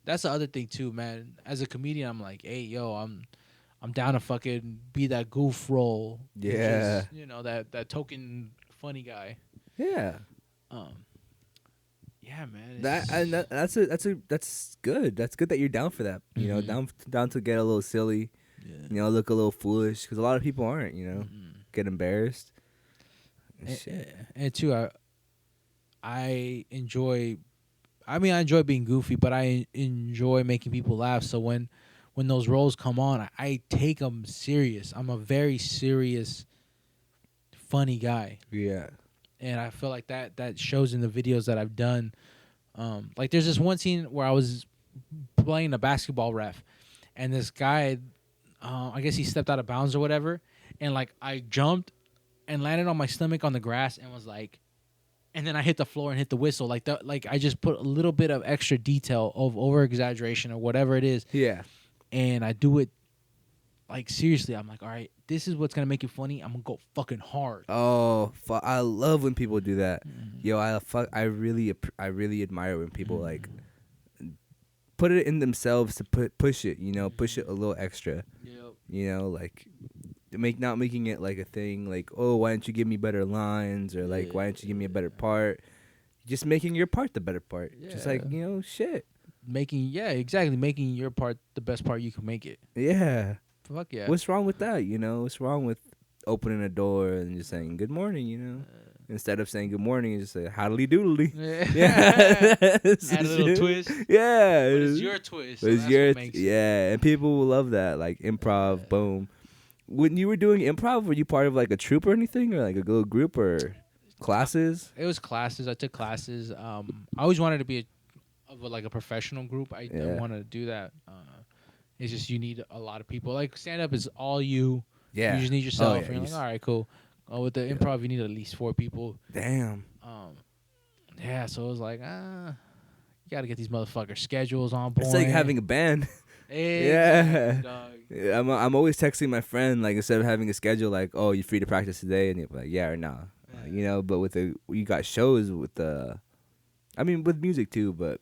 That's the other thing too, man. As a comedian, I'm like, "Hey, yo, I'm down to fucking be that goof role." Yeah. You know that token funny guy. Yeah. Yeah, man. That's good. That's good that you're down for that. You know, down to get a little silly. Yeah. You know, look a little foolish because a lot of people aren't. You know, get embarrassed. And too, I enjoy. I mean, I enjoy being goofy, but I enjoy making people laugh. So when those roles come on, I take them serious. I'm a very serious, funny guy. Yeah. And I feel like that shows in the videos that I've done. Like there's this one scene where I was playing a basketball ref, and this guy. I guess he stepped out of bounds or whatever, and like I jumped and landed on my stomach on the grass and was like, and then I hit the floor and hit the whistle like that. Like I just put a little bit of extra detail of over exaggeration or whatever it is. Yeah, and I do it like seriously. I'm like, all right, this is what's gonna make it funny. I'm gonna go fucking hard. Oh, I love when people do that. Yo, I really admire when people like. Put it in themselves to push it, you know, push it a little extra. Yep. You know, like not making it like a thing like, oh, why don't you give me better lines or like why don't you give me a better part? Just making your part the better part. Yeah. Just like, you know, shit. Making your part the best part you can make it. Yeah. Fuck yeah. What's wrong with that, you know? What's wrong with opening a door and just saying good morning, you know? Instead of saying good morning, you just say howdy doodly. Yeah. Add a little twist. Yeah. But it's your twist. It's your and people will love that. Like improv, boom. When you were doing improv, were you part of like a troupe or anything, or like a little group or classes? It was classes. I took classes. I always wanted to be a of like a professional group. I want to do that. It's just you need a lot of people. Like stand up is all you. Yeah. You just need yourself. Oh, yeah. And you're like, all right, cool. With the improv, you need at least 4 people. Damn. Yeah. So it was like, you got to get these motherfuckers schedules on point. It's like having a band. Exactly, dog. Yeah. I'm always texting my friend, like, instead of having a schedule, like, oh, you free to practice today? And you're like, yeah or nah. You know, but you got shows with with music too, but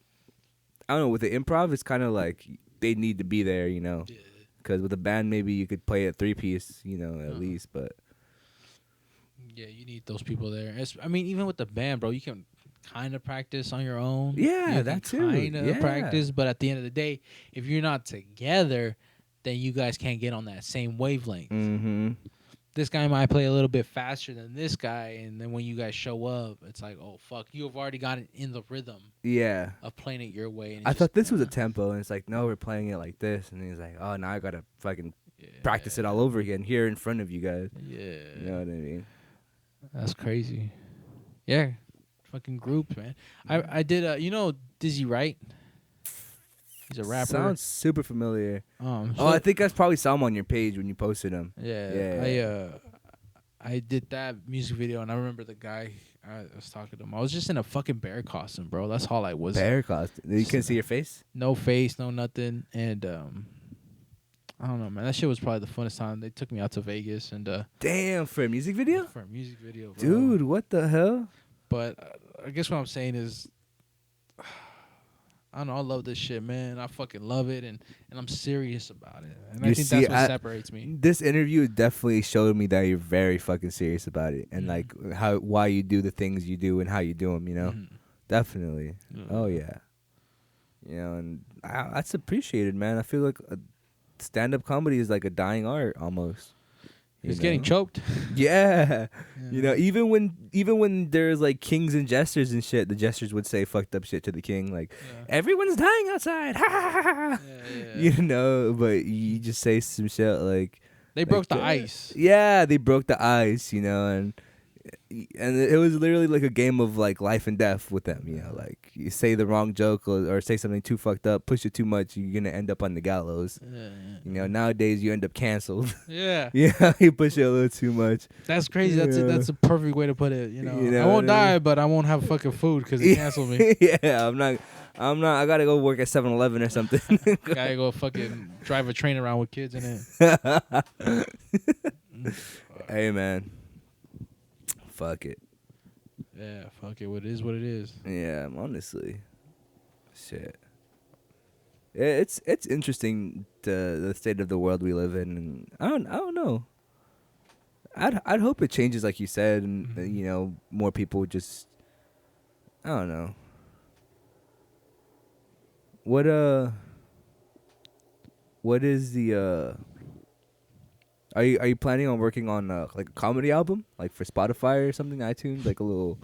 I don't know, with the improv, it's kind of like they need to be there, you know, because with a band, maybe you could play a 3-piece, you know, at least, but. Yeah, you need those people there. Even with the band, bro, you can kind of practice on your own. Yeah, that too. Kind of practice, but at the end of the day, if you're not together, then you guys can't get on that same wavelength. Mm-hmm. This guy might play a little bit faster than this guy, and then when you guys show up, it's like, oh, fuck, you have already got it in the rhythm of playing it your way. And I thought this was a tempo, and it's like, no, we're playing it like this. And he's like, oh, now I got to fucking practice it all over again here in front of you guys. Yeah. You know what I mean? That's crazy. Yeah. Fucking groups, man. I did, Dizzy Wright? He's a rapper. Sounds super familiar. I think I probably saw him on your page when you posted him. Yeah. I did that music video, and I remember the guy I was talking to him. I was just in a fucking bear costume, bro. That's all I was. Bear costume? You couldn't see your face? No face, no nothing. And I don't know, man. That shit was probably the funnest time. They took me out to Vegas. And damn, for a music video? For a music video, bro. Dude, what the hell? But I guess what I'm saying is, I don't know, I love this shit, man. I fucking love it, and I'm serious about it. And I think that's what separates me. This interview definitely showed me that you're very fucking serious about it, and like why you do the things you do and how you do them, you know? Definitely. Oh, yeah. You know, and that's appreciated, man. I feel like stand-up comedy is like a dying art almost. He's getting choked. Yeah. You know, even when there's like kings and jesters and shit, the jesters would say fucked up shit to the king, like everyone's dying outside. You know, but you just say some shit like they broke the ice. Yeah, they broke the ice, you know, and it was literally like a game of like life and death with them, you know, like you say the wrong joke or say something too fucked up, push it too much, you're gonna end up on the gallows. You know, nowadays you end up canceled. Yeah, you push it a little too much. That's crazy. That's a perfect way to put it. You know I won't die, but I won't have fucking food because they canceled me. Yeah, I'm not. I gotta go work at 7-Eleven or something. Gotta go fucking drive a train around with kids in it. Hey, man. Fuck it. Yeah, fuck it. What it is, what it is. Yeah, honestly. Shit. It's interesting the state of the world we live in, and I don't know. I'd hope it changes, like you said, and you know, more people just. I don't know. What is the Are you planning on working on like a comedy album, like for Spotify or something, iTunes, like a little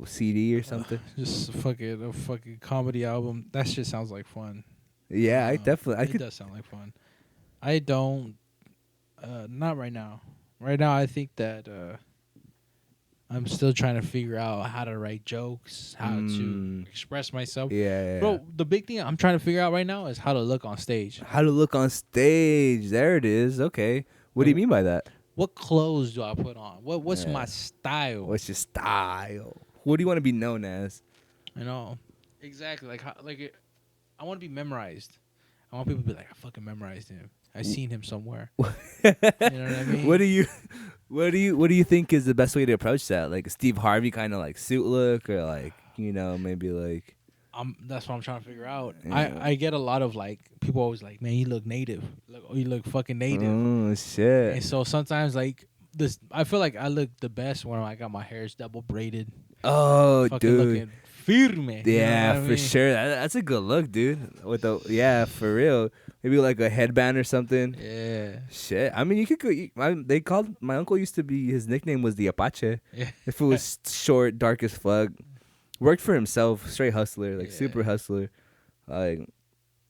CD or something? Just a fucking comedy album. That shit sounds like fun. Yeah, it does sound like fun. I don't. Not right now. Right now, I think that I'm still trying to figure out how to write jokes, how to express myself. Yeah. Bro, the big thing I'm trying to figure out right now is how to look on stage. How to look on stage. There it is. Okay. What do you mean by that? What clothes do I put on? What's my style? What's your style? What do you want to be known as? You know, exactly. I want to be memorized. I want people to be like, I fucking memorized him. I seen him somewhere. You know what I mean? What do you think is the best way to approach that? Like a Steve Harvey kind of like suit look, or like, you know, maybe like. That's what I'm trying to figure out. Yeah. I get a lot of like people always like, man, you look native. You look fucking native. Oh shit. And so sometimes like this, I feel like I look the best when I got my hair's double braided. Oh, fucking dude. Looking firme. Yeah, you know for sure. That's a good look, dude. For real. Maybe like a headband or something. Yeah. Shit. I mean, you could go. My uncle used to be, his nickname was the Apache. Yeah. If it was short, dark as fuck. Worked for himself, straight hustler, like super hustler. Like,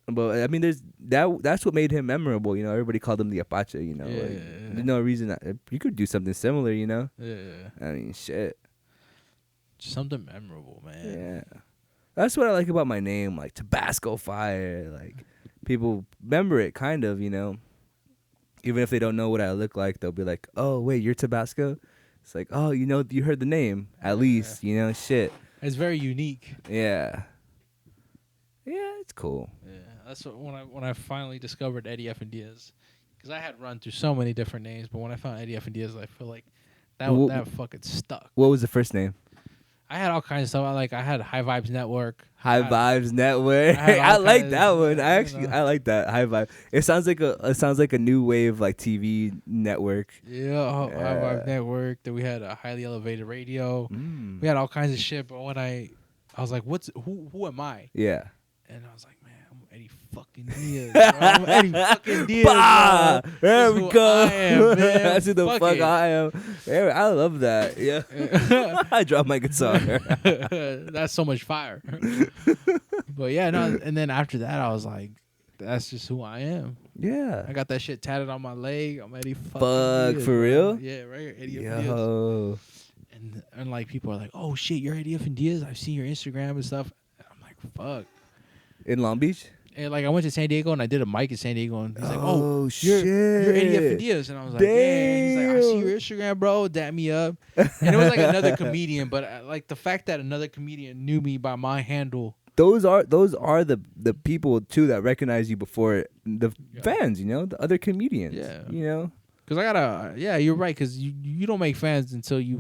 but I mean, that's what made him memorable. You know, everybody called him the Apache. You know, there's no reason you could do something similar. You know. Yeah. I mean, shit. Something memorable, man. Yeah. That's what I like about my name, like Tabasco Fire. Like people remember it, kind of, you know. Even if they don't know what I look like, they'll be like, "Oh, wait, you're Tabasco." It's like, "Oh, you know, you heard the name at least, you know, shit." It's very unique. Yeah. Yeah, it's cool. Yeah, that's what, when I finally discovered EddieFNdiaz, because I had run through so many different names, but when I found EddieFNdiaz, I feel like that fucking stuck. What was the first name? I had all kinds of stuff. I had High Vibes Network. Vibes Network. I like that one. I like that High Vibe. It sounds like a new wave like TV network. Yeah, High Vibes Network. Then we had a Highly Elevated Radio. We had all kinds of shit. But when I was like, who am I? Yeah. And I was like, man, I'm EddieFNdiaz. I'm EddieFNdiaz. Bro. There we go. I am, man. That's who the fuck I am. I love that. Yeah. I drop my guitar. That's so much fire. But yeah, no. And then after that, I was like, that's just who I am. Yeah. I got that shit tatted on my leg. I'm EddieFNdiaz. Fuck, for real? Yeah, right here, EddieFNdiaz. Yo. And like people are like, oh shit, you're EddieFNdiaz. I've seen your Instagram and stuff. And I'm like, fuck. In Long Beach? And like I went to San Diego and I did a mic in San Diego and he's like, oh shit, you're EddieFNdiaz. And I was like, damn. He's like, I see your Instagram, bro. Dap me up. And it was like another comedian, but like the fact that another comedian knew me by my handle. Those are the people too that recognize you before the fans, you know, the other comedians. Yeah, you know. Cause you're right. Cause you don't make fans until you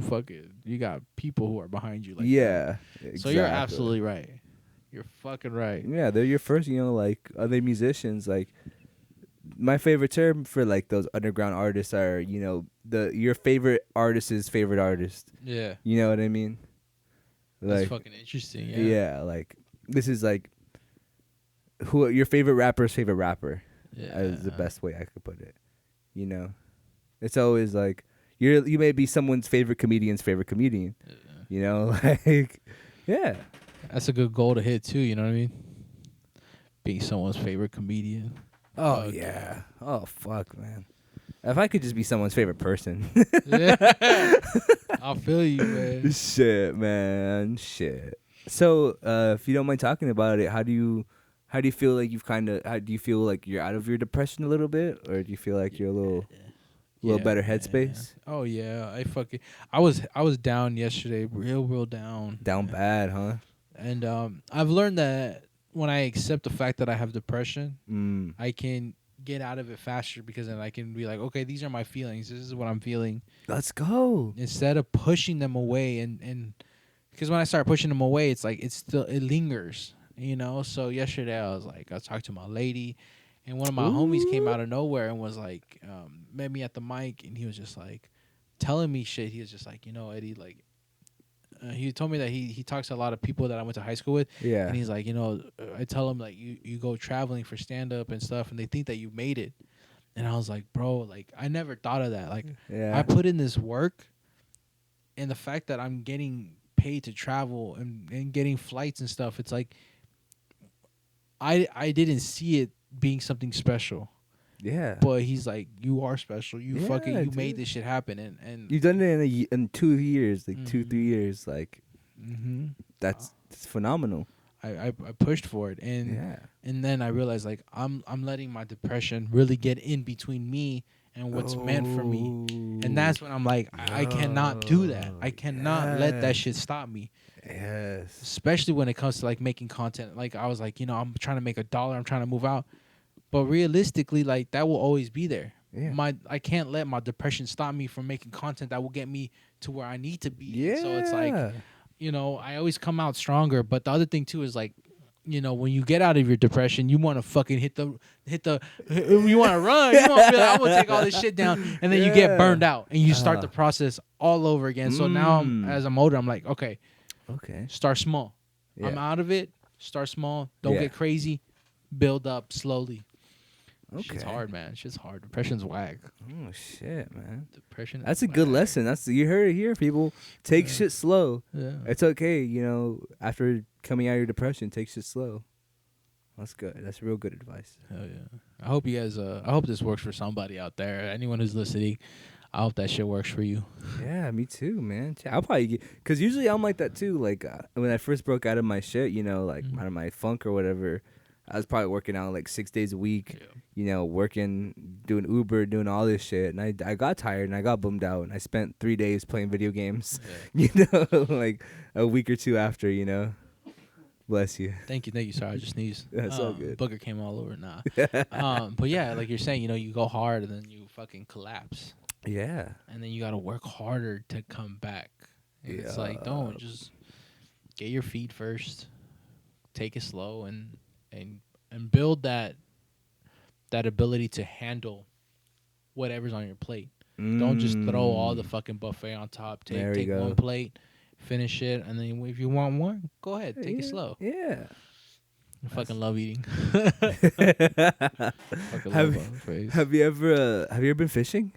got people who are behind you. Like yeah, exactly. So you're absolutely right. You're fucking right. Yeah, they're your first, you know, like other musicians. Like my favorite term for like those underground artists are, you know, your favorite artist's favorite artist. Yeah. You know what I mean? Like, that's fucking interesting. Yeah. Yeah, like this is like who your favorite rapper's favorite rapper. Yeah, is the best way I could put it. You know, it's always like you may be someone's favorite comedian's favorite comedian. Yeah. You know, like yeah. That's a good goal to hit too, you know what I mean? Being someone's favorite comedian. Oh yeah. Oh fuck, man. If I could just be someone's favorite person. I'll feel you, man. Shit, man. Shit. So, if you don't mind talking about it, how do you feel like do you feel like you're out of your depression a little bit, or do you feel like you're a little better headspace? Oh yeah, I was down yesterday, real down. Down bad, huh? And I've learned that when I accept the fact that I have depression, I can get out of it faster because then I can be like, okay, these are my feelings. This is what I'm feeling. Let's go. Instead of pushing them away, and because when I start pushing them away, it's like it lingers, you know. So yesterday I talked to my lady, and one of my homies came out of nowhere and was like, met me at the mic, and he was just like telling me shit. He was just like, you know, Eddie, like. He told me that he talks to a lot of people that I went to high school with. Yeah. And he's like, you know, I tell him, like, you go traveling for stand-up and stuff, and they think that you made it. And I was like, bro, like, I never thought of that. Like, I put in this work, and the fact that I'm getting paid to travel and getting flights and stuff, it's like I didn't see it being something special. Yeah. But he's like, you are special. You made this shit happen, and you've done it in 2 years, like 2-3 years, like that's phenomenal. I pushed for it, and then I realized like I'm letting my depression really get in between me and what's meant for me, and that's when I'm like, I cannot do that. I cannot let that shit stop me. Yes. Especially when it comes to like making content. Like I was like, you know, I'm trying to make $1. I'm trying to move out. But realistically, like that will always be there. Yeah. I can't let my depression stop me from making content that will get me to where I need to be. Yeah. So it's like, you know, I always come out stronger. But the other thing too is like, you know, when you get out of your depression, you want to fucking hit the you want to run. You want to be like, I'm gonna take all this shit down, and then you get burned out, and you start the process all over again. So now, as I'm older, I'm like, okay, start small. Yeah. I'm out of it. Start small. Don't get crazy. Build up slowly. Okay. Shit's hard, man. Shit's hard. Depression's whack. Oh shit, man. Depression. That's a good lesson. You heard it here, people. Take shit slow. Yeah. It's okay, you know. After coming out of your depression, take shit slow. That's good. That's real good advice. Hell yeah. I hope you guys. I hope this works for somebody out there. Anyone who's listening. I hope that shit works for you. Yeah, me too, man. I'll probably because usually I'm like that too. Like when I first broke out of my shit, like out of my funk or whatever, I was probably working out like 6 days a week. Yeah. Working, doing Uber, doing all this shit, and I got tired and I got bummed out, and I spent 3 days playing video games. Yeah. Like a week or two after. Bless you. Thank you. Sorry, I just sneezed. That's all good. Booger came all over. Nah. But yeah, like you're saying, you go hard and then you fucking collapse. Yeah. And then you got to work harder to come back. And it's like, don't just get your feet first. Take it slow and build that ability to handle whatever's on your plate. Don't just throw all the fucking buffet on top. Take one plate, finish it, and then if you want more, go ahead. Take it slow. Yeah. I fucking love eating. Have you ever been fishing?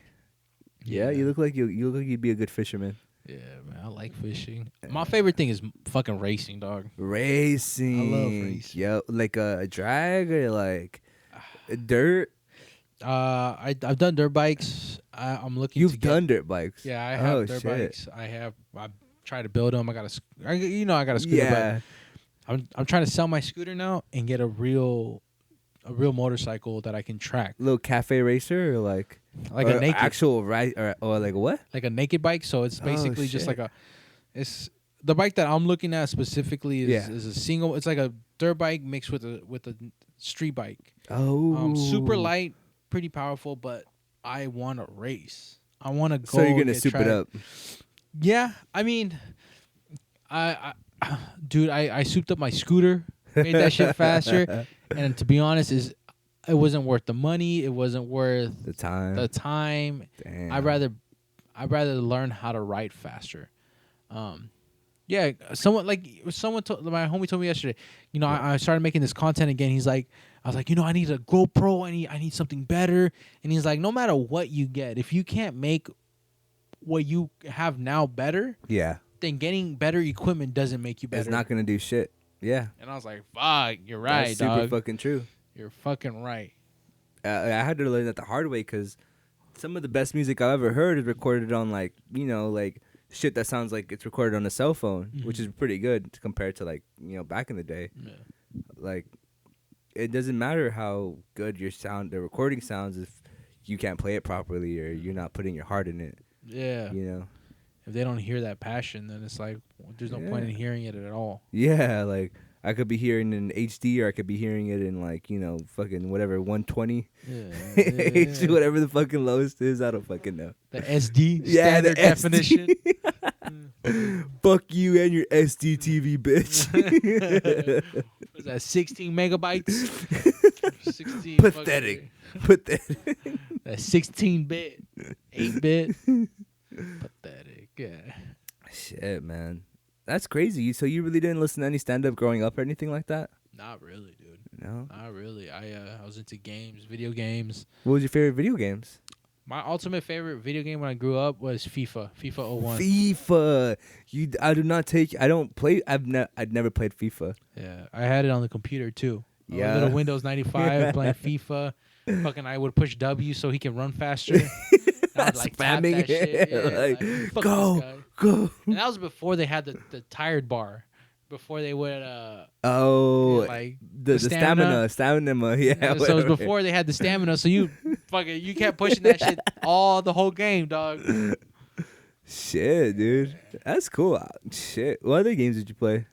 Yeah, you look like you'd be a good fisherman. Yeah, man, I like fishing. My favorite thing is fucking racing, dog. Racing. I love racing. Yeah, like a drag or like dirt. I've done dirt bikes. I'm looking. You've done dirt bikes. Yeah, I have dirt bikes. I tried to build them. I got a scooter. Yeah. But I'm trying to sell my scooter now and get a real motorcycle that I can track. Little cafe racer or like a naked actual ride or like what? Like a naked bike. So it's basically just like it's the bike that I'm looking at specifically is a single. It's like a dirt bike mixed with a street bike. Oh, super light, pretty powerful, but I want to race. I want to go. So you're gonna soup it up? Yeah, I mean, dude, I souped up my scooter, made that shit faster, and to be honest, it wasn't worth the money. It wasn't worth the time. Damn. I'd rather learn how to ride faster. Yeah, my homie told me yesterday. I started making this content again. I was like, I need a GoPro. I need something better. And he's like, no matter what you get, if you can't make what you have now better, then getting better equipment doesn't make you better. It's not gonna do shit. Yeah. And I was like, fuck, you're right, That's dog. super fucking true. You're fucking right. I had to learn that the hard way because some of the best music I've ever heard is recorded on like shit that sounds like it's recorded on a cell phone, which is pretty good compared to like back in the day. Yeah. Like it doesn't matter how good the recording sounds if you can't play it properly or you're not putting your heart in it. Yeah. If they don't hear that passion, then it's like there's no point in hearing it at all. Yeah, like I could be hearing it in HD or I could be hearing it in like, fucking whatever, 120. Yeah. Whatever the fucking lowest is, I don't fucking know. The SD standard definition. Fuck you and your SD TV, bitch. Was that 16 megabytes? 16 Pathetic. That 16-bit, 8-bit. Pathetic. Yeah. Shit, man. That's crazy. So you really didn't listen to any stand-up growing up or anything like that? Not really, dude. No? Not really. I was into games, video games. What was your favorite video games? My ultimate favorite video game when I grew up was FIFA 01. FIFA. I'd never played FIFA. Yeah, I had it on the computer too. Yeah. Little Windows 95 playing FIFA. Fucking I would push W so he can run faster. I would like spamming tap that shit. Yeah, like, go. And that was before they had the tired bar. Before they would the stamina. Yeah. So it was before they had the stamina. So you kept pushing that shit the whole game, dog. Shit, dude. That's cool. Shit. What other games did you play?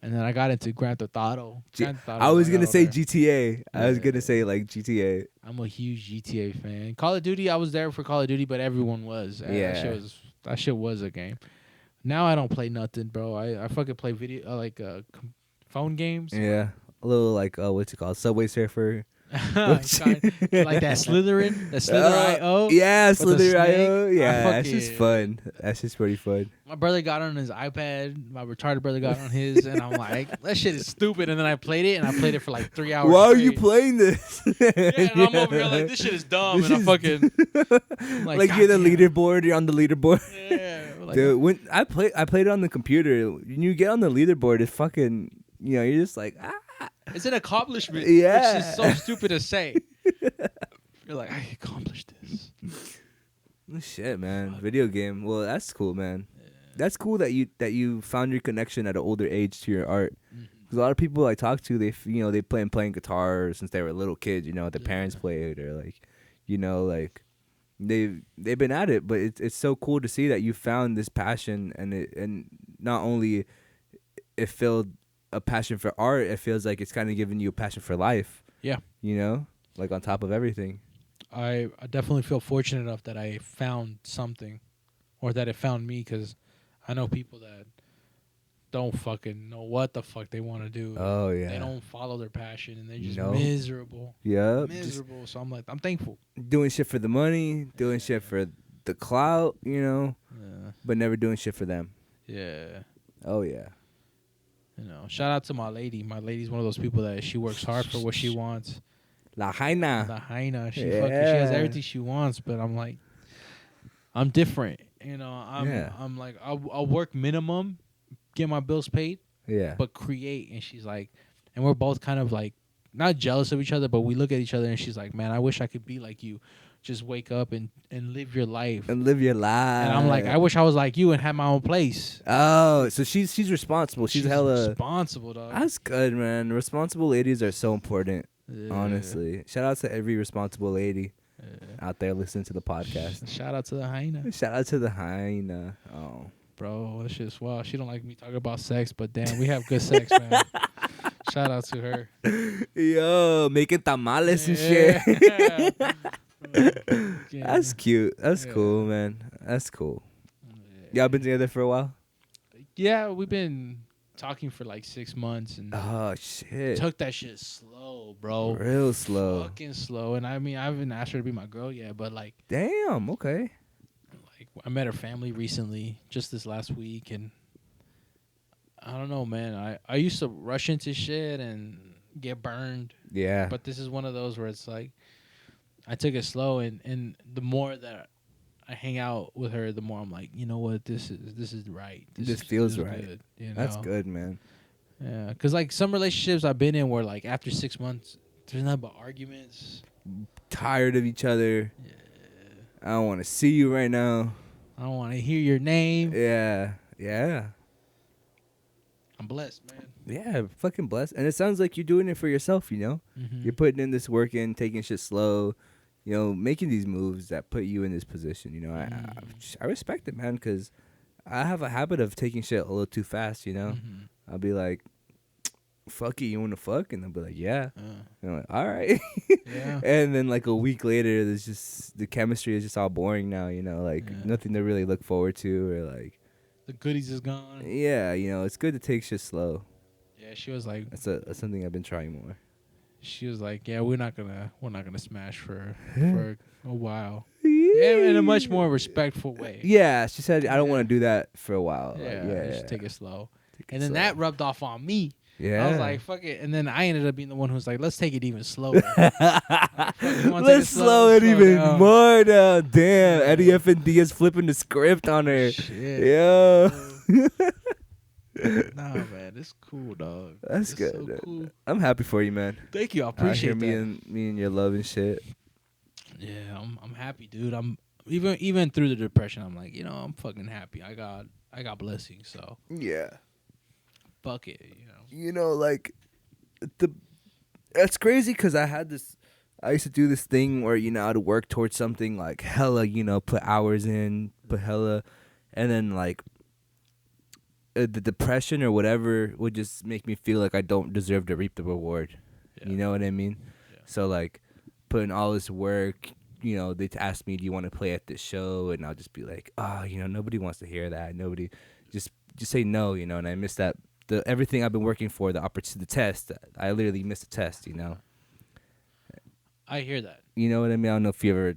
And then I got into Grand Theft Auto. I was going to say GTA. I was going to say like GTA. I'm a huge GTA fan. Call of Duty, I was there for Call of Duty, but everyone was. Yeah. That shit was a game. Now I don't play nothing, bro. I fucking play video phone games. Yeah. A little like what's it called? Subway Surfer. Like that Slytherin, IO. Yeah, Slytherin IO. Yeah, that's just fun. That's just pretty fun. My brother got on his iPad. My retarded brother got on his, and I'm like, that shit is stupid. And then I played it, and I played it for like 3 hours. Why are you playing this? Yeah, and I'm over here like, this shit is dumb, and I'm fucking like you're the leaderboard. You're on the leaderboard. Yeah, like, dude. When I played it on the computer. When you get on the leaderboard, it's fucking. You're just like It's an accomplishment. Yeah. Which is so stupid to say. You're like, I accomplished this. Shit, man. Video game. Well, that's cool, man. Yeah. That's cool that you found your connection at an older age to your art. Because a lot of people I talk to, they playing guitar since they were little kids. Their parents played, or like, they've been at it. But it's so cool to see that you found this passion, and not only it filled a passion for art, it feels like it's kind of giving you a passion for life. Yeah. Like on top of everything. I definitely feel fortunate enough that I found something, or that it found me, because I know people that don't fucking know what the fuck they want to do. Oh, yeah. They don't follow their passion, and they're just miserable. Yeah. Miserable. So I'm thankful. Doing shit for the money, doing shit for the clout, but never doing shit for them. Yeah. Oh, yeah. Shout out to my lady. My lady's one of those people that she works hard for what she wants. La Jaina. La Jaina. She has everything she wants, but I'm like, I'm different. I'm like, I'll work minimum, get my bills paid, but create. And she's like, and we're both kind of like, not jealous of each other, but we look at each other and she's like, man, I wish I could be like you. Just wake up and live your life. And live your life. And I'm like, I wish I was like you and had my own place. Oh, so she's responsible. She's hella responsible, dog. That's good, man. Responsible ladies are so important. Yeah. Honestly. Shout out to every responsible lady out there listening to the podcast. Shout out to the hyena. Shout out to the hyena. Oh. Bro, that shit's wild. She don't like me talking about sex, but damn, we have good sex, man. Shout out to her. Yo, making tamales and shit. That's cute. That's cool, man. That's cool. Y'all been together for a while? Yeah, we've been talking for like 6 months, and shit, took that shit slow, bro. Real slow. Fucking slow. And I mean, I haven't asked her to be my girl yet, but like, damn, okay. Like, I met her family recently, just this last week, and I don't know, man. I used to rush into shit and get burned. Yeah. But this is one of those where it's like, I took it slow, and the more that I hang out with her, the more I'm like, you know what, this is right. This feels right. Good, That's good, man. Yeah, because like some relationships I've been in where like after 6 months, there's nothing but arguments. Tired of each other. Yeah. I don't want to see you right now. I don't want to hear your name. Yeah. I'm blessed, man. Yeah, fucking blessed. And it sounds like you're doing it for yourself, Mm-hmm. You're putting in this work in, taking shit slow. Making these moves that put you in this position, I respect it, man, because I have a habit of taking shit a little too fast, Mm-hmm. I'll be like, fuck it, you want to fuck? And they'll be like, yeah. And I'm like, all right. Yeah. And then like a week later, there's just, the chemistry is just all boring now, nothing to really look forward to, or like. The goodies is gone. Yeah, it's good to take shit slow. Yeah, she was like. That's something I've been trying more. She was like, "Yeah, we're not gonna smash for a while." Yeah, in a much more respectful way. Yeah, she said, "I don't want to do that for a while." Yeah, just take it slow. And then that rubbed off on me. Yeah, I was like, "Fuck it," and then I ended up being the one who was like, "Let's take it even slower." Let's slow it even more down. Damn, EddieFNdiaz flipping the script on her. Shit. Yeah. Nah, man, it's cool, dog. That's good. So cool. I'm happy for you, man. Thank you. I appreciate that. Me and your love and shit. Yeah, I'm happy, dude. I'm even through the depression, I'm like, I'm fucking happy. I got blessings, so yeah. Fuck it, like that's crazy because I used to do this thing where I'd work towards something like hella, put hours in, put hella, and then like. The depression or whatever would just make me feel like I don't deserve to reap the reward. Yeah. You know what I mean? Yeah. So like putting all this work, they'd ask me, do you want to play at this show? And I'll just be like, nobody wants to hear that. Nobody just say no, and I miss that. Everything I've been working for, the opportunity, the test, I literally missed a test, I hear that. You know what I mean? I don't know if you ever,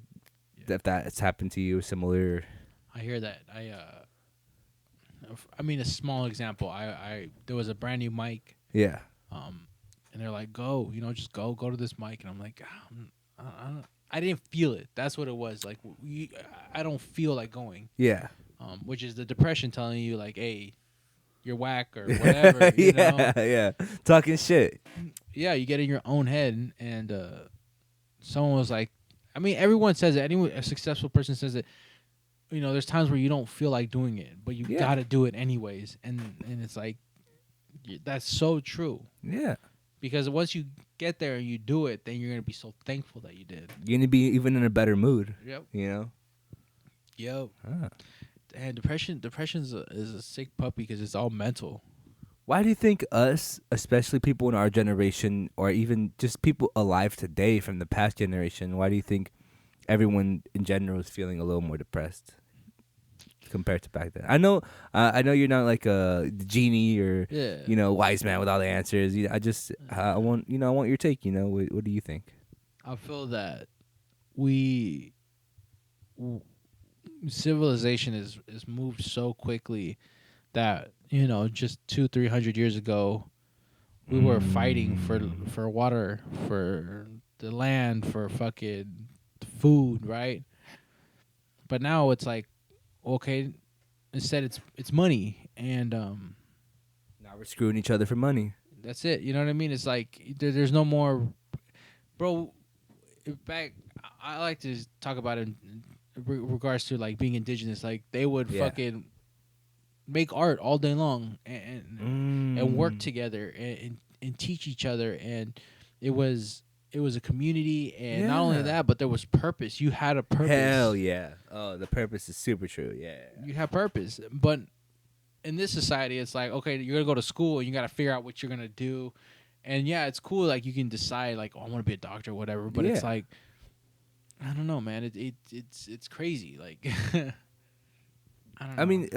if that's happened to you, similar. I hear that. I mean, a small example. There was a brand new mic. Yeah. And they're like, go, just go to this mic. And I'm like, I didn't feel it. That's what it was. Like, I don't feel like going. Yeah. Which is the depression telling you, like, hey, you're whack or whatever. Yeah. Talking shit. Yeah, you get in your own head. And someone was like, I mean, everyone says it. A successful person says it. there's times where you don't feel like doing it, but you gotta do it anyways, and it's like that's so true. Yeah. Because once you get there and you do it, then you're gonna be so thankful that you did. You're gonna be even in a better mood. Yep. You know. Yep. And depression is a sick puppy because it's all mental. Why do you think us, especially people in our generation, or even just people alive today from the past generation, why do you think everyone in general is feeling a little more depressed compared to back then? I know you're not like a genie or wise man with all the answers. I want your take. What do you think? I feel that civilization is moved so quickly that just 200-300 years ago we were fighting for water, for the land, for fucking food, right? But now it's like, okay, instead it's money, and now we're screwing each other for money. That's it. You know what I mean? It's like there's no more, bro. Back, I like to talk about it in regards to like being indigenous. Like they would fucking make art all day long and work together and teach each other, and it was a community, and not only that, but there was purpose. You had a purpose. Hell yeah! Oh, the purpose is super true. Yeah, you have purpose. But in this society, it's like, okay, you're gonna go to school and you gotta figure out what you're gonna do, and it's cool. Like you can decide, like, oh, I want to be a doctor or whatever. But it's like, I don't know, man. It's crazy. Like, I don't know. I mean,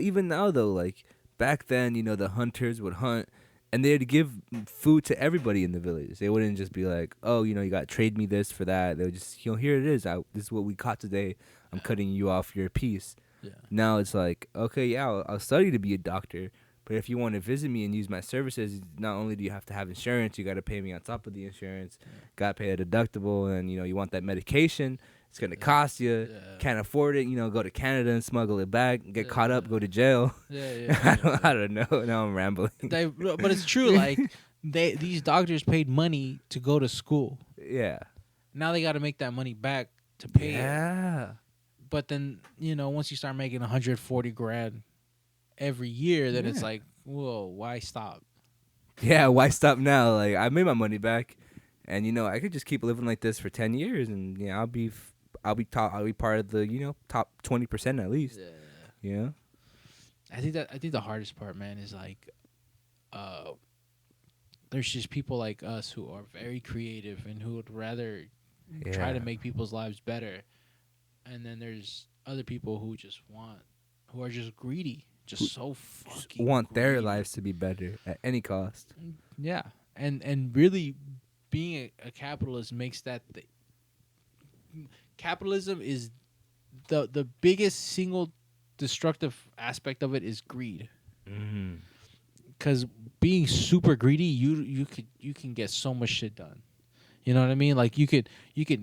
even now though, like back then, the hunters would hunt, and they'd give food to everybody in the village. They wouldn't just be like, oh, you got to trade me this for that. They would just, here it is. This is what we caught today. I'm cutting you off your piece. Yeah. Now it's like, okay, I'll study to be a doctor, but if you want to visit me and use my services, not only do you have to have insurance, you got to pay me on top of the insurance, got to pay a deductible, and you want that medication. It's gonna cost you. Can't afford it. Go to Canada and smuggle it back. Get caught up. Go to jail. I don't know. Now I'm rambling. But it's true. Like these doctors paid money to go to school. Yeah. Now they got to make that money back to pay. Yeah. But then once you start making $140,000 every year, then it's like, whoa, why stop? Yeah, why stop now? Like I made my money back, and I could just keep living like this for 10 years, and I'll be part of the top 20% at least. Yeah. I think the hardest part, man, is like, there's just people like us who are very creative and who would rather try to make people's lives better, and then there's other people who are just greedy, just so fucking want greedy. Their lives to be better at any cost. Yeah, and really, being a capitalist makes that capitalism is the biggest single destructive aspect of it is greed. Because being super greedy, you can get so much shit done. You know what I mean? Like you can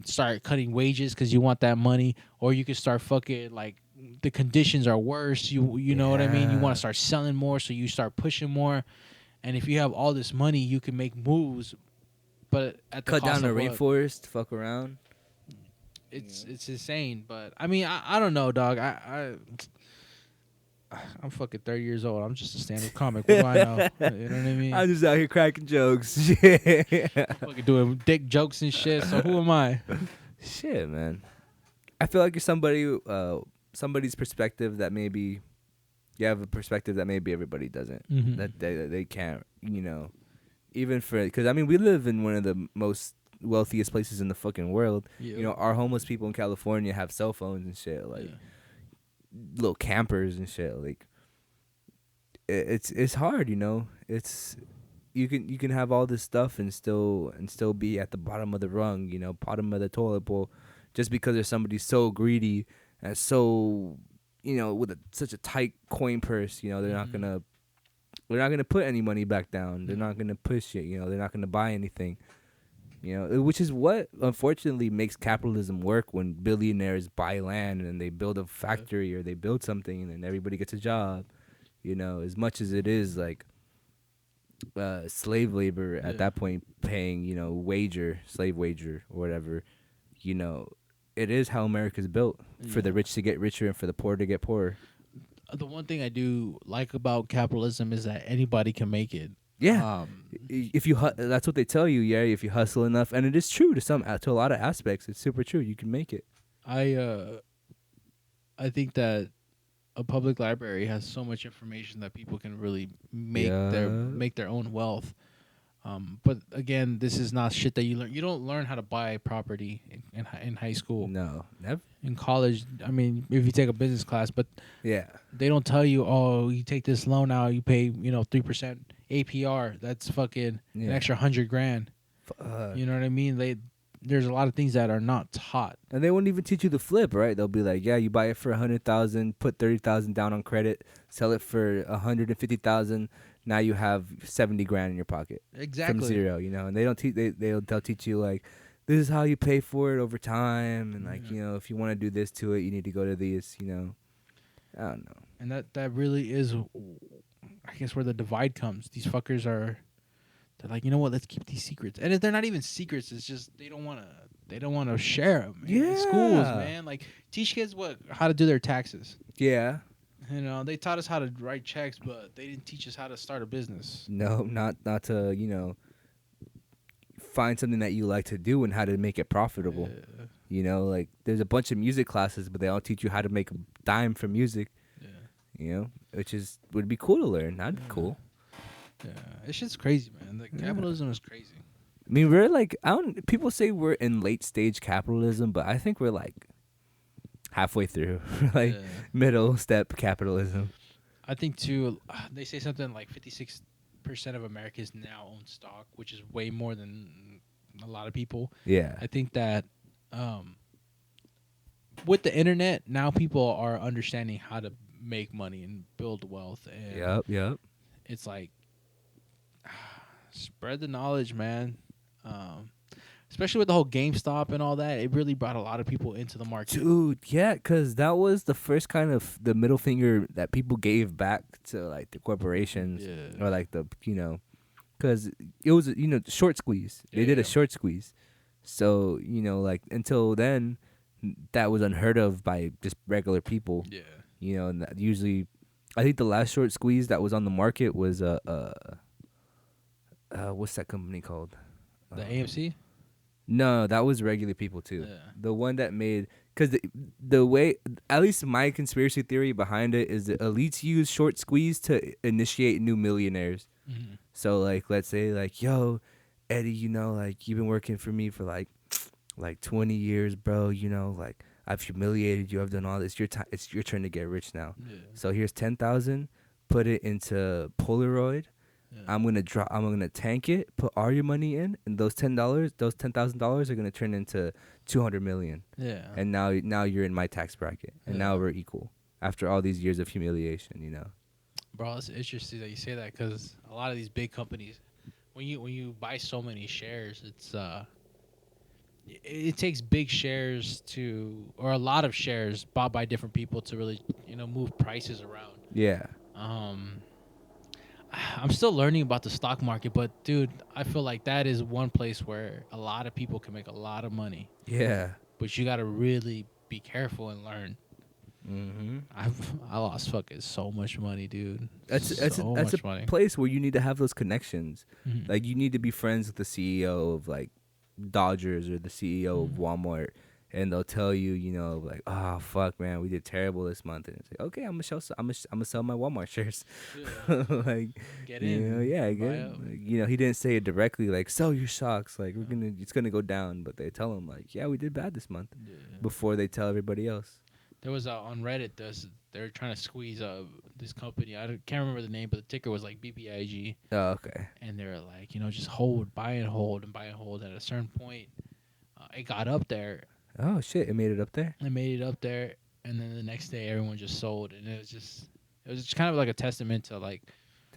start cutting wages because you want that money, or you can start fucking like the conditions are worse. You know what I mean? You want to start selling more, so you start pushing more. And if you have all this money, you can make moves, but at the cut cost down of the rainforest, fuck around. It's insane, but I mean, I don't know, dog. I'm fucking 30 years old. I'm just a stand-up comic. What do I know? You know what I mean? I'm just out here cracking jokes. Fucking doing dick jokes and shit. So who am I? Shit, man. I feel like you're somebody's perspective that maybe you have a perspective that maybe everybody doesn't. Mm-hmm. That they can't, even for, because I mean we live in one of the most wealthiest places in the fucking world. Yeah. Our homeless people in California have cell phones and shit, like little campers and shit. Like it's hard, It's you can have all this stuff and still be at the bottom of the rung, bottom of the toilet bowl, just because there's somebody so greedy and so with such a tight coin purse. They're not gonna put any money back down. They're not gonna push it. They're not gonna buy anything. Which is what unfortunately makes capitalism work, when billionaires buy land and they build a factory or they build something and then everybody gets a job. As much as it is like slave labor at that point, paying slave wager or whatever. it is how America's built, for the rich to get richer and for the poor to get poorer. The one thing I do like about capitalism is that anybody can make it. Yeah, if you that's what they tell you. Yeah, if you hustle enough, and it is true to a lot of aspects. It's super true. You can make it. I think that a public library has so much information that people can really make their own wealth. But again, this is not shit that you learn. You don't learn how to buy property in high school. No, never. In college, I mean, if you take a business class, but they don't tell you, oh, you take this loan out, you pay 3% APR. That's fucking an extra $100,000. You know what I mean? There's a lot of things that are not taught, and they won't even teach you the flip, right? They'll be like, yeah, you buy it for $100,000, put $30,000 down on credit, sell it for $150,000. Now you have $70,000 in your pocket, exactly, from zero. And they don't teach. They'll teach you like, this is how you pay for it over time, and like if you want to do this to it, you need to go to these. I don't know. And that really is, I guess, where the divide comes. These fuckers are. They're like, you know what? Let's keep these secrets, and if they're not even secrets, it's just they don't want to share them. In schools, man. Like, teach kids how to do their taxes. Yeah. They taught us how to write checks, but they didn't teach us how to start a business. No, not to find something that you like to do and how to make it profitable. Yeah. Like there's a bunch of music classes, but they all teach you how to make a dime from music. Yeah. Which would be cool to learn. That'd be cool. Yeah, it's just crazy, man. Like capitalism is crazy. I mean, we're like, people say we're in late stage capitalism, but I think we're like halfway through, like middle step capitalism. I think too. They say something like 56% of Americans now own stock, which is way more than a lot of people. Yeah, I think that with the internet now, people are understanding how to make money and build wealth. And yep. It's like spread the knowledge, man. Especially with the whole GameStop and all that, it really brought a lot of people into the market. Dude, yeah, because that was the first kind of the middle finger that people gave back to like the corporations or like the because it was short squeeze. They did a short squeeze, so like until then, that was unheard of by just regular people. Yeah, and that usually, I think the last short squeeze that was on the market was what's that company called? The AMC. No, that was regular people too. Yeah. The one that made, because the way, at least my conspiracy theory behind it is that elites use short squeeze to initiate new millionaires. Mm-hmm. So like, let's say like, yo, Eddie, like you've been working for me for like 20 years, bro. Like I've humiliated you. I've done all this. It's your turn to get rich now. Yeah. So here's 10,000. Put it into Polaroid. Yeah. I'm gonna tank it, put all your money in, and those $10,000 are gonna turn into $200 million. Yeah. And now you're in my tax bracket, and now we're equal after all these years of humiliation. Bro, it's interesting that you say that because a lot of these big companies, when you buy so many shares, it takes big shares or a lot of shares bought by different people to really move prices around. Yeah. I'm still learning about the stock market, but dude, I feel like that is one place where a lot of people can make a lot of money. Yeah. But you got to really be careful and learn. Mm-hmm. I lost fucking so much money, dude. That's a place where you need to have those connections. Mm-hmm. Like you need to be friends with the CEO of like Dodgers or the CEO of Walmart. And they'll tell you, like, oh fuck, man, we did terrible this month, and it's like, okay, I'm gonna sell my Walmart shares, like, get in, he didn't say it directly, like, sell your stocks, like it's gonna go down, but they tell him like, yeah, we did bad this month, before they tell everybody else. There was on Reddit, they're trying to squeeze this company. I can't remember the name, but the ticker was like BBIG. Oh, okay. And they're like, just buy and hold. And at a certain point, it got up there. Oh shit! It made it up there. And then the next day, everyone just sold, and it was just kind of like a testament to like,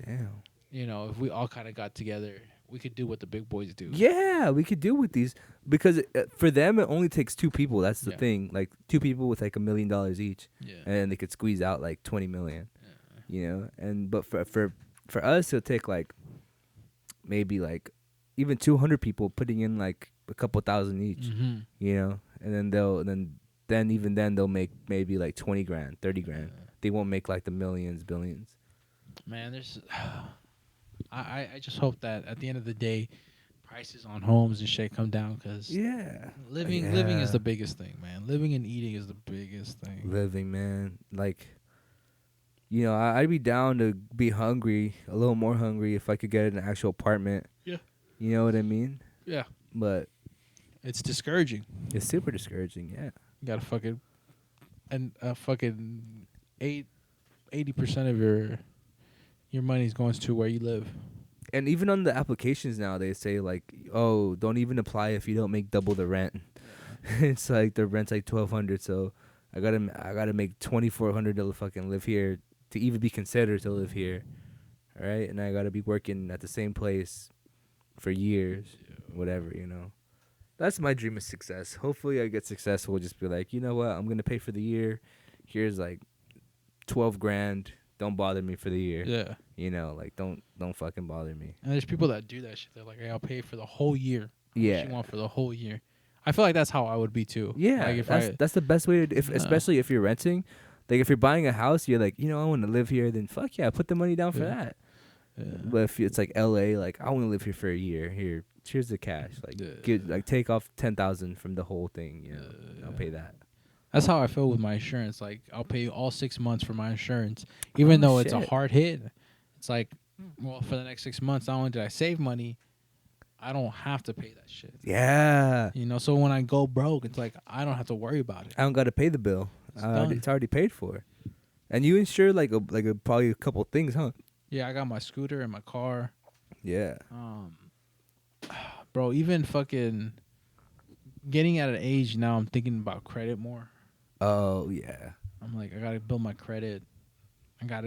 damn, if we all kind of got together, we could do what the big boys do. Yeah, we could do with these because for them it only takes two people. That's the thing, like two people with like $1 million each, and they could squeeze out like 20 million. And but for us, it'll take like maybe like even 200 people putting in like a couple thousand each, and then even then they'll make maybe like 20 grand, 30 grand. They won't make like the millions, billions. Man, there's I just hope that at the end of the day, prices on homes and shit come down, because living is the biggest thing, man. Living and eating is the biggest thing. Living, man. Like, you know, I'd be down to be hungry, a little more hungry, if I could get an actual apartment. Yeah. You know what I mean? Yeah. But it's discouraging. It's super discouraging, yeah. You gotta fucking 80% of your money's going to where you live. And even on the applications now, they say like, oh, don't even apply if you don't make double the rent. It's like the rent's like $1,200, so I gotta make $2,400 to fucking live here, to even be considered to live here. All right, and I gotta be working at the same place for years, whatever, you know. That's my dream of success. Hopefully I get successful. Just be like, you know what, I'm gonna pay for the year. Here's like 12 grand. Don't bother me for the year. Yeah. You know, like don't fucking bother me. And there's people that do that shit. They're like, hey, I'll pay for the whole year. Yeah. What you want for the whole year. I feel like that's how I would be too. Yeah. Like that's the best way to, especially if you're renting. Like if you're buying a house, you're like, you know, I want to live here, then fuck yeah, put the money down for that. Yeah. But if it's like LA, like I want to live here for a year. Here's the cash. Like take off 10,000 from the whole thing, you know. I'll pay that. That's how I feel with my insurance. Like I'll pay all 6 months for my insurance, even though it's a hard hit. It's like, well, for the next 6 months, not only did I save money, I don't have to pay that shit. Yeah. You know, so when I go broke, it's like I don't have to worry about it. I don't got to pay the bill. It's already paid for. And you insure probably a couple things, huh? Yeah, I got my scooter and my car. Yeah. Bro, even fucking getting at an age now, I'm thinking about credit more. Oh yeah. I'm like, I gotta build my credit. I got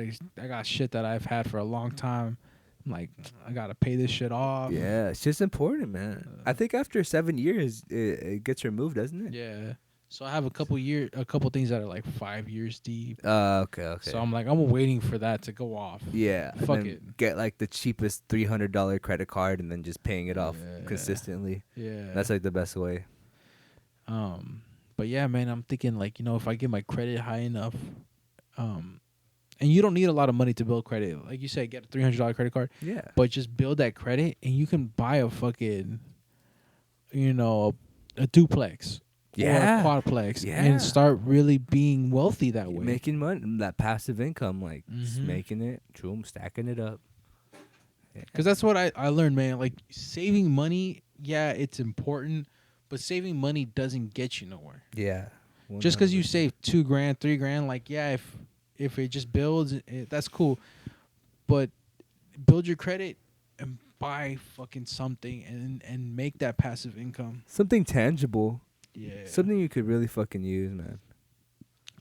shit that I've had for a long time. I'm like, I gotta pay this shit off. Yeah, it's just important, man. I think after 7 years, it gets removed, doesn't it? Yeah. So I have a couple things that are like 5 years deep. Okay. So I'm like, I'm waiting for that to go off. Yeah. Fuck it. Get like the cheapest $300 credit card and then just paying it off consistently. Yeah. That's like the best way. But yeah, man, I'm thinking like, you know, if I get my credit high enough, and you don't need a lot of money to build credit. Like you said, get a $300 credit card. Yeah. But just build that credit and you can buy a fucking, you know, a duplex. Yeah. Or a quadplex. Yeah. And start really being wealthy that way. Making money, that passive income, like just making it, stacking it up. Because that's what I learned, man. Like saving money, yeah, it's important. But saving money doesn't get you nowhere. Yeah. 100%. Just because you save $2 grand, $3 grand, like, yeah, if it just builds, that's cool. But build your credit and buy fucking something and make that passive income. Something tangible. Yeah. Something you could really fucking use, man.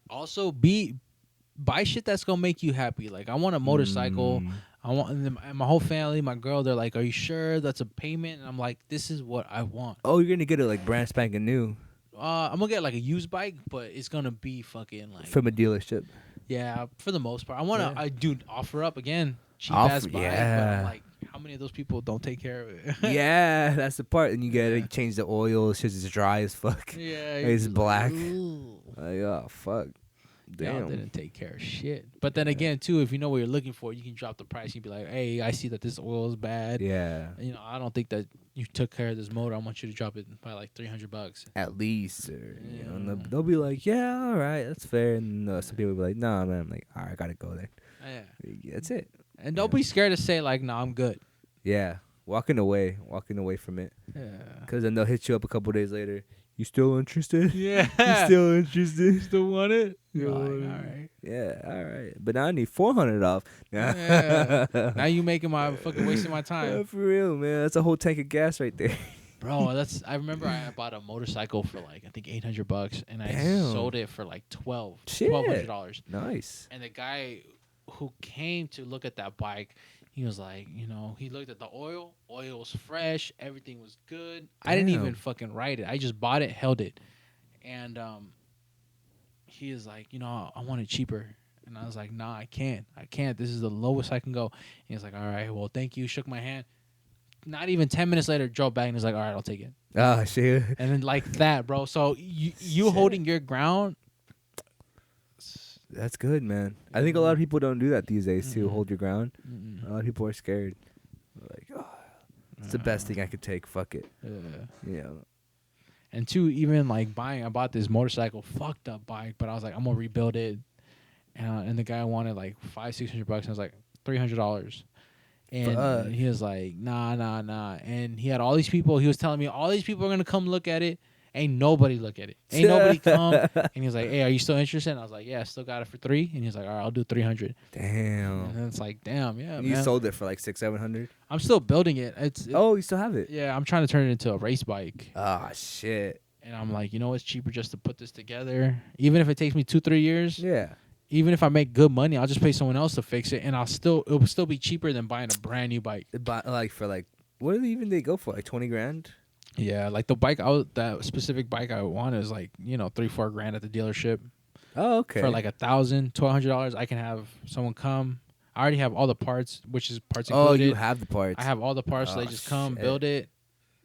Also, buy shit that's going to make you happy. Like, I want a motorcycle. I want, and my whole family, my girl, they're like, are you sure that's a payment? And I'm like, this is what I want. Oh, you're going to get it like brand spanking new. I'm going to get like a used bike, but it's going to be fucking like. From a dealership. Yeah, for the most part. I want to, I do offer up again. Cheap ass bike. Yeah. But I'm like, how many of those people don't take care of it? Yeah, that's the part. And you gotta change the oil. It's just dry as fuck. Yeah. It's black. Like, oh, fuck. Damn. Y'all didn't take care of shit. But then again, too, if you know what you're looking for, you can drop the price. You can be like, hey, I see that this oil is bad. Yeah. You know, I don't think that you took care of this motor. I want you to drop it by like $300. At least. Or, you know, and they'll be like, yeah, all right, that's fair. And some people will be like, nah, man. I'm like, all right, I gotta go there. Yeah. That's it. And don't be scared to say, like, nah, I'm good. Yeah. Walking away from it. Yeah. Because then they'll hit you up a couple days later. You still interested? Yeah. You still interested? You still want it? Like, all right. Yeah, all right. But now I need $400 off. Yeah. Now you making my fucking wasting my time. Yeah, for real, man. That's a whole tank of gas right there. Bro, I remember I bought a motorcycle for like I think $800 and I sold it for like $1,200. Nice. And the guy who came to look at that bike, he was like, you know, he looked at the oil. Oil was fresh. Everything was good. Damn. I didn't even fucking write it. I just bought it, held it. And he is like, you know, I want it cheaper. And I was like, nah, I can't. This is the lowest I can go. And he's like, all right, well, thank you. Shook my hand. not even 10 minutes later, drove back and was like, all right, I'll take it. Oh, shit. And then like that, bro. So you holding your ground. That's good, man. I think a lot of people don't do that these days, too. Hold your ground. A lot of people are scared. Like, oh, it's the best thing I could take. Fuck it. Yeah. And two, even like I bought this motorcycle, fucked up bike, but I was like, I'm gonna rebuild it. And the guy wanted like $500-600 bucks. And I was like, $300. And he was like, nah. And he had all these people. He was telling me all these people are gonna come look at it. Ain't nobody look at it. Ain't nobody come. And he was like, hey, are you still interested? And I was like, yeah, I still got it for $300. And he was like, all right, I'll do $300. Damn. And it's like, damn, yeah. And you sold it for like $600-700. I'm still building it. Oh, you still have it? Yeah, I'm trying to turn it into a race bike. Ah, shit. And I'm like, you know, it's cheaper just to put this together. Even if it takes me 2-3 years. Yeah. Even if I make good money, I'll just pay someone else to fix it, and it will still be cheaper than buying a brand new bike. Like for like, what do even they go for? Like $20,000? Yeah, like the bike that specific bike I wanted is like, you know, $3-4 grand at the dealership. Oh, okay. For like $1,000-$1,200, I can have someone come. I already have all the parts, which is parts included. Oh, you have the parts. I have all the parts, so they just come, build it,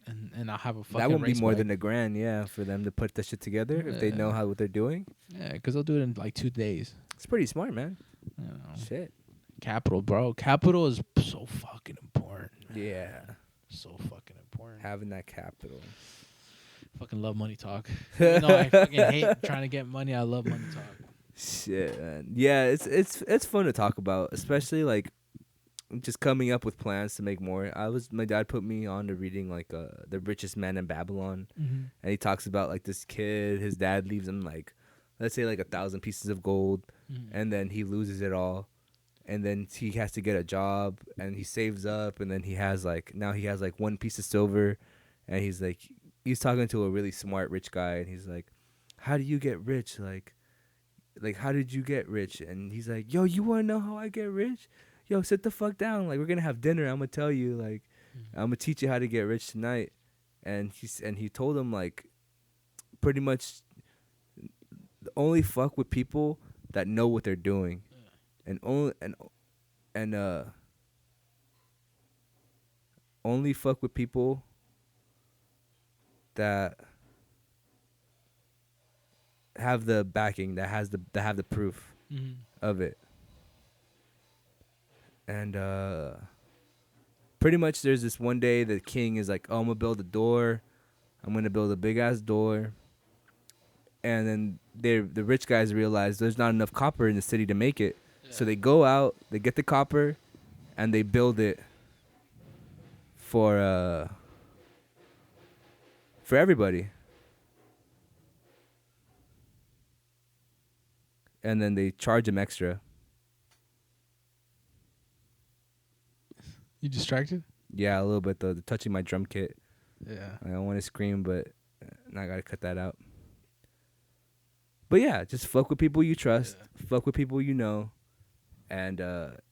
and I'll have a fucking That won't be more bike. than $1,000, yeah, for them to put the shit together if they know what they're doing. Yeah, because they'll do it in like 2 days. It's pretty smart, man. You know. Shit. Capital, bro. Capital is so fucking important. Yeah. So fucking important. Having that capital. Fucking love money talk. You know, I fucking hate trying to get money. I love money talk. Shit, man. Yeah, it's fun to talk about, especially like just coming up with plans to make more. My dad put me on to reading like The Richest Man in Babylon, and he talks about like this kid. His dad leaves him like, let's say like 1,000 pieces of gold, and then he loses it all, and then he has to get a job, and he saves up, and then he has like 1 piece of silver, and he's talking to a really smart rich guy, and he's like, how do you get rich? Like how did you get rich? And he's like, yo, you want to know how I get rich? Yo, sit the fuck down. Like, we're gonna have dinner. I'm gonna tell you. Like, I'm gonna teach you how to get rich tonight. And he told him like, pretty much, only fuck with people that know what they're doing, and only fuck with people that have the backing, that have the proof of it. And pretty much there's this one day the king is like, oh, I'm gonna build a door. I'm gonna build a big ass door. And then the rich guys realize there's not enough copper in the city to make it. Yeah. So they go out, they get the copper, and they build it for everybody. And then they charge them extra. You distracted? Yeah, a little bit though. They're touching my drum kit. Yeah. I don't want to scream, but I gotta cut that out. But yeah, just fuck with people you trust, fuck with people you know, and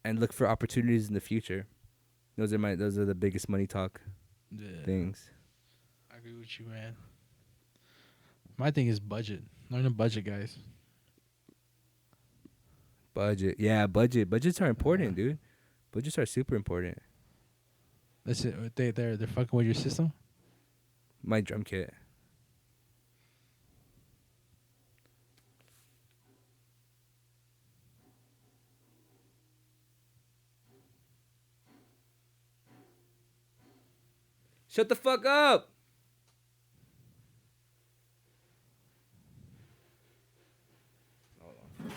look for opportunities in the future. Those are the biggest money talk things. I agree with you, man. My thing is budget. Learn a budget, guys. Budget. Yeah, budget. Budgets are important, dude. Budgets are super important. That's it. They're fucking with your system? My drum kit. Shut the fuck up!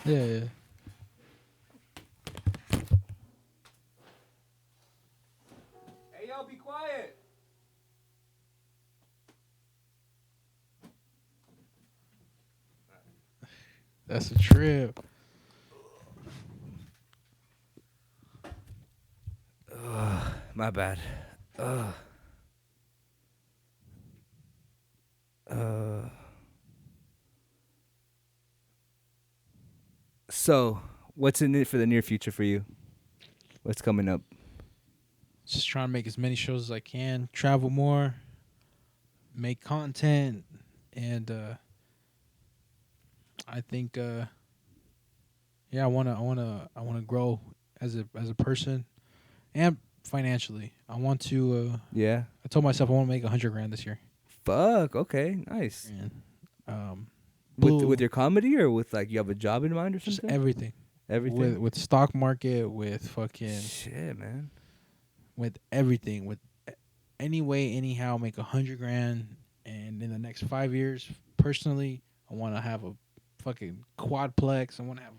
Yeah. Hey, yo, be quiet! That's a trip. My bad. So, what's in it for the near future for you? What's coming up? Just trying to make as many shows as I can, travel more, make content, and I think I wanna grow as a person, and financially. I want to. Yeah. I told myself I want to make $100,000 this year. Fuck. Okay. Nice. And, with your comedy or with like you have a job in mind or something? Just everything. Everything. With stock market, with fucking shit, man. With everything, with any way, anyhow, make $100,000, and in the next 5 years, personally, I want to have a fucking quadplex. I want to have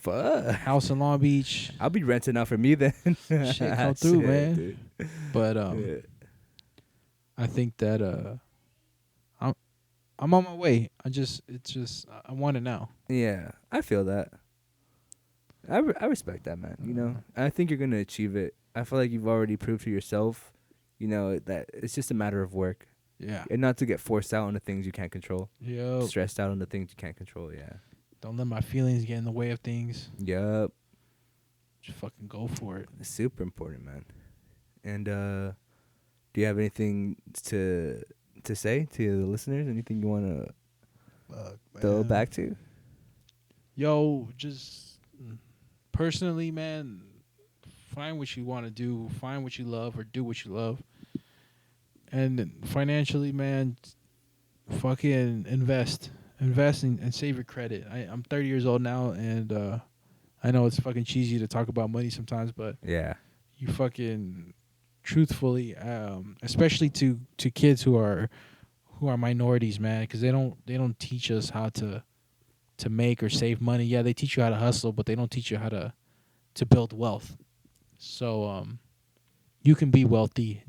a house in Long Beach. I'll be renting out for me then. Shit, come through, man. Dude. But I think that I'm on my way. I want it now. Yeah, I feel that. I respect that, man. You know, I think you're gonna achieve it. I feel like you've already proved to yourself, you know, that it's just a matter of work. Yeah. And not to get forced out on the things you can't control. Yep. Stressed out on the things you can't control. Yeah. Don't let my feelings get in the way of things. Yep. Just fucking go for it. It's super important, man. And do you have anything to say to the listeners? Anything you want to throw back to? Yo, just personally, man, find what you want to do, find what you love, or do what you love. And financially, man, fucking invest and save your credit. I'm 30 years old now, and I know it's fucking cheesy to talk about money sometimes, but yeah, you fucking truthfully, especially to kids who are minorities, man, because they don't teach us how to make or save money. Yeah, they teach you how to hustle, but they don't teach you how to build wealth. So you can be wealthy.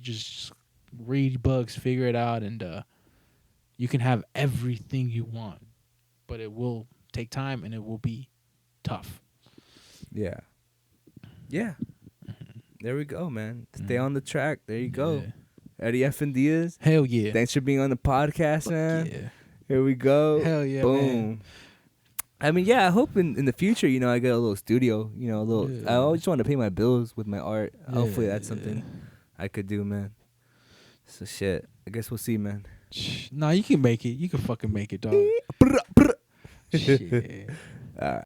Just read books, figure it out, and you can have everything you want, but it will take time and it will be tough. Yeah. Yeah. There we go, man. Stay on the track. There you go. EddieFNdiaz. Hell yeah. Thanks for being on the podcast, man. Yeah. Here we go. Hell yeah. Boom. Man. I mean, yeah, I hope in the future, you know, I get a little studio, you know, a little. Yeah. I always want to pay my bills with my art. Yeah. Hopefully that's something I could do, man. So shit. I guess we'll see, man. Nah, you can make it. You can fucking make it, dog. Shit. All right.